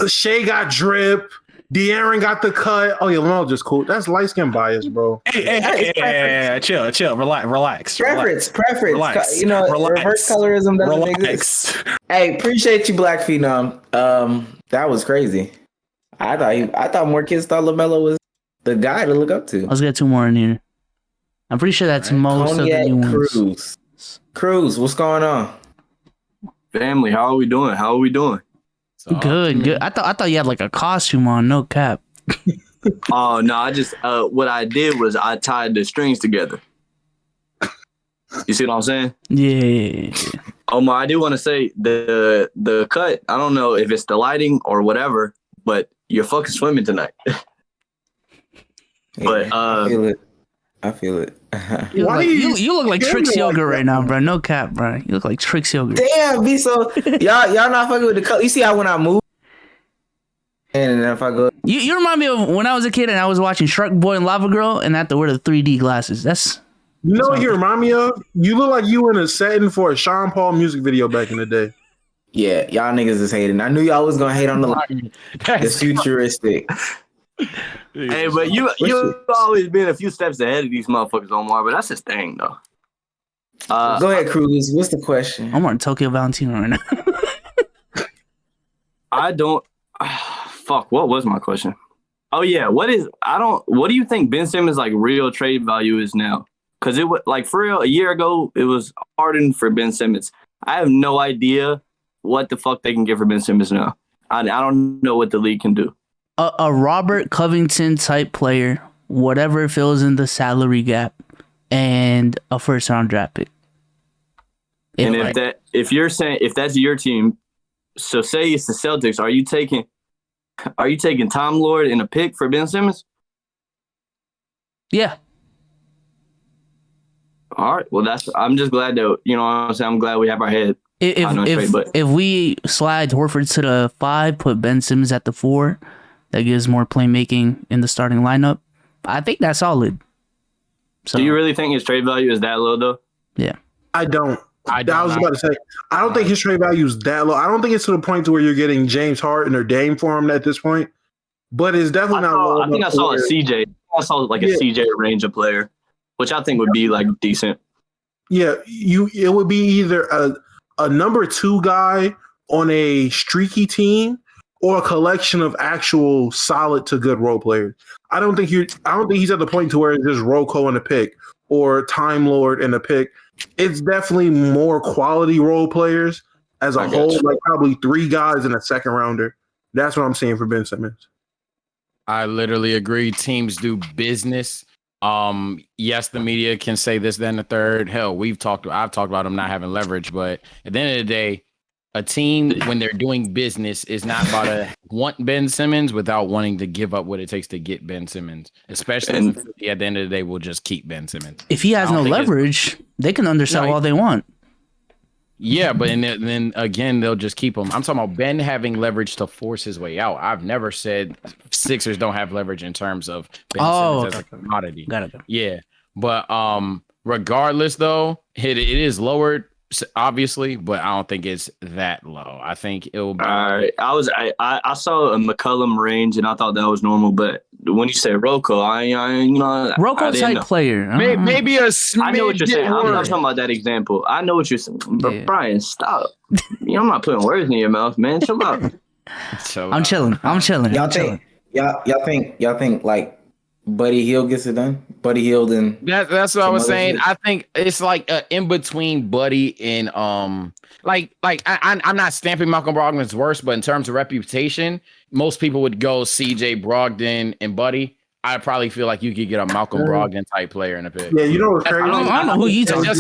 Speaker 5: Shea got drip. De'Aaron got the cut. Oh yeah, Lamelo just cool. That's light skin bias, bro.
Speaker 3: Hey, chill, relax.
Speaker 1: Preference.
Speaker 3: Relax.
Speaker 1: Reverse colorism doesn't exist. Hey, appreciate you, Black Phenom. That was crazy. I thought more kids thought LaMelo was the guy to look up to.
Speaker 2: Let's get 2 more in here. I'm pretty sure that's most
Speaker 1: Cognac
Speaker 2: of the new ones.
Speaker 1: Cruz, what's going on?
Speaker 7: Family, how are we doing?
Speaker 2: Good. I thought you had like a costume on, no cap.
Speaker 7: Oh no, I just what I did was I tied the strings together. You see what I'm saying?
Speaker 2: Yeah.
Speaker 7: I do want to say the cut. I don't know if it's the lighting or whatever, but you're fucking swimming tonight. But
Speaker 1: I feel it.
Speaker 2: You look like Trix yogurt right now, bro. No cap, bro. You look like Trix yogurt.
Speaker 1: Damn, be so y'all not fucking with the color. You see how when I move, and if I go,
Speaker 2: you remind me of when I was a kid and I was watching Shark Boy and Lava Girl, and I had to wear the 3D glasses.
Speaker 5: You know what you remind me of? You look like you were in a setting for a Sean Paul music video back in the day.
Speaker 1: Yeah, y'all niggas is hating. I knew y'all was gonna hate on the line. It's futuristic.
Speaker 7: Hey, but you always been a few steps ahead of these motherfuckers, Omar. But that's his thing, though.
Speaker 1: Go ahead, Cruz. What's the question?
Speaker 2: I'm on Tokyo Valentino right now.
Speaker 7: I don't. Fuck. What was my question? Oh yeah. What do you think Ben Simmons like real trade value is now? Because it was like for real a year ago it was Harden for Ben Simmons. I have no idea what the fuck they can get for Ben Simmons now. I don't know what the league can do.
Speaker 2: A Robert Covington type player, whatever fills in the salary gap, and a first round draft pick.
Speaker 7: If you're saying if that's your team, so say it's the Celtics, are you taking Tom Lord and a pick for Ben Simmons?
Speaker 2: Yeah.
Speaker 7: All right. Well, I'm just glad that you know what I'm saying. I'm glad we have our head.
Speaker 2: If we slide Horford to the 5, put Ben Simmons at the 4, that gives more playmaking in the starting lineup. I think that's solid. So,
Speaker 7: do you really think his trade value is that low though?
Speaker 2: Yeah.
Speaker 5: I don't. I was about to say, I don't think his trade value is that low. I don't think it's to the point to where you're getting James Harden or Dame for him at this point. But it's definitely not low.
Speaker 7: I think I saw a CJ. I saw like a CJ range of player, which I think would be like decent.
Speaker 5: Yeah, it would be either a number 2 guy on a streaky team or a collection of actual solid to good role players. I don't think he's at the point to where it's just Rocco and a pick or Time Lord and a pick. It's definitely more quality role players as a whole, like probably 3 guys in a second rounder. That's what I'm seeing for Ben Simmons.
Speaker 4: I literally agree. Teams do business. Yes, the media can say this, then the third. Hell, I've talked about them not having leverage, but at the end of the day, a team when they're doing business is not about to want Ben Simmons without wanting to give up what it takes to get Ben Simmons. Especially if at the end of the day, we'll just keep Ben Simmons.
Speaker 2: If he has no leverage, they can undersell all they want.
Speaker 4: Yeah, but then again, they'll just keep him. I'm talking about Ben having leverage to force his way out. I've never said Sixers don't have leverage in terms of Ben Simmons as a commodity.
Speaker 2: Got it.
Speaker 4: Yeah, but regardless, though, it is lowered obviously, but I don't think it's that low. I think it'll be.
Speaker 7: All right, I saw a McCollum range and I thought that was normal, but when you say Rocco,
Speaker 2: Rocco type player.
Speaker 4: Maybe a
Speaker 7: I know what you're saying. I'm not talking about that example. I know what you're saying, but Brian, stop. I'm not putting words in your mouth, man. Chill out.
Speaker 2: I'm chilling.
Speaker 1: Y'all think like Buddy Hield gets it done? Buddy Hield and
Speaker 4: that's what I was saying. I think it's like in between Buddy and I'm not stamping Malcolm Brogdon's worst, but in terms of reputation, most people would go CJ, Brogdon, and Buddy. I probably feel like you could get a Malcolm Brogdon type player in a pick.
Speaker 5: Yeah, you know what's crazy?
Speaker 2: I don't know who you talking
Speaker 5: to.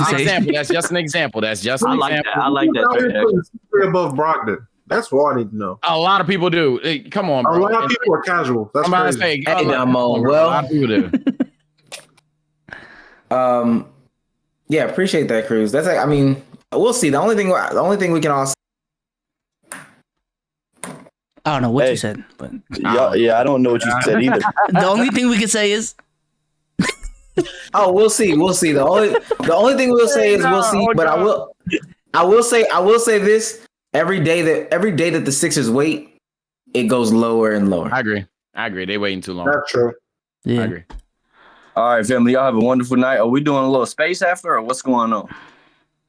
Speaker 4: That's just an example. That's just an example.
Speaker 7: I like that.
Speaker 5: Above Brogdon. That's what I need to know.
Speaker 4: A lot of people do. Come on, bro.
Speaker 5: A lot of people are casual. That's crazy.
Speaker 1: A lot of people do. Yeah, appreciate that, Cruz. That's like, I mean, we'll see. The only thing we can all.
Speaker 2: I don't know what you said, but
Speaker 7: yeah, I don't know what you said either.
Speaker 2: The only thing we can say is.
Speaker 1: Oh, we'll see. The only thing we'll say is we'll see. But I will say this. Every day that the Sixers wait, it goes lower and lower.
Speaker 4: I agree. They waiting too long.
Speaker 5: That's true.
Speaker 2: Yeah.
Speaker 4: I agree.
Speaker 7: All right, family. Y'all have a wonderful night. Are we doing a little space after, or what's going on?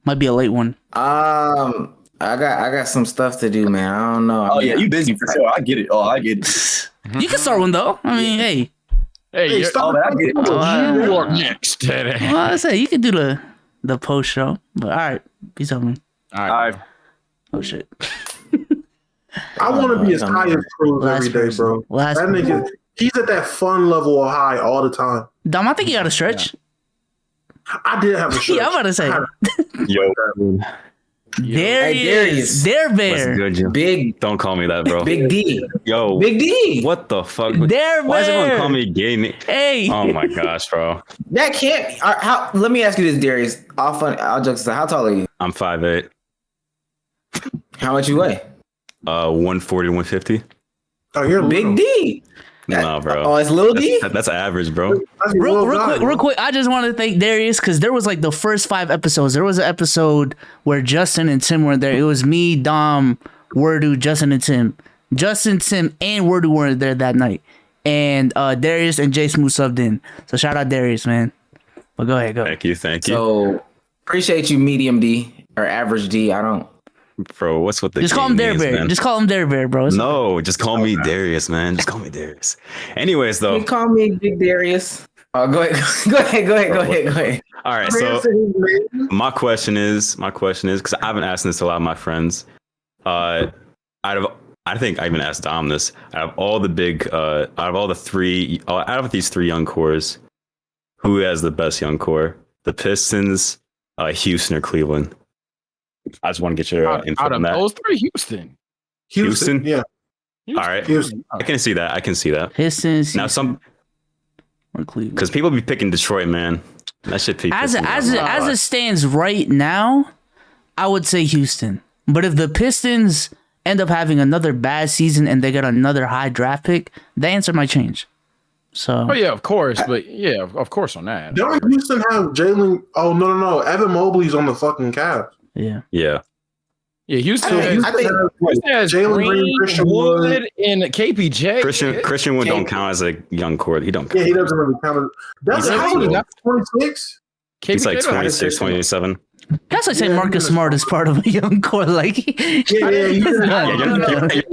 Speaker 2: Might be a late one.
Speaker 1: I got some stuff to do, man. I don't know.
Speaker 7: Yeah, you busy for sure. I get it. I get it.
Speaker 2: You can start one though. I mean,
Speaker 4: hey,
Speaker 7: stop. I get it.
Speaker 4: You are next.
Speaker 2: Well, I say you can do the post show. But all right, peace out, man.
Speaker 7: All right.
Speaker 2: Oh shit.
Speaker 5: I want to be as high as Cruz every day, bro. That nigga, he's at that fun level of high all the time.
Speaker 2: Dom, I think you got a stretch.
Speaker 5: I did have a stretch.
Speaker 2: Yeah, I'm about to say.
Speaker 8: Yo.
Speaker 2: Darius. Dare Bear.
Speaker 8: What's good, Jim?
Speaker 1: Big.
Speaker 8: Don't call me that, bro.
Speaker 1: Big D.
Speaker 8: Yo.
Speaker 1: Big D.
Speaker 8: What the fuck?
Speaker 2: Dare
Speaker 8: Why does
Speaker 2: Bear.
Speaker 8: everyone call me gay?
Speaker 2: Hey.
Speaker 8: Oh my gosh, bro.
Speaker 1: That can't. Let me ask you this, Darius. All jokes aside, how tall are you?
Speaker 8: I'm 5'8".
Speaker 1: How much you weigh?
Speaker 8: 140, 150.
Speaker 5: Oh, you're
Speaker 1: Big D.
Speaker 8: No, bro.
Speaker 1: Oh, it's Lil D?
Speaker 8: That's average, bro.
Speaker 2: Real quick, I just want to thank Darius because there was like the first 5 episodes. There was an episode where Justin and Tim were there. It was me, Dom, Wordu, Justin, and Tim. Justin, Tim, and Wordu were there that night. And Darius and Jay Smooth subbed in. So shout out Darius, man. But go ahead.
Speaker 8: Thank you.
Speaker 1: So appreciate you, medium D or average D. I don't.
Speaker 8: Bro, what's with the
Speaker 2: Just call him
Speaker 8: game names,
Speaker 2: Dare Bear.
Speaker 8: man?
Speaker 2: Just call him Dare Bear, bro.
Speaker 8: No, just call me Darius, man. Just call me Darius. Anyways, though.
Speaker 1: You call me Big Darius. Oh, go ahead.
Speaker 8: All right, so my question is, because I haven't asked this to a lot of my friends. I think I even asked Dom this. Out of all these three young cores, who has the best young core? The Pistons, Houston, or Cleveland? I just want to get your input
Speaker 4: out of
Speaker 8: on that.
Speaker 4: those three, Houston.
Speaker 8: Houston?
Speaker 5: Yeah.
Speaker 8: All right.
Speaker 5: Houston.
Speaker 8: I can see that.
Speaker 2: Pistons.
Speaker 8: Now
Speaker 2: or Cleveland.
Speaker 8: because people be picking Detroit, man. That shit.
Speaker 2: As it stands right now, I would say Houston. But if the Pistons end up having another bad season and they get another high draft pick, the answer might change. So.
Speaker 4: Oh yeah, of course, but yeah, of course on that.
Speaker 5: Don't Houston have Jalen? Oh no! Evan Mobley's on the fucking Cavs.
Speaker 2: Yeah.
Speaker 4: Houston
Speaker 5: Houston
Speaker 4: has
Speaker 5: Jalen
Speaker 4: Green,
Speaker 5: Green, Christian
Speaker 4: Wood, and KPJ.
Speaker 8: Christian Wood don't count as a young core. He don't count.
Speaker 5: Yeah, he doesn't really count. That's
Speaker 4: He's
Speaker 5: how old is
Speaker 4: like-
Speaker 5: he? 26.
Speaker 8: He's like
Speaker 4: KPJ
Speaker 8: 26, 27.
Speaker 2: That's like saying Marcus Smart is part of a young core. Like,
Speaker 5: Yeah,
Speaker 8: Yeah, you're not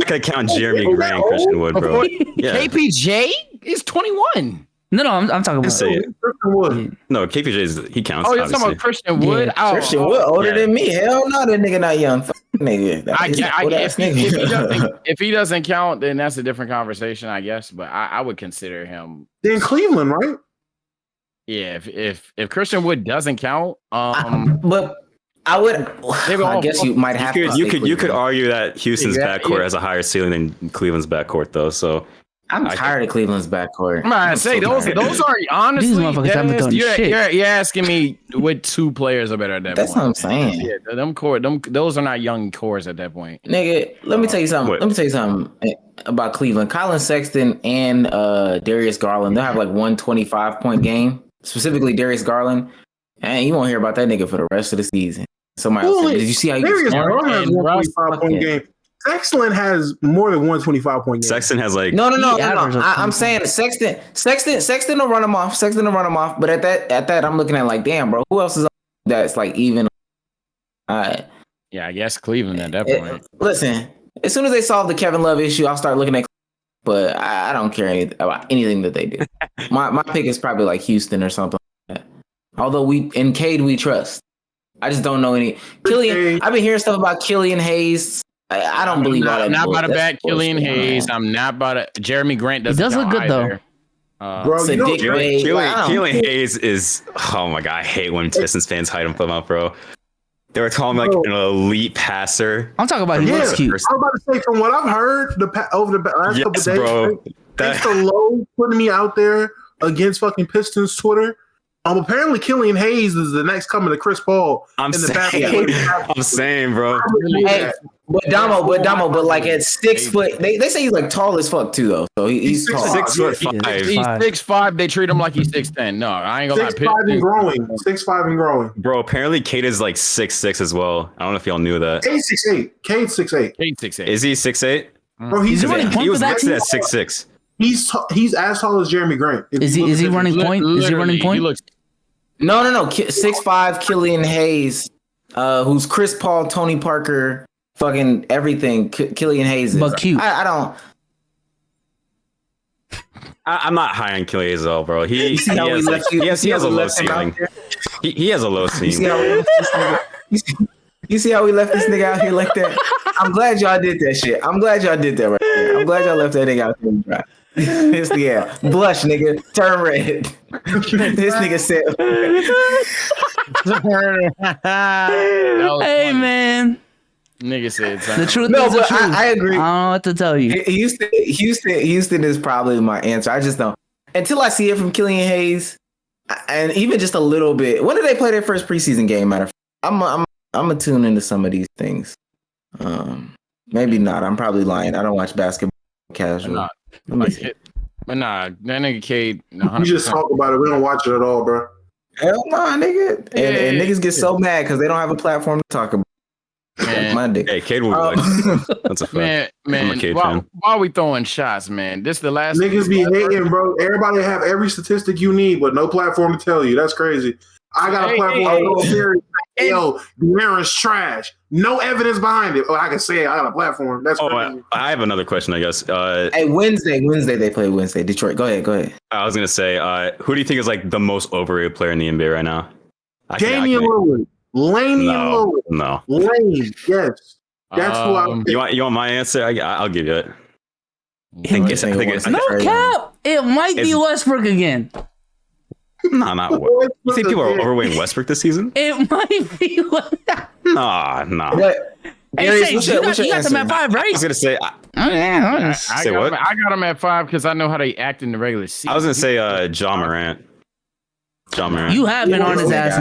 Speaker 8: gonna count Jeremy Grant and Christian Wood, bro. Yeah.
Speaker 4: KPJ is 21.
Speaker 2: No, I'm talking about.
Speaker 8: Just say it.
Speaker 5: Christian Wood.
Speaker 8: No, KPJ he counts.
Speaker 4: Oh, you're talking
Speaker 8: obviously.
Speaker 4: about Christian Wood?
Speaker 2: Yeah.
Speaker 4: Oh,
Speaker 1: Christian Wood older than me. Hell no, that nigga not young. Fuck nigga.
Speaker 4: I guess
Speaker 1: Nigga.
Speaker 4: if he doesn't count, then that's a different conversation, I guess. But I would consider him.
Speaker 5: Then Cleveland, right?
Speaker 4: Yeah, if Christian Wood doesn't count,
Speaker 1: But I would. I guess you might have to.
Speaker 8: You could argue that Houston's
Speaker 4: Exactly.
Speaker 8: backcourt has a higher ceiling than Cleveland's backcourt, though. So
Speaker 1: I'm tired of Cleveland's backcourt.
Speaker 4: I'm not say those are honestly.
Speaker 2: These motherfuckers haven't done shit.
Speaker 4: You're asking me what two players are better at that
Speaker 1: That's what
Speaker 4: point.
Speaker 1: I'm saying.
Speaker 4: Yeah, those are not young cores at that point.
Speaker 1: Nigga, let me tell you something.
Speaker 8: What?
Speaker 1: Let me tell you something about Cleveland. Colin Sexton and Darius Garland, they'll have like 125-point game. Specifically Darius Garland. And you won't hear about that nigga for the rest of the season. Somebody else said, did you see how he
Speaker 5: Darius
Speaker 1: scored?
Speaker 5: Garland has 125-point game. Sexton has more than 125-point game.
Speaker 8: Sexton has like
Speaker 1: No.
Speaker 2: averaged
Speaker 1: I'm saying Sexton will run him off. Sexton will run him off. But at that, I'm looking at like, damn, bro, who else is on that's like even? All right.
Speaker 4: Yeah, I guess Cleveland at that point.
Speaker 1: Listen, as soon as they solve the Kevin Love issue, I'll start looking at. But I don't care about anything that they do. My pick is probably like Houston or something like that. Although in Cade we trust. I just don't know any. Killian, I've been hearing stuff about Killian Hayes. I don't believe all that.
Speaker 4: I'm not about to
Speaker 1: bullshit.
Speaker 4: back Killian
Speaker 1: Bullshit,
Speaker 4: Hayes.
Speaker 1: man.
Speaker 4: I'm not about to. Jeremy Grant
Speaker 2: He
Speaker 4: doesn't
Speaker 2: does look
Speaker 4: count
Speaker 2: good, though.
Speaker 4: either.
Speaker 5: Bro, you know,
Speaker 1: Sadiq Bey, I don't-
Speaker 8: Killian Hayes is. Oh my god, I hate when Pistons fans hype him up, bro. They were calling him like an elite passer.
Speaker 2: I'm talking about he looks cute.
Speaker 5: I was about to say, from what I've heard over the last couple
Speaker 8: Yes,
Speaker 5: days,
Speaker 8: bro.
Speaker 5: thanks to Lowe putting me out there against fucking Pistons Twitter. Apparently Killian Hayes is the next coming to Chris Paul.
Speaker 8: I'm
Speaker 5: in the
Speaker 8: saying, bro.
Speaker 1: Hey, but Damo, but like at 6 foot, they say he's like tall as fuck too though. So he's tall.
Speaker 8: 6'5".
Speaker 4: He's 6'5". They treat him like he's 6'10". No, I ain't gonna lie.
Speaker 5: 6'5" and growing. 6'5" and growing.
Speaker 8: Bro, apparently Kate is like 6'6" as well. I don't know if y'all knew that.
Speaker 5: Cade's 6'8". Cade's 6'8".
Speaker 4: 8'6".
Speaker 8: Is he 6'8"?
Speaker 5: Bro, he's
Speaker 2: Is he running point
Speaker 8: He was
Speaker 2: for that
Speaker 8: listed
Speaker 2: team?
Speaker 8: at 6'6".
Speaker 5: he's as tall as Jeremy Grant.
Speaker 2: Is he running point? Is he running
Speaker 4: He
Speaker 2: point?
Speaker 4: looks.
Speaker 1: No. 6'5" Killian Hayes, who's Chris Paul, Tony Parker, fucking everything. Killian Hayes is.
Speaker 2: But cute.
Speaker 1: I don't.
Speaker 8: I'm not high on Killian Hayes at all, bro. He
Speaker 1: see how we
Speaker 8: has
Speaker 1: left you-
Speaker 8: he has a
Speaker 1: we
Speaker 8: low
Speaker 1: left him out
Speaker 8: ceiling.
Speaker 1: there?
Speaker 8: He has a low
Speaker 1: You see
Speaker 8: ceiling.
Speaker 1: how we left this nigga? You see how we left this nigga out here like that? I'm glad y'all did that shit. I'm glad y'all did that right there. I'm glad y'all left that nigga out there dry. Yeah, blush, nigga. Turn red. This nigga said.
Speaker 2: Hey, man.
Speaker 4: Nigga said
Speaker 2: The
Speaker 4: something.
Speaker 2: truth
Speaker 1: No,
Speaker 2: is the
Speaker 1: but
Speaker 2: truth.
Speaker 1: I agree.
Speaker 2: I don't know what to tell you.
Speaker 1: Houston is probably my answer. I just don't until I see it from Killian Hayes, and even just a little bit. When did they play their first preseason game? Matter of fact, I'm gonna tune into some of these things. Maybe not. I'm probably lying. I don't watch basketball casual.
Speaker 4: Nah,
Speaker 1: Let me see.
Speaker 4: but nah, that nigga Cade.
Speaker 5: We just talk about it. We don't watch it at all, bro.
Speaker 1: Hell no, nigga. And niggas get so mad because they don't have a platform to talk about.
Speaker 4: Man.
Speaker 1: My dick.
Speaker 8: Hey, Cade will be like, that's a fact.
Speaker 4: Man,
Speaker 8: I'm a Cade
Speaker 4: why
Speaker 8: fan.
Speaker 4: are we throwing shots, man? This the last
Speaker 5: Niggas be hating, bro. Everybody have every statistic you need, but no platform to tell you. That's crazy. I got a platform. yo, De'Aaron's trash. No evidence behind it. Oh, I can say it. I got a platform. That's crazy.
Speaker 8: I have another question, I guess.
Speaker 1: Hey, Wednesday they play Wednesday. Detroit. Go ahead.
Speaker 8: I was gonna say, who do you think is like the most overrated player in the NBA right now?
Speaker 5: Damian Lillard. Laney Lillard.
Speaker 8: No.
Speaker 5: Lane, yes. That's who I would pick.
Speaker 8: You want my answer? I'll give you it.
Speaker 2: No cap. It might be Westbrook again.
Speaker 8: No, not Westbrook. You think people are overweighting Westbrook this season?
Speaker 2: It might be.
Speaker 8: No.
Speaker 1: What?
Speaker 2: Hey, you got them at 5, right?
Speaker 8: I was gonna say.
Speaker 4: I got him at 5 because I know how they act in the regular season.
Speaker 8: I was gonna say John Morant.
Speaker 2: You have been on his ass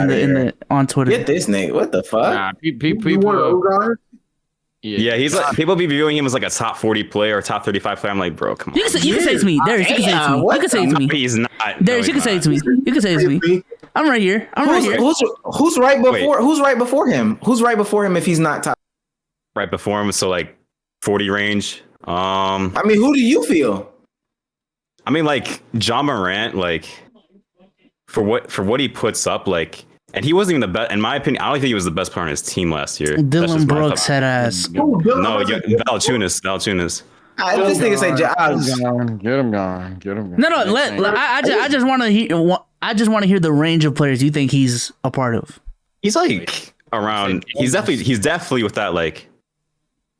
Speaker 2: on Twitter.
Speaker 1: Get this nigga. What the fuck?
Speaker 4: Nah, people.
Speaker 8: Yeah, he's like people be viewing him as like a top 40 player or top 35 player. I'm like, bro, come on.
Speaker 2: You can say it to me, Darius. You can say it to me. You can say it to me.
Speaker 8: He's not.
Speaker 2: Darius, you can say it to me. You can say it to me. I'm right here.
Speaker 1: Who's right before? Who's right before him? Who's right before him if he's not top?
Speaker 8: Right before him, so like 40 range.
Speaker 1: I mean, who do you feel?
Speaker 8: I mean, like John Morant, like for what he puts up, like. And he wasn't even the best, in my opinion. I don't think he was the best player on his team last year.
Speaker 2: Dylan Brooks had ass.
Speaker 8: No, Valanciunas.
Speaker 1: This nigga say Josh.
Speaker 4: Get him gone.
Speaker 2: No. I just want to hear. I just want to hear the range of players you think he's a part of.
Speaker 8: He's like around. He's definitely with that. Like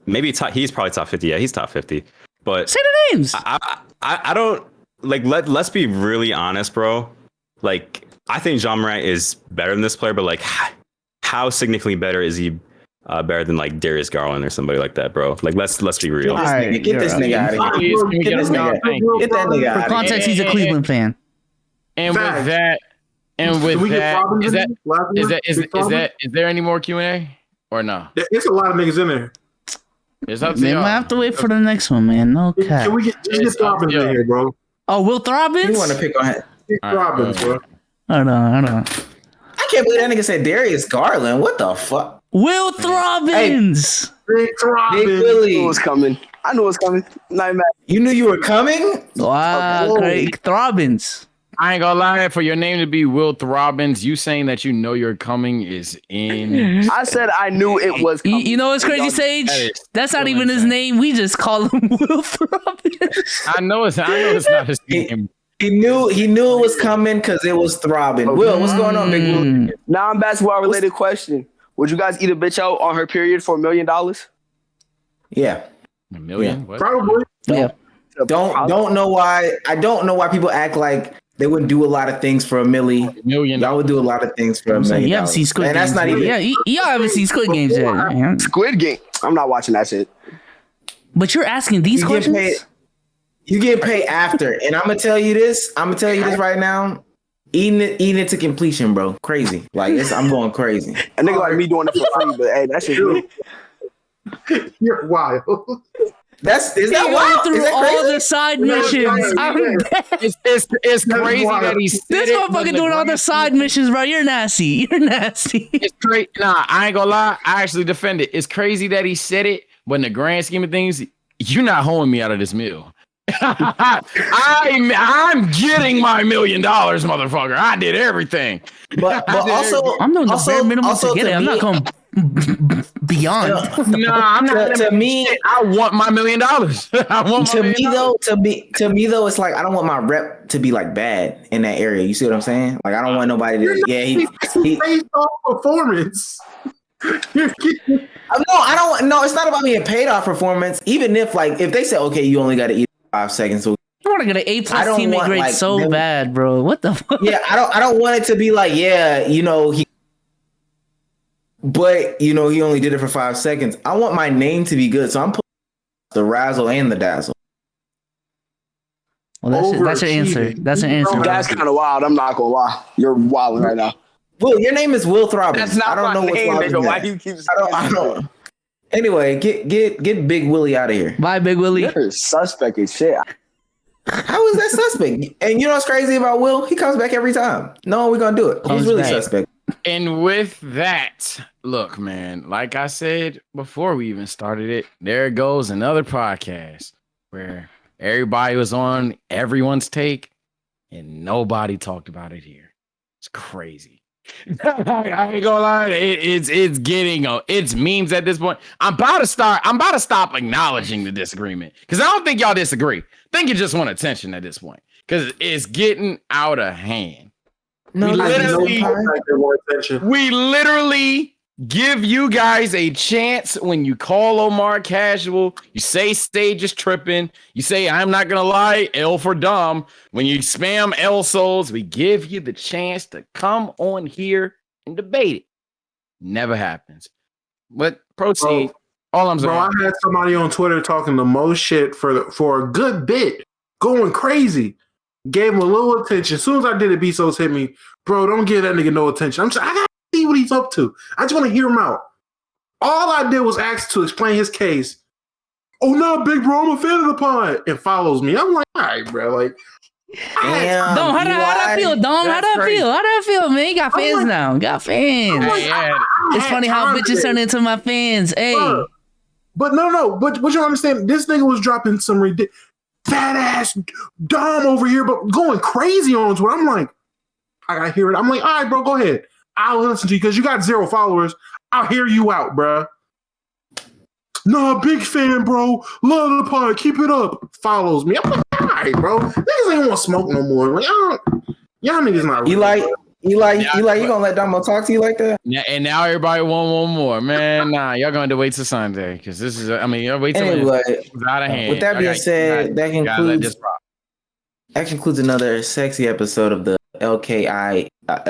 Speaker 8: maybe he's probably top 50. Yeah, he's top 50. But
Speaker 2: say the names.
Speaker 8: I don't like. Let's be really honest, bro. Like. I think John Morant is better than this player, but like, how significantly better is he? Better than like Darius Garland or somebody like that, bro. Like, let's be real.
Speaker 1: Get this nigga out of here. Get that nigga out.
Speaker 2: For context, he's a Cleveland fan.
Speaker 4: And with that, is there any more Q&A or no?
Speaker 5: There's a lot of niggas in there.
Speaker 2: Man, I have to wait for the next one, man. No cap.
Speaker 5: Can we get Robbins in here, bro?
Speaker 2: Oh, Will Robbins?
Speaker 1: You want to pick on him?
Speaker 5: Robbins, bro.
Speaker 2: Hold on.
Speaker 1: I can't believe that nigga said Darius Garland. What the fuck?
Speaker 2: Will Robbins.
Speaker 5: Big
Speaker 1: Willie.
Speaker 9: I knew it was coming. Not mad.
Speaker 1: You knew you were coming?
Speaker 2: Wow, great. Robbins.
Speaker 4: I ain't gonna lie, for your name to be Will Robbins, you saying that you know you're coming is in.
Speaker 9: I said I knew it was coming.
Speaker 2: You know what's crazy, Sage? That's not even his name. We just call him Will Robbins.
Speaker 4: I know it's not his name.
Speaker 1: He knew it was coming because it was throbbing. Will, what's going on, big Will?
Speaker 9: Non-basketball related question. Would you guys eat a bitch out on her period for $1 million?
Speaker 1: Yeah.
Speaker 4: $1 million?
Speaker 5: What? Probably.
Speaker 2: Yeah.
Speaker 1: Don't know why. I don't know why people act like they wouldn't do a lot of things for $1 million. Y'all would do a lot of things for $1 million.
Speaker 2: You haven't seen Squid Games.
Speaker 1: That's not even.
Speaker 2: Yeah, y'all haven't seen Squid Games yet.
Speaker 9: Squid Game. I'm not watching that shit.
Speaker 2: But you're asking these questions?
Speaker 1: You get paid after, and I'm gonna tell you this right now. Eating it to completion, bro. Crazy. Like I'm going crazy.
Speaker 9: A nigga like me doing it for free, but hey, that shit good.
Speaker 5: You're wild.
Speaker 1: Is that wild?
Speaker 2: Through all the side missions.
Speaker 4: It's crazy that he said
Speaker 2: this motherfucker doing all the side missions, bro. You're nasty. It's
Speaker 4: crazy. Nah, I ain't gonna lie. I actually defend it. It's crazy that he said it, but in the grand scheme of things, you're not holding me out of this meal. I'm getting my $1 million, motherfucker. I did everything.
Speaker 1: But also,
Speaker 2: I'm doing the bare minimum to get it. I'm not going beyond.
Speaker 4: I'm not. To me, I want my $1 million.
Speaker 1: To me though, it's like I don't want my rep to be like bad in that area. You see what I'm saying? Like I don't want nobody to. Yeah, he
Speaker 5: based off performance.
Speaker 1: I don't. No, it's not about being paid off performance. Even if they say, okay, you only got to eat 5 seconds. So
Speaker 2: I want to get an A+ teammate grade so bad, bro. What the fuck?
Speaker 1: Yeah, I don't want it to be like, yeah, he only did it for 5 seconds. I want my name to be good, so I'm putting the razzle and the dazzle.
Speaker 2: Well, that's your answer. That's an answer.
Speaker 9: That's kind of wild. I'm not gonna lie. You're wilding right now.
Speaker 1: Will, your name is Will Robbins.
Speaker 9: That's not
Speaker 1: I don't know
Speaker 9: name,
Speaker 1: what's
Speaker 9: nigga. Why do you keep saying
Speaker 1: I don't. Anyway, get Big Willie out of here.
Speaker 2: Bye, Big Willie.
Speaker 9: You're suspect as shit.
Speaker 1: How is that suspect? And you know what's crazy about Will? He comes back every time. No, we're gonna do it. He's really suspect.
Speaker 4: And with that, look, man, like I said before we even started it, there goes another podcast where everybody was on everyone's take and nobody talked about it here. It's crazy. I ain't gonna lie. It's getting it's memes at this point. I'm about to stop acknowledging the disagreement because I don't think y'all disagree. I think you just want attention at this point because it's getting out of hand.
Speaker 1: No,
Speaker 4: we literally give you guys a chance when you call Omar casual. You say Stage is tripping. You say I'm not gonna lie, L for dumb. When you spam L souls, we give you the chance to come on here and debate it. Never happens. But proceed. All I'm saying.
Speaker 5: Bro, I had somebody on Twitter talking the most shit for a good bit, going crazy. Gave him a little attention. As soon as I did it, B-Souls hit me. Bro, don't give that nigga no attention. I gotta see what he's up to. I just want to hear him out. All I did was ask to explain his case. Oh no, big bro, I'm a fan of the pod. And follows me. I'm like, all right, bro. Like,
Speaker 1: damn,
Speaker 2: Dom, how that feel, Dom? How that feel, man? You got fans now. You got fans. It's funny how bitches turn into my fans. Hey.
Speaker 5: But no. But you don't understand, this nigga was dropping some ridiculous fat ass Dom over here, but going crazy on Twitter. I'm like, I gotta hear it. I'm like, all right, bro, go ahead. I'll listen to you because you got 0 followers. I'll hear you out, bro. No, big fan, bro. Love the pod. Keep it up. Follows me. I'm like, all right, bro. Niggas ain't want to smoke no more. Like, y'all niggas not.
Speaker 1: Eli, you gonna let Damo talk to you like that?
Speaker 4: Yeah, and now everybody want one more, man. Nah, y'all gonna have to wait till Sunday because this is. Y'all wait till
Speaker 1: anyway.
Speaker 4: It's out of hand.
Speaker 1: With that being said, that concludes another sexy episode of the LKAI. How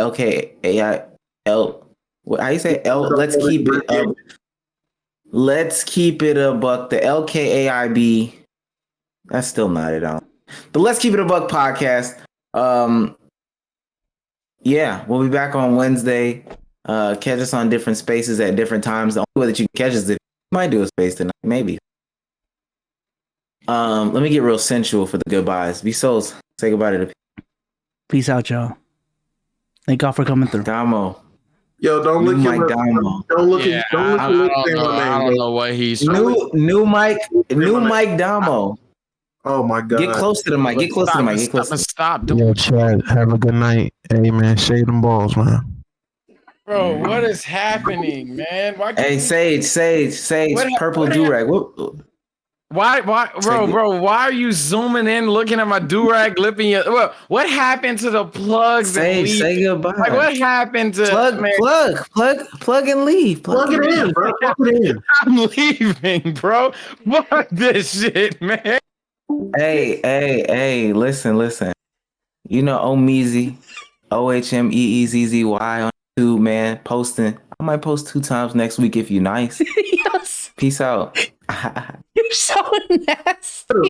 Speaker 1: you say L? Let's keep it up. Let's keep it a buck. The LKAIB. That's still not it on. The Let's Keep It a Buck podcast. Yeah, we'll be back on Wednesday. Catch us on different spaces at different times. The only way that you can catch us is if you might do a space tonight, maybe. Let me get real sensual for the goodbyes. Be souls. Say goodbye to the people.
Speaker 2: Peace out, y'all. Thank y'all for coming through.
Speaker 1: Damo.
Speaker 5: Yo, don't look at
Speaker 1: Damo.
Speaker 5: Don't look
Speaker 4: at. I don't know what he's.
Speaker 1: New Mike Damo.
Speaker 5: Oh my god!
Speaker 1: Get close to the mic. Get close to the mic. Get close.
Speaker 4: Stop.
Speaker 10: Yo, Chad. Have a good night. Hey man, shave them balls, man.
Speaker 4: Bro, what is happening, man?
Speaker 1: Hey, Sage, purple durag.
Speaker 4: Why, bro? Why are you zooming in, looking at my durag, lipping your? What happened to the plugs?
Speaker 1: Sage, say goodbye.
Speaker 4: Like, what happened to
Speaker 1: plug and leave?
Speaker 5: Plug it in, bro. Plug it in.
Speaker 4: I'm leaving, bro. Fuck this shit, man.
Speaker 1: Hey, listen. You know Omeezy, OHMEEZZY on YouTube, man, posting. I might post 2 times next week if you're nice.
Speaker 2: Yes.
Speaker 1: Peace out.
Speaker 2: You're so nasty.